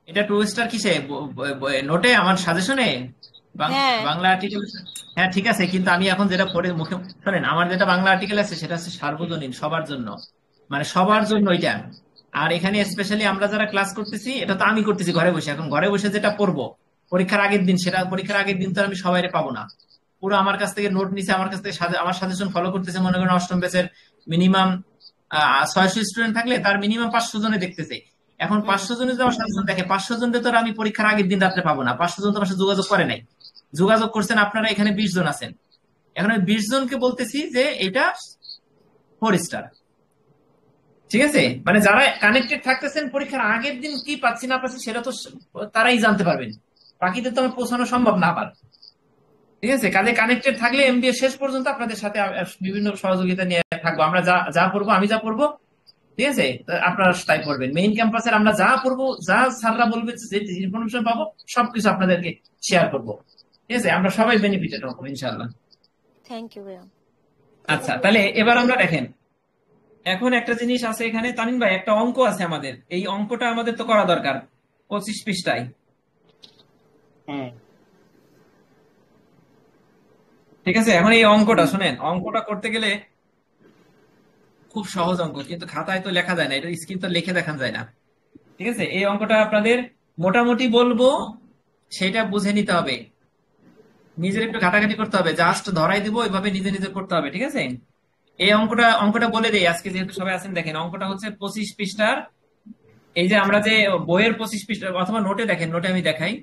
এটা 2 স্টার কিসে? নোটে, আমার সাজেশনে, হ্যাঁ বাংলা আর্টিকেল। হ্যাঁ ঠিক আছে, কিন্তু আমি এখন যেটা পড়ে মুখে শোনেন, আমার যেটা বাংলা আর্টিকেল আছে সেটা হচ্ছে সার্বজনীন, সবার জন্য, মানে সবার জন্য এটা। আর এখানে স্পেশালি আমরা যারা ক্লাস করতেছি, এটা তো আমি করতেছি ঘরে বসে। এখন ঘরে বসে যেটা পড়বো পরীক্ষার আগের দিন, সেটা পরীক্ষার আগের দিন তো আমি সবাইরে পাবো না। পুরো আমার কাছ থেকে নোট নিছে, আমার কাছ থেকে আমার সাজেশন ফলো করতেছে। মনে করেন অষ্টম ব্যাচের মিনিমাম 600 স্টুডেন্ট থাকলে তার মিনিমাম 500 জনে দেখতেছে। এখন 500 জনের যদি আমার সাজেশন দেখে, 500 জনকে তো আর আমি পরীক্ষার আগের দিন রাত্রে পাবো না। 500 জন তো আমার সাথে যোগাযোগ করে নাই, যোগাযোগ করছেন আপনারা, এখানে 20 জন আছেন। এখন আমি 20 জনকে বলতেছি যে এটা 4 স্টার। ঠিক আছে, মানে যারা কানেক্টেড থাকতেছেন পরীক্ষার আগের দিন কি পাচ্ছি না পাচ্ছি সেটা তো তারাই জানতে পারবেন, বাকিদের তো আমার পৌঁছানো সম্ভব না আবার। ঠিক আছে, কাজে কানেক্টেড থাকলে এমবিএ শেষ পর্যন্ত আপনাদের সাথে বিভিন্ন সহযোগিতা নিয়ে থাকবো। আমরা যা যা পড়বো, আমি যা পড়বো, ঠিক আছে, আপনারা তাই পড়বেন। মেইন ক্যাম্পাসের আমরা যা পড়বো, যা স্যাররা বলবে, যে ইনফরমেশন পাবো, সবকিছু আপনাদেরকে শেয়ার করবো। ঠিক আছে, আমরা সবাই বেনিফিটেড হবো ইনশাআল্লাহ। থ্যাংক ইউ ভাইয়া। আচ্ছা, তাহলে এবার আমরা দেখেন, এখন একটা জিনিস আছে এখানে, তামিম ভাই, একটা অঙ্ক আছে আমাদের। এই অঙ্কটা আমাদের তো করা দরকার 25 পৃষ্ঠায়। ঠিক আছে, এখন এই অঙ্কটা শুনেন, অঙ্কটা করতে গেলে খুব সহজ অঙ্ক, কিন্তু খাতায় তো লেখা যায় না, এটা স্ক্রিন তো লিখে দেখানো যায় না। ঠিক আছে, এই অঙ্কটা আপনাদের মোটামুটি বলবো, সেটা বুঝে নিতে হবে, নিজের একটু ঘাটাঘাটি করতে হবে, জাস্ট ধরাই দিব, ওইভাবে নিজে নিজে করতে হবে। ঠিক আছে, এই অঙ্কটা বলে দেই আজকে, যেহেতু সবাই আছেন। দেখেন, অঙ্কটা হচ্ছে 25 পৃষ্ঠার, এই যে আমরা যে বইয়ের 25 পৃষ্ঠা, অথবা নোটে দেখেন, নোটে আমি দেখাই,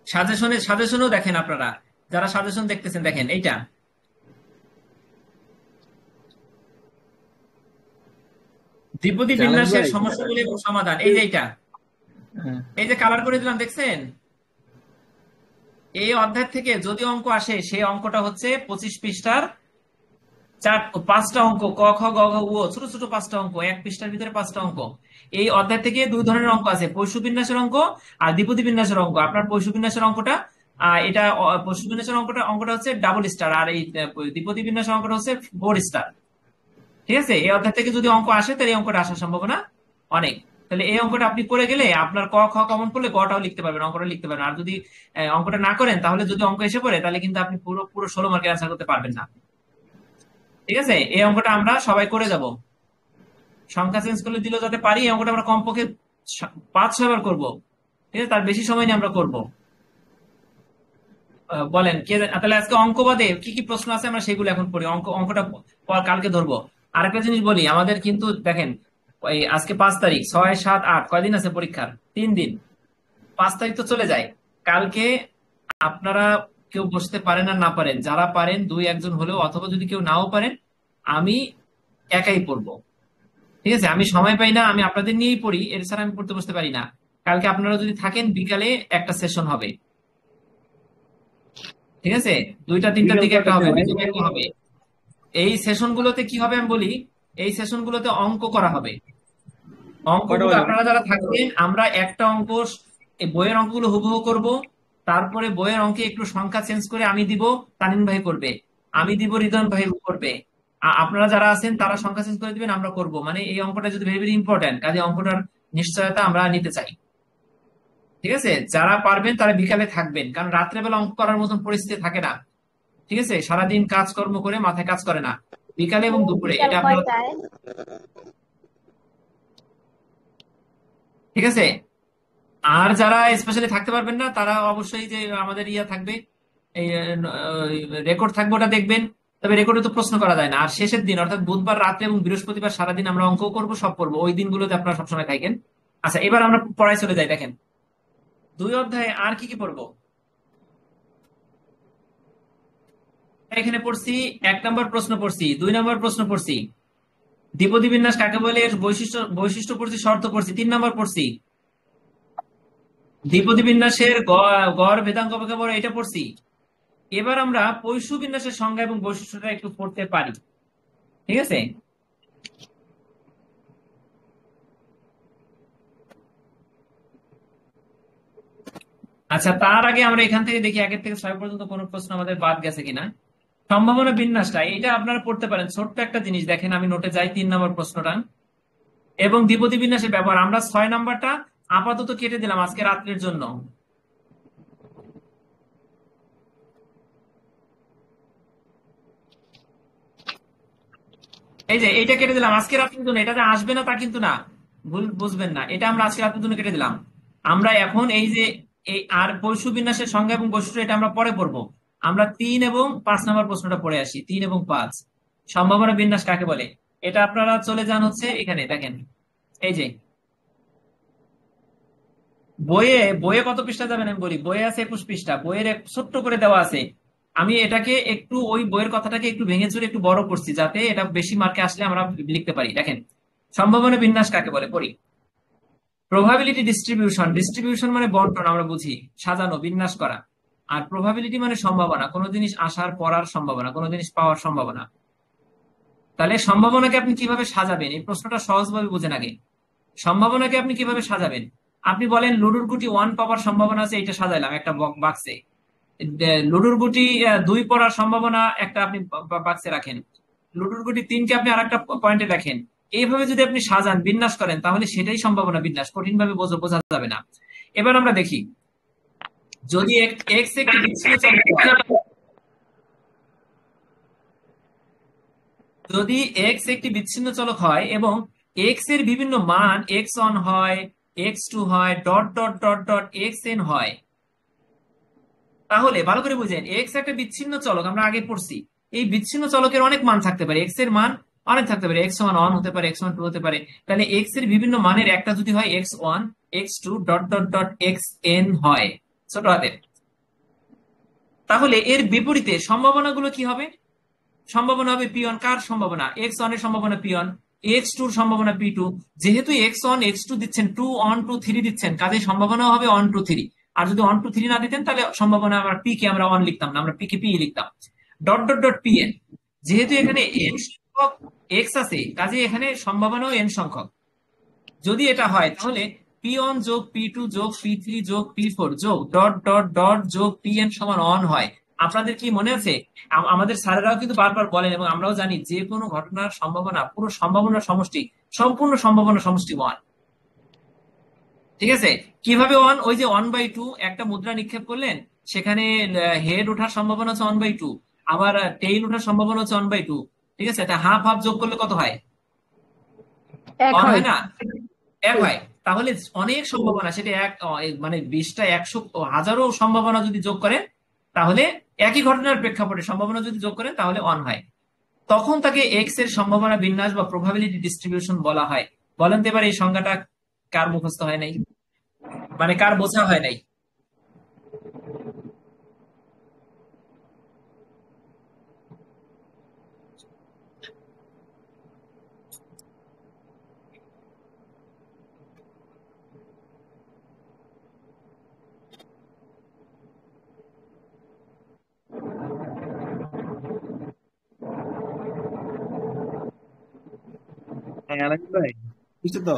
সাজেশনও দেখেন আপনারা, যারা সাজেশন দেখতেছেন দেখেন, এইটা দ্বিপদী বিন্যাসের সমস্যাগুলি এবং সমাধান, এই যে এইটা, এই যে কালার করে দিলাম, দেখছেন? এই অধ্যায় থেকে যদি অঙ্ক আসে, সেই অঙ্কটা হচ্ছে 25 পৃষ্ঠার 5টা অঙ্ক, ক খ গ ঘ উ, ছোট ছোট 5টা অঙ্ক, এক পৃষ্ঠার ভিতরে 5টা অঙ্ক। এই অধ্যায় থেকে 2 ধরনের অঙ্ক আছে, পৈশ বিন্যাসের অঙ্ক আর দ্বিপদী বিন্যাসের অঙ্ক। আপনার পৈশ বিন্যাসের অঙ্কটা, এটা পৈশ বিন্যাসের অঙ্কটা হচ্ছে ডাবল স্টার, আর এই দ্বিপদী বিন্যাসের অঙ্কটা হচ্ছে 4 স্টার। ঠিক আছে, এই অধ্যায় থেকে যদি অঙ্ক আসে, তাহলে এই অঙ্কটা আসার সম্ভাবনা অনেক। তাহলে এই অঙ্কটা আপনি করে গেলে আপনার ক খ কমন পড়লে গটাও লিখতে পারবেন, অঙ্কটা লিখতে পারবেন। আর যদি অঙ্কটা না করেন, তাহলে যদি অঙ্ক এসে পড়ে, তাহলে কিন্তু আপনি পুরো 16 মার্কের অ্যান্সার করতে পারবেন না। ঠিক আছে, এই অঙ্কটা আমরা সবাই করে যাব, সংখ্যা চেঞ্জ করলে দিলেও যাতে পারি। এই অঙ্কটা আমরা কমপক্ষে 5-6 বার করবো। ঠিক আছে, তার বেশি সময় নিয়ে আমরা করব। বলেন কে? তাহলে আজকে অঙ্ক বাদে কি কি প্রশ্ন আছে আমরা সেগুলো এখন পড়ি, অঙ্কটা কালকে ধরবো। আরেকটা জিনিস বলি, আমাদের কিন্তু দেখেন, আজকে 5 তারিখ, 6, 7, 8 কয়দিন আছে পরীক্ষার? 3 দিন। 5 তারিখ তো চলে যায়। কালকে আপনারা কেউ বসতে পারেন আর না পারেন, যারা পারেন 2-1 জন হলেও, অথবা যদি কেউ নাও পারেন আমি একাই পড়বো। ঠিক আছে, আমি সময় পাই না, আমি আপনাদের নিয়েই পড়ি, এর ছাড়া আমি পড়তে বসতে পারি না। কালকে আপনারা যদি থাকেন বিকালে একটা সেশন হবে, ঠিক আছে, 2টা-3টার দিকে একটা হবে, বিকেলে একটা হবে। এই সেশন গুলোতে কি হবে আমি বলি, এই সেশন গুলোতে অঙ্ক করা হবে। অঙ্কগুলো আপনারা যারা থাকবেন, আমরা একটা অঙ্ক, এই বইয়ের অঙ্কগুলো হুবহু করব, তারপরে বইয়ের অঙ্কে একটু সংখ্যা চেঞ্জ করে আমি দিব, তানিম ভাই করবে, আমি দিব, রিদওয়ান ভাই করবে, আপনারা যারা আছেন তারা সংখ্যা চেঞ্জ করে দিবেন, আমরা করব। মানে এই অঙ্কটা যদি ভেরি ভেরি ইম্পর্টেন্ট, কাজে অঙ্কটার নিশ্চয়তা আমরা নিতে চাই। ঠিক আছে, যারা পারবেন তারা বিকালে থাকবেন, কারণ রাত্রেবেলা অঙ্ক করার মতন পরিস্থিতি থাকে না। ঠিক আছে, সারাদিন কাজকর্ম করে মাথায় কাজ করে না, বিকালে এবং দুপুরে এটা আপনারা, ঠিক আছে। আর যারা স্পেশালি থাকতে পারবেন না তারা অবশ্যই যে আমাদের থাকবে, এই রেকর্ড থাকবে, ওটা দেখবেন। তবে রেকর্ডে তো প্রশ্ন করা যায় না। আর শেষের দিন অর্থাৎ বুধবার রাতে এবং বৃহস্পতিবার সারাদিন আমরা অঙ্ক করবো, সব করবো, ওই দিনগুলোতে আপনারা সবসময় থাকেন। আচ্ছা, এবার আমরা পড়ায় চলে যাই। দেখেন 2 অধ্যায়ে আর কি কি পড়বো। এখানে পড়ছি 1 নম্বর প্রশ্ন পড়ছি, 2 নম্বর প্রশ্ন পড়ছি, দ্বিপদী বিন্যাস কাকে বলে এর বৈশিষ্ট্য পড়ছি, শর্ত পড়ছি, 3 নম্বর পড়ছি, দ্বিপদী বিন্যাসের গড় ভেদাঙ্ক অপেক্ষা বড়, এটা পড়ছি। এবার আমরা পৈশু বিন্যাসের সংজ্ঞা এবং বৈশিষ্ট্যটা একটু পড়তে পারি। ঠিক আছে, আচ্ছা, তার আগে আমরা এখান থেকে দেখি 1 থেকে 6 পর্যন্ত কোন প্রশ্ন আমাদের বাদ গেছে কিনা। সম্ভাবনা বিন্যাসটা এটা আপনারা পড়তে পারেন, ছোট্ট একটা জিনিস। দেখেন আমি নোটে যাই, 3 নম্বর প্রশ্নটা এবং দ্বিপদী বিন্যাসের ব্যবহার। আমরা 6 নম্বরটা আপাতত কেটে দিলাম আজকে রাত্রের জন্য। এই যে এইটা কেটে দিলাম আজকে রাত্রের জন্য, এটাতে আসবে না তা কিন্তু না, ভুল বুঝবেন না, এটা আমরা আজকে রাত্রের জন্য কেটে দিলাম। আমরা এখন এই যে এই আর পৈশু বিন্যাসের সংজ্ঞা এবং বৈশিষ্ট্য এটা আমরা পরে পড়বো। আমরা 3 এবং 5 নম্বর প্রশ্নটা পড়ে আসি। 3 এবং 5 সম্ভাবনা বিন্যাস কাকে বলে, এটা আপনারা চলে যান হচ্ছে এখানে। দেখেন এই যে বইয়ে কত পৃষ্ঠা যাবেন আমি বলি, বইয়ে আছে 21 পৃষ্ঠা, বইয়ের ছোট্ট করে দেওয়া আছে। আমি এটাকে একটু ওই বইয়ের কথাটাকে একটু ভেঙে চুরে একটু বড় করছি, যাতে এটা বেশি মার্কে আসলে আমরা লিখতে পারি। দেখেন সম্ভাবনা বিন্যাস কাকে বলে পড়ি। প্রবাবিলিটি ডিস্ট্রিবিউশন, ডিস্ট্রিবিউশন মানে বন্টন, আমরা বুঝি সাজানো, বিন্যাস করা। আর প্রবাবিলিটি মানে সম্ভাবনা, কোনো জিনিস আসার পড়ার সম্ভাবনা, কোনো জিনিস পাওয়ার সম্ভাবনা। তাহলে সম্ভাবনাকে আপনি কিভাবে সাজাবেন, এই প্রশ্নটা সহজভাবে বুঝেন আগে। সম্ভাবনাকে আপনি কিভাবে সাজাবেন, আপনি বলেন লুডুর গুটি 1 পাওয়ার সম্ভাবনা আছে, এটা সাজাইলাম একটা বাক্সে। লুডুর গুটি 2 পড়ার সম্ভাবনা একটা আপনি বাক্সে রাখেন। লুডুর গুটি 3কে আপনি আর একটা পয়েন্টে রাখেন। এইভাবে যদি আপনি সাজান, বিন্যাস করেন, তাহলে সেটাই সম্ভাবনা বিন্যাস, কঠিন ভাবে বোঝা যাবে না। এবার আমরা দেখি, যদি এক্স একটি বিচ্ছিন্ন চলক হয়, যদি এক্স একটি বিচ্ছিন্ন চলক হয় এবং এক্স এর বিভিন্ন মান x1 হয়, x2 হয়, dot dot dot dot xn হয়, তাহলে ভালো করে বুঝেন, এক্স একটা বিচ্ছিন্ন চলক, আমরা আগে পড়ছি। এই বিচ্ছিন্ন চলকের অনেক মান থাকতে পারে, এক্স এর মান অনেক থাকতে পারে, x1 1 হতে পারে, x1 2 হতে পারে। তাহলে এক্স এর বিভিন্ন মানের একটা যদি হয় x1 x2 dot dot dot xn হয় ছোট হাতের, তাহলে এর বিপরীতে সম্ভাবনাগুলো কি হবে, সম্ভাবনা হবে p1। কার সম্ভাবনা, x1 এর সম্ভাবনা p1, x2 এর সম্ভাবনা p2। যেহেতু x1 x2 দিচ্ছেন, 2 1 2 3 দিচ্ছেন, কাজে সম্ভাবনা হবে 1 2 3। আর যদি 1 2 3 না দিতেন তাহলে সম্ভাবনা আমরা p কে আমরা 1 লিখতাম না, আমরা p কে p লিখতাম। ডট ডট ডট pn, যেহেতু এখানে n সংখ্যক x আছে, কাজে এখানে সম্ভাবনাও n সংখ্যক। যদি এটা হয় তাহলে p1 যোগ p2 যোগ p3 যোগ p4 যোগ ডট ডট ডট যোগ pn সমান 1 হয়। আপনাদের কি মনে আছে, আমাদের স্যারেরাও কিন্তু বারবার বলেন এবং আমরাও জানি, যে কোনো ঘটনার সম্ভাবনা, পুরো সম্ভাবনার সমষ্টি, সম্পূর্ণ সম্ভাবনা সমষ্টি 1। ঠিক আছে, কিভাবে 1, ওই যে 1/2 একটা মুদ্রা নিক্ষেপ করলেন, সেখানে হেড ওঠার সম্ভাবনা হচ্ছে 1/2, আবার টেইল ওঠার সম্ভাবনা হচ্ছে 1/2। ঠিক আছে, এটা হাফ হাফ যোগ করলে কত হয়, 1 হয় না, 1 হয়। তাহলে অনেক সম্ভাবনা, সেটা মানে 20টা 100 হাজারো সম্ভাবনা যদি যোগ করেন, তাহলে একই ঘটনার প্রেক্ষাপটে সম্ভাবনা যদি যোগ করেন তাহলে 1 হয়। তখন তাকে এক্স এর সম্ভাবনা বিন্যাস বা প্রবাবিলিটি ডিস্ট্রিবিউশন বলা হয়। বলেন তো এবার এই সংজ্ঞাটা কার মুখস্থ হয় নাই? মানে কার বোঝা হয় নাই? হ্যাঁ আলামিন ভাই, বুঝছো তো?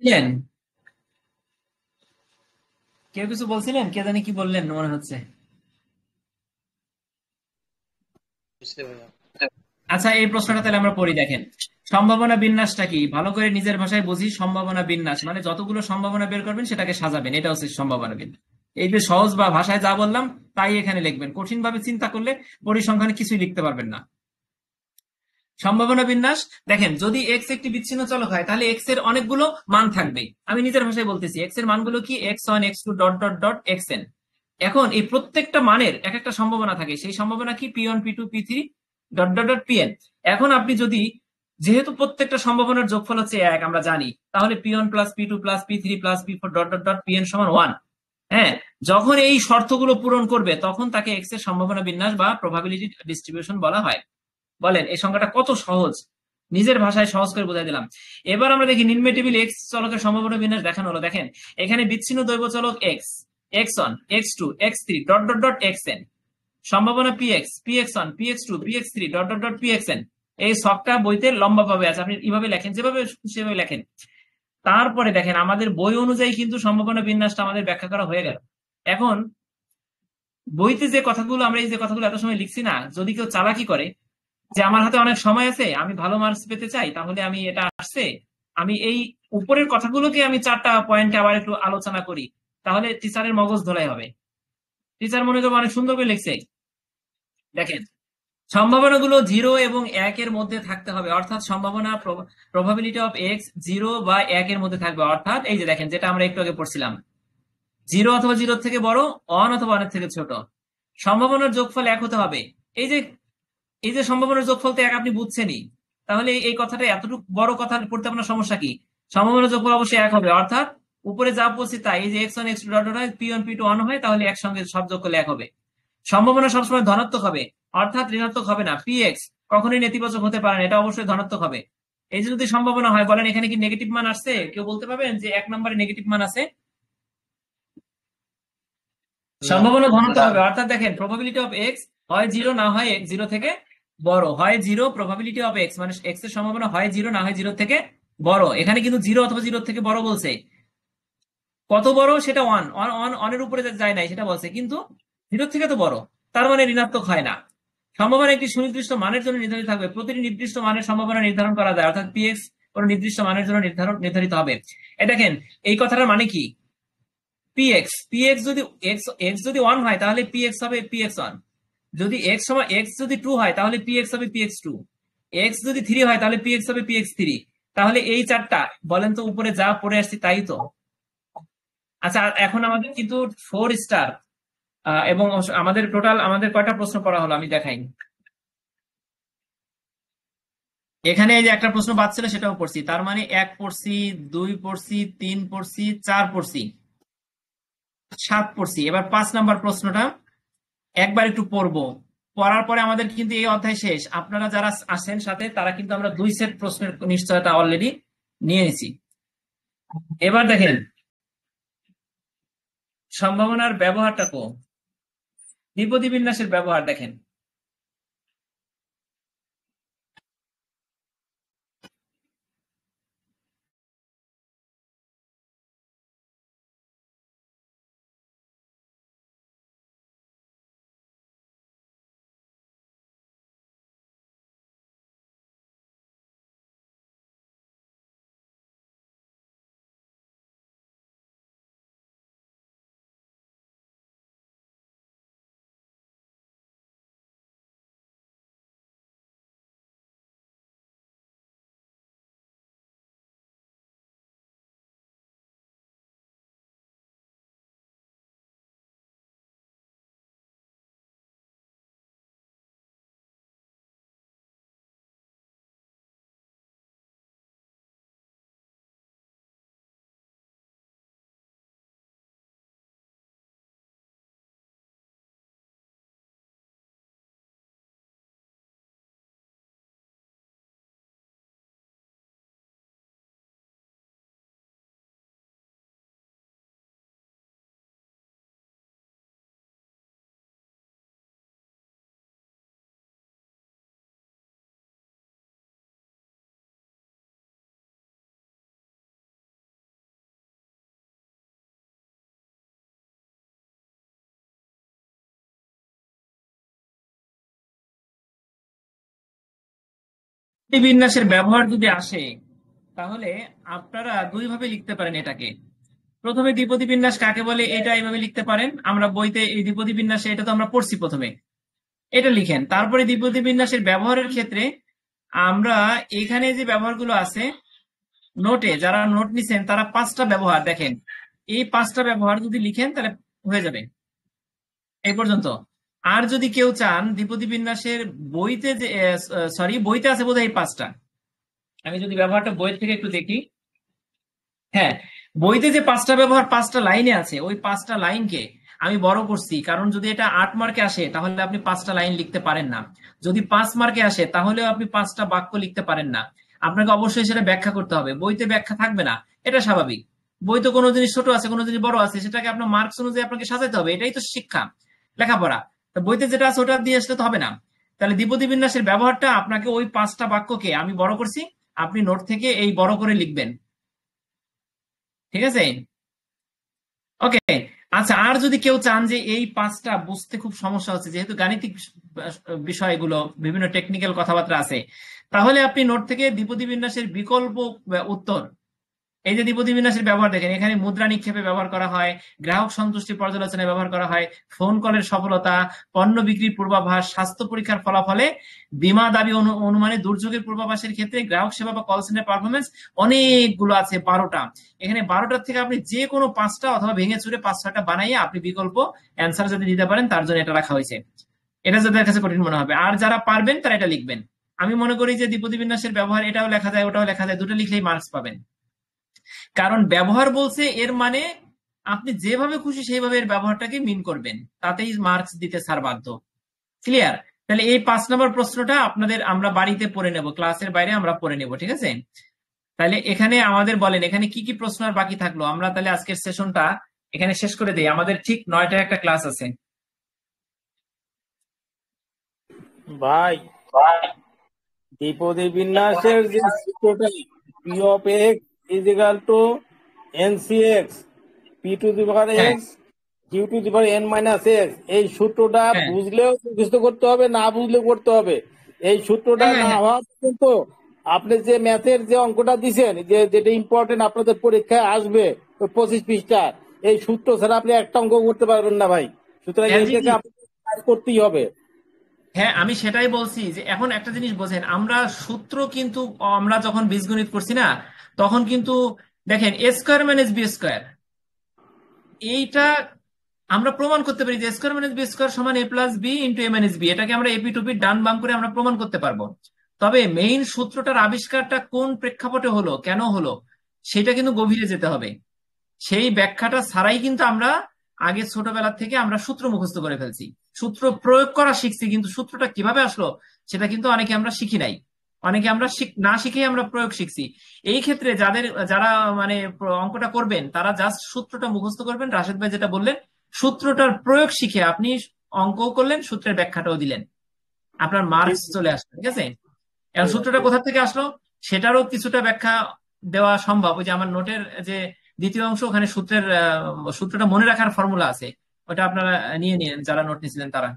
বুঝলেন? কেউ কিছু বলছিলেন? কে জানি কি বললেন মনে হচ্ছে। বুঝতে ভাইয়া। আচ্ছা, এই প্রশ্নটা তাহলে আমরা পড়ি, দেখেন। সম্ভাবনা বিন্যাসটা কি? ভালো করে নিজের ভাষায় বুঝি। সম্ভাবনা বিন্যাস মানে যতগুলো সম্ভাবনা বের করবেন সেটাকে সাজাবেন, এটা হচ্ছে সম্ভাবনা বিন্যাস। এই যে সহজ বা ভাষায় যা বললাম তাই এখানে লিখবেন, কঠিন ভাবে চিন্তা করলে পরিসংখ্যানে কিছুই লিখতে পারবেন না। সম্ভাবনা বিন্যাস, দেখেন, যদি এক্স একটি বিচ্ছিন্ন চলক হয় তাহলে এক্স এর অনেকগুলো মান থাকবে। আমি নিজের ভাষায় বলতেছি, এক্স এর মানগুলো কি? x1 x2 dot dot dot xn। এখন এই প্রত্যেকটা মানের এক একটা সম্ভাবনা থাকে, সেই সম্ভাবনা কি? p1 p2 p3 dot dot dot pn। এখন আপনি যদি, যেহেতু প্রত্যেকটা সম্ভাবনার যোগফল হচ্ছে 1 আমরা জানি, তাহলে p1 plus p2 plus p3 plus p4 dot dot dot pn সমান 1। হ্যাঁ, যখন এই শর্তগুলো পূরণ করবে তখন তাকে এক্স এর সম্ভাবনা বিন্যাস বা প্রবাবিলিটি ডিস্ট্রিবিউশন বলা হয়। বলেন এই সংখ্যাটা কত সহজ, নিজের ভাষায় সহজ করে বোঝাই দিলাম। এবার আমরা দেখি নিম্ন টেবিলে এক্স চলকের সম্ভাবনা বিন্যাস দেখানো হলো। দেখেন, এখানে বিচ্ছিন্ন দৈব চলক x, x1 x2 x3 dot dot dot xn, সম্ভাবনা px px1 px2 px3 dot dot dot pxn। এই ছকটা বইতে লম্বা ভাবে আছে, আপনি এইভাবে লেখেন, যেভাবে সেভাবে লেখেন। তারপরে দেখেন আমাদের বই অনুযায়ী কিন্তু সম্ভাবনা বিন্যাসটা আমাদের ব্যাখ্যা করা হয়ে গেল। এখন বইতে যে কথাগুলো আমরা এই যে কথাগুলো এত সময় লিখছি না, যদি কেউ চালাকি করে যে আমার হাতে অনেক সময় আছে, আমি ভালো মার্কস পেতে চাই, তাহলে আমি এটা আসছে, আমি এই উপরের কথাগুলোকে আমি 4টা পয়েন্টে আবার একটু আলোচনা করি, তাহলে টিচারের মগজ ধোলাই হবে। টিচার মনে করবো অনেক সুন্দর করে লিখছে। দেখেন, সম্ভাবনাগুলো 0 এবং 1 এর মধ্যে থাকতে হবে, অর্থাৎ সম্ভাবনা প্রবাবিলিটি অফ এক্স 0 বা 1 এর মধ্যে থাকবে, অর্থাৎ এই যে দেখেন যেটা আমরা একটু আগে পড়ছিলাম, 0 অথবা 0 থেকে বড়, 1 অথবা 1 এর থেকে ছোট। সম্ভাবনার যোগফল 1 হতে হবে। এই যে সম্ভাবনার যোগফল তো 1 আপনি বুঝছেনই, তাহলে এই কথাটা এতটুকু বড় কথা পড়তে আপনার সমস্যা কি? সম্ভাবনার যোগফল অবশ্যই 1 হবে, অর্থাৎ উপরে যা পড়ছি তাই, এই যে x1 x2 ডট ডট হয়, p1 p2 1 হয়, তাহলে একসঙ্গে সব যোগ করলে 1 হবে। সম্ভাবনা সবসময় ধনাত্মক হবে, অর্থাৎ ঋণাত্মক হবে না। px কখনোই নেতিবাচক হতে পারে না, এটা অবশ্যই ধনাত্মক হবে। এই যে যদি সম্ভাবনা হয়, বলেন এখানে কি নেগেটিভ মান আসছে? কেউ বলতে পারবেন যে 1 নম্বরে নেগেটিভ মান আছে? সম্ভাবনা ধনাত্মক হবে, অর্থাৎ দেখেন প্রবাবিলিটি অফ এক্স হয় 0 না হয় 0 থেকে বড়, হয় 0 প্রবাবিলিটি অফ এক্স মানে এক্স এর সম্ভাবনা হয় 0 না হয় 0 থেকে বড়। এখানে কিন্তু 0 অথবা 0 থেকে বড় বলছে, কত বড় সেটা 1 এর উপরে যায় নাই সেটা বলছে, কিন্তু 0 থেকে তো বড়, তার মানে ঋণাত্মক হয় না। সম্ভাবনা একটি সুনির্দিষ্ট মানের জন্য নির্ধারিত থাকবে, প্রতিটি নির্দিষ্ট মানের সম্ভাবনা নির্ধারণ করা যায়, অর্থাৎ পিএক্স কোন নির্দিষ্ট মানের জন্য নির্ধারিত হবে। দেখেন এই কথাটার মানে কি? পিএক্স যদি এক্স যদি 1 হয় তাহলে পিএক্স হবে px1, যদি এক্স সময় এক্স যদি 2 হয় তাহলে পিএক্স হবে px2, এক্স যদি 3 হয় তাহলে পিএক্স হবে px3। তাহলে এই চারটা বলেন তো উপরে যা পড়ে আসছি তাই তো। আচ্ছা, এখন আমাদের কিন্তু 4 স্টার এবং আমাদের টোটাল আমাদের কয়টা প্রশ্ন পড়া হলো আমি দেখাই। এখানে এই যে একটা প্রশ্ন বাদ ছিল সেটাও পড়ছি, তার মানে 1 পড়ছি, 2 পড়ছি, 3 পড়ছি, 4 পড়ছি, 7 পড়ছি। এবার 5 নাম্বার প্রশ্নটা একবার একটু পড়বো, পড়ার পরে আমাদের কিন্তু এই অধ্যায় শেষ। আপনারা যারা আসেন সাথে তারা কিন্তু আমরা 2 সেট প্রশ্নের নিশ্চয়তা অলরেডি নিয়ে নিয়েছি। এবার দেখেন সম্ভাবনার ব্যবহারটা তো দ্বিপদী বিন্যাসের ব্যবহার দেখেন। বিন্যাসের ব্যবহার যদি আসে তাহলে আপনারা 2 ভাবে লিখতে পারেন এটাকে। প্রথমে দ্বিপদী বিন্যাস কাকে বলে এটা এইভাবে লিখতে পারেন, আমরা বইতে এই দ্বিপদী বিন্যাসে এটা তো আমরা পড়ছি, প্রথমে এটা লিখেন। তারপরে দ্বিপদী বিন্যাসের ব্যবহারের ক্ষেত্রে আমরা এখানে যে ব্যবহারগুলো আছে নোটে, যারা নোট নিছেন তারা 5টা ব্যবহার দেখেন, এই 5টা ব্যবহার যদি লিখেন তাহলে হয়ে যাবে এই পর্যন্ত। আর যদি কেউ চান দ্বিপদী বিন্যাসের বইতে যে বইতে আছে বোধহয় এই 5টা, আমি যদি ব্যবহারটা বই থেকে একটু দেখি, হ্যাঁ বইতে যে 5টা ব্যবহার 5টা লাইনে আছে, ওই 5টা লাইনকে আমি বড় করছি, কারণ যদি এটা 8 মার্কে আসে তাহলে আপনি 5টা লাইন লিখতে পারেন না, যদি 5 মার্কে আসে তাহলেও আপনি 5টা বাক্য লিখতে পারেন না, আপনাকে অবশ্যই সেটা ব্যাখ্যা করতে হবে। বইতে ব্যাখ্যা থাকবে না, এটা স্বাভাবিক। বই তো কোনো জিনিস ছোট আছে কোনো জিনিস বড় আছে, সেটাকে আপনার মার্কস অনুযায়ী আপনাকে সাজাতে হবে, এটাই তো শিক্ষা লেখাপড়া। বইতে যেটা আছে ওটা দিয়ে আসলে তো হবে না। তাহলে দ্বিপদী বিন্যাসের ব্যবহারটা আপনাকে ওই 5টা বাক্যকে আমি বড় করছি, আপনি নোট থেকে এই বড় করে লিখবেন, ঠিক আছে? ওকে, আচ্ছা। আর যদি কেউ চান যে এই 5টা বুঝতে খুব সমস্যা হচ্ছে, যেহেতু গাণিতিক বিষয়গুলো বিভিন্ন টেকনিক্যাল কথাবার্তা আছে, তাহলে আপনি নোট থেকে দ্বিপদী বিন্যাসের বিকল্প উত্তর এই যে দ্বিপদী বিন্যাসের ব্যবহার দেখেন, এখানে মুদ্রা নিক্ষেপে ব্যবহার করা হয়, গ্রাহক সন্তুষ্টি পর্যালোচনায় ব্যবহার করা হয়, ফোন কলের সফলতা, পণ্য বিক্রির পূর্বাভাস, স্বাস্থ্য পরীক্ষার ফলাফলে, বীমা দাবি অনুমানে, দুর্যোগের পূর্বাভাসের ক্ষেত্রে, গ্রাহক সেবা বা কল সেন্টার পারফরমেন্স, অনেকগুলো আছে 12টা। এখানে 12টার থেকে আপনি যে কোনো 5টা অথবা ভেঙে চুরে 5-6টা বানাইয়ে আপনি বিকল্প অ্যান্সার যদি দিতে পারেন তার জন্য এটা রাখা হয়েছে। এটা যাদের কাছে কঠিন মনে হবে, আর যারা পারবেন তারা এটা লিখবেন। আমি মনে করি যে দ্বিপদী বিন্যাসের ব্যবহার এটাও লেখা যায় ওটাও লেখা যায়, দুটো লিখলেই মার্কস পাবেন। কারণ ব্যবহার বলছে এর মানে আপনি যেভাবে খুশি সেইভাবে এর ব্যবহারটাকে মিন করবেন, তাতেই মার্কস দিতে স্যার বাধ্য। ক্লিয়ার? তাহলে এই 5 নম্বর প্রশ্নটা আপনাদের আমরা বাড়িতে পড়ে নেব, ক্লাসের বাইরে আমরা পড়ে নেব, ঠিক আছে? তাহলে এখানে আমাদের বলেন এখানে কি কি প্রশ্ন আর বাকি থাকলো, আমরা তাহলে আজকের সেশনটা এখানে শেষ করে দেই। আমাদের ঠিক 9টায় একটা ক্লাস আছে। ভাই দ্বিপদী বিন্যাসের যে সূত্রটা P of X is equal to N C X P to the power X Q to the power N minus X, এই সূত্রটা বুঝলেও মুখস্থ করতে হবে, না বুঝলেও করতে হবে। এই সূত্রটা না হওয়া পর্যন্ত আপনি যে ম্যাথের যে অঙ্কটা দিচ্ছেন, যেটা ইম্পর্টেন্ট আপনাদের পরীক্ষায় আসবে 25 পৃষ্ঠা, এই সূত্র ছাড়া আপনি একটা অঙ্ক করতে পারবেন না ভাই। সুতরাং এইটাকে আপনাকে কাজ করতেই হবে। হ্যাঁ, আমি সেটাই বলছি যে এখন একটা জিনিস বোঝেন, আমরা সূত্র কিন্তু আমরা যখন বীজগণিত করছি না তখন কিন্তু দেখেন এ স্কোয়ার মাইনাস বি স্কোয়ার, এইটা আমরা প্রমাণ করতে পারি যে স্কোয়ার মাইনাস বি স্কোয়ার সমান A plus B into A minus B, এটাকে আমরা এপি টুপি ডান বাম করে আমরা প্রমাণ করতে পারবো। তবে মেইন সূত্রটার আবিষ্কারটা কোন প্রেক্ষাপটে হলো, কেন হলো, সেটা কিন্তু গভীরে যেতে হবে। সেই ব্যাখ্যাটা ছাড়াই কিন্তু আমরা আগে ছোটবেলা থেকে আমরা সূত্র মুখস্থ করে ফেলছি, সূত্র প্রয়োগ করা শিখছি, কিন্তু সূত্রটা কিভাবে আসলো সেটা কিন্তু অনেকে আমরা শিখি নাই, অনেকে আমরা না শিখে আমরা প্রয়োগ শিখছি। এই ক্ষেত্রে যারা মানে অঙ্কটা করবেন তারা জাস্ট সূত্রটা মুখস্থ করবেন, রাশেদ ভাই যেটা বললেন, সূত্রটার প্রয়োগ শিখে আপনি অঙ্কও করলেন, সূত্রের ব্যাখ্যাটাও দিলেন, আপনার মার্কস চলে আসবে, ঠিক আছে? এখন সূত্রটা কোথা থেকে আসলো সেটারও কিছুটা ব্যাখ্যা দেওয়া সম্ভব। ওই যে আমার নোটের যে দ্বিতীয় অংশ, ওখানে সূত্রটা মনে রাখার ফর্মুলা আছে, ওটা আপনারা নিয়ে নিন যারা নোট নিয়েছিলেন তারা।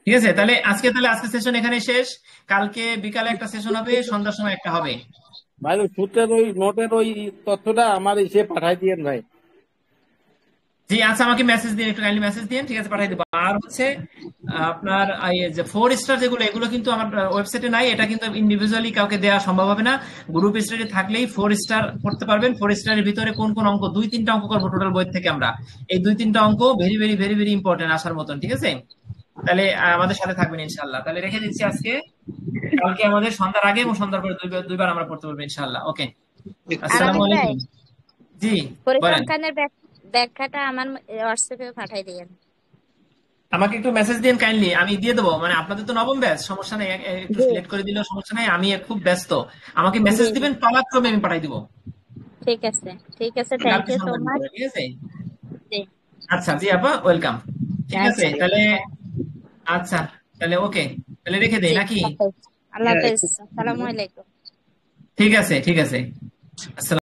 ঠিক আছে, তাহলে আজকে সেশন এখানে শেষ। কালকে বিকালে একটা সেশন হবে, সন্ধ্যার সময় একটা হবে। ভাই সূত্রের ওই নোটের ওই তথ্যটা আমার এসে পাঠাই দিয়েন ভাই। জি আচ্ছা, আমাকে মেসেজ দিন, একটু কাইন্ডলি মেসেজ দিন, ঠিক আছে, পাঠাই দেবো। আর হচ্ছে আপনার যে 4 স্টার যেগুলো, এগুলো কিন্তু আমার ওয়েবসাইটে নাই, এটা কিন্তু ইন্ডিভিজুয়ালি কাউকে দেওয়া সম্ভব হবে না। গ্রুপ স্টারে থাকলেই 4 স্টার করতে পারবেন। 4 স্টারের ভিতরে কোন কোন অঙ্ক, 2-3টা অঙ্ক করবো টোটাল বই থেকে আমরা। এই 2-3টা অঙ্ক very very very very important আসার মতন, ঠিক আছে? তাহলে আমাদের সাথে থাকবেন ইনশাল্লাহ। তাহলে রেখে দিচ্ছি আজকে, কালকে আমাদের সন্ধ্যার আগে এবং সন্ধ্যার পরে দুইবার আমরা পড়তে পারবো ইনশাল্লাহ। ওকে, আসসালামু আলাইকুম। জি বলেন। পরিসংখ্যানের ব্যাখ্যাটা আমার হোয়াটসঅ্যাপে পাঠাই দিয়েন। আমাকে একটু মেসেজ দিন কাইন্ডলি, আমি দিয়ে দেবো। মানে আপনাদের তো নবম ব্যাচ, সমস্যা নেই, একটু সিলেক্ট করে দিলেও সমস্যা নেই, আমি খুব ব্যস্ত। আমাকে মেসেজ দিবেন, পালাক্রমে আমি পাঠাই দিব। ঠিক আছে, ঠিক আছে, থ্যাংক ইউ সো মাচ। ঠিক আছে, জি আচ্ছা, জি আপা, ওয়েলকাম। ঠিক আছে, তাহলে আচ্ছা, তাহলে ওকে, তাহলে রেখে দেই নাকি? আল্লাহ হাফেজ, আসসালামু আলাইকুম। ঠিক আছে, ঠিক আছে, আসসালাম।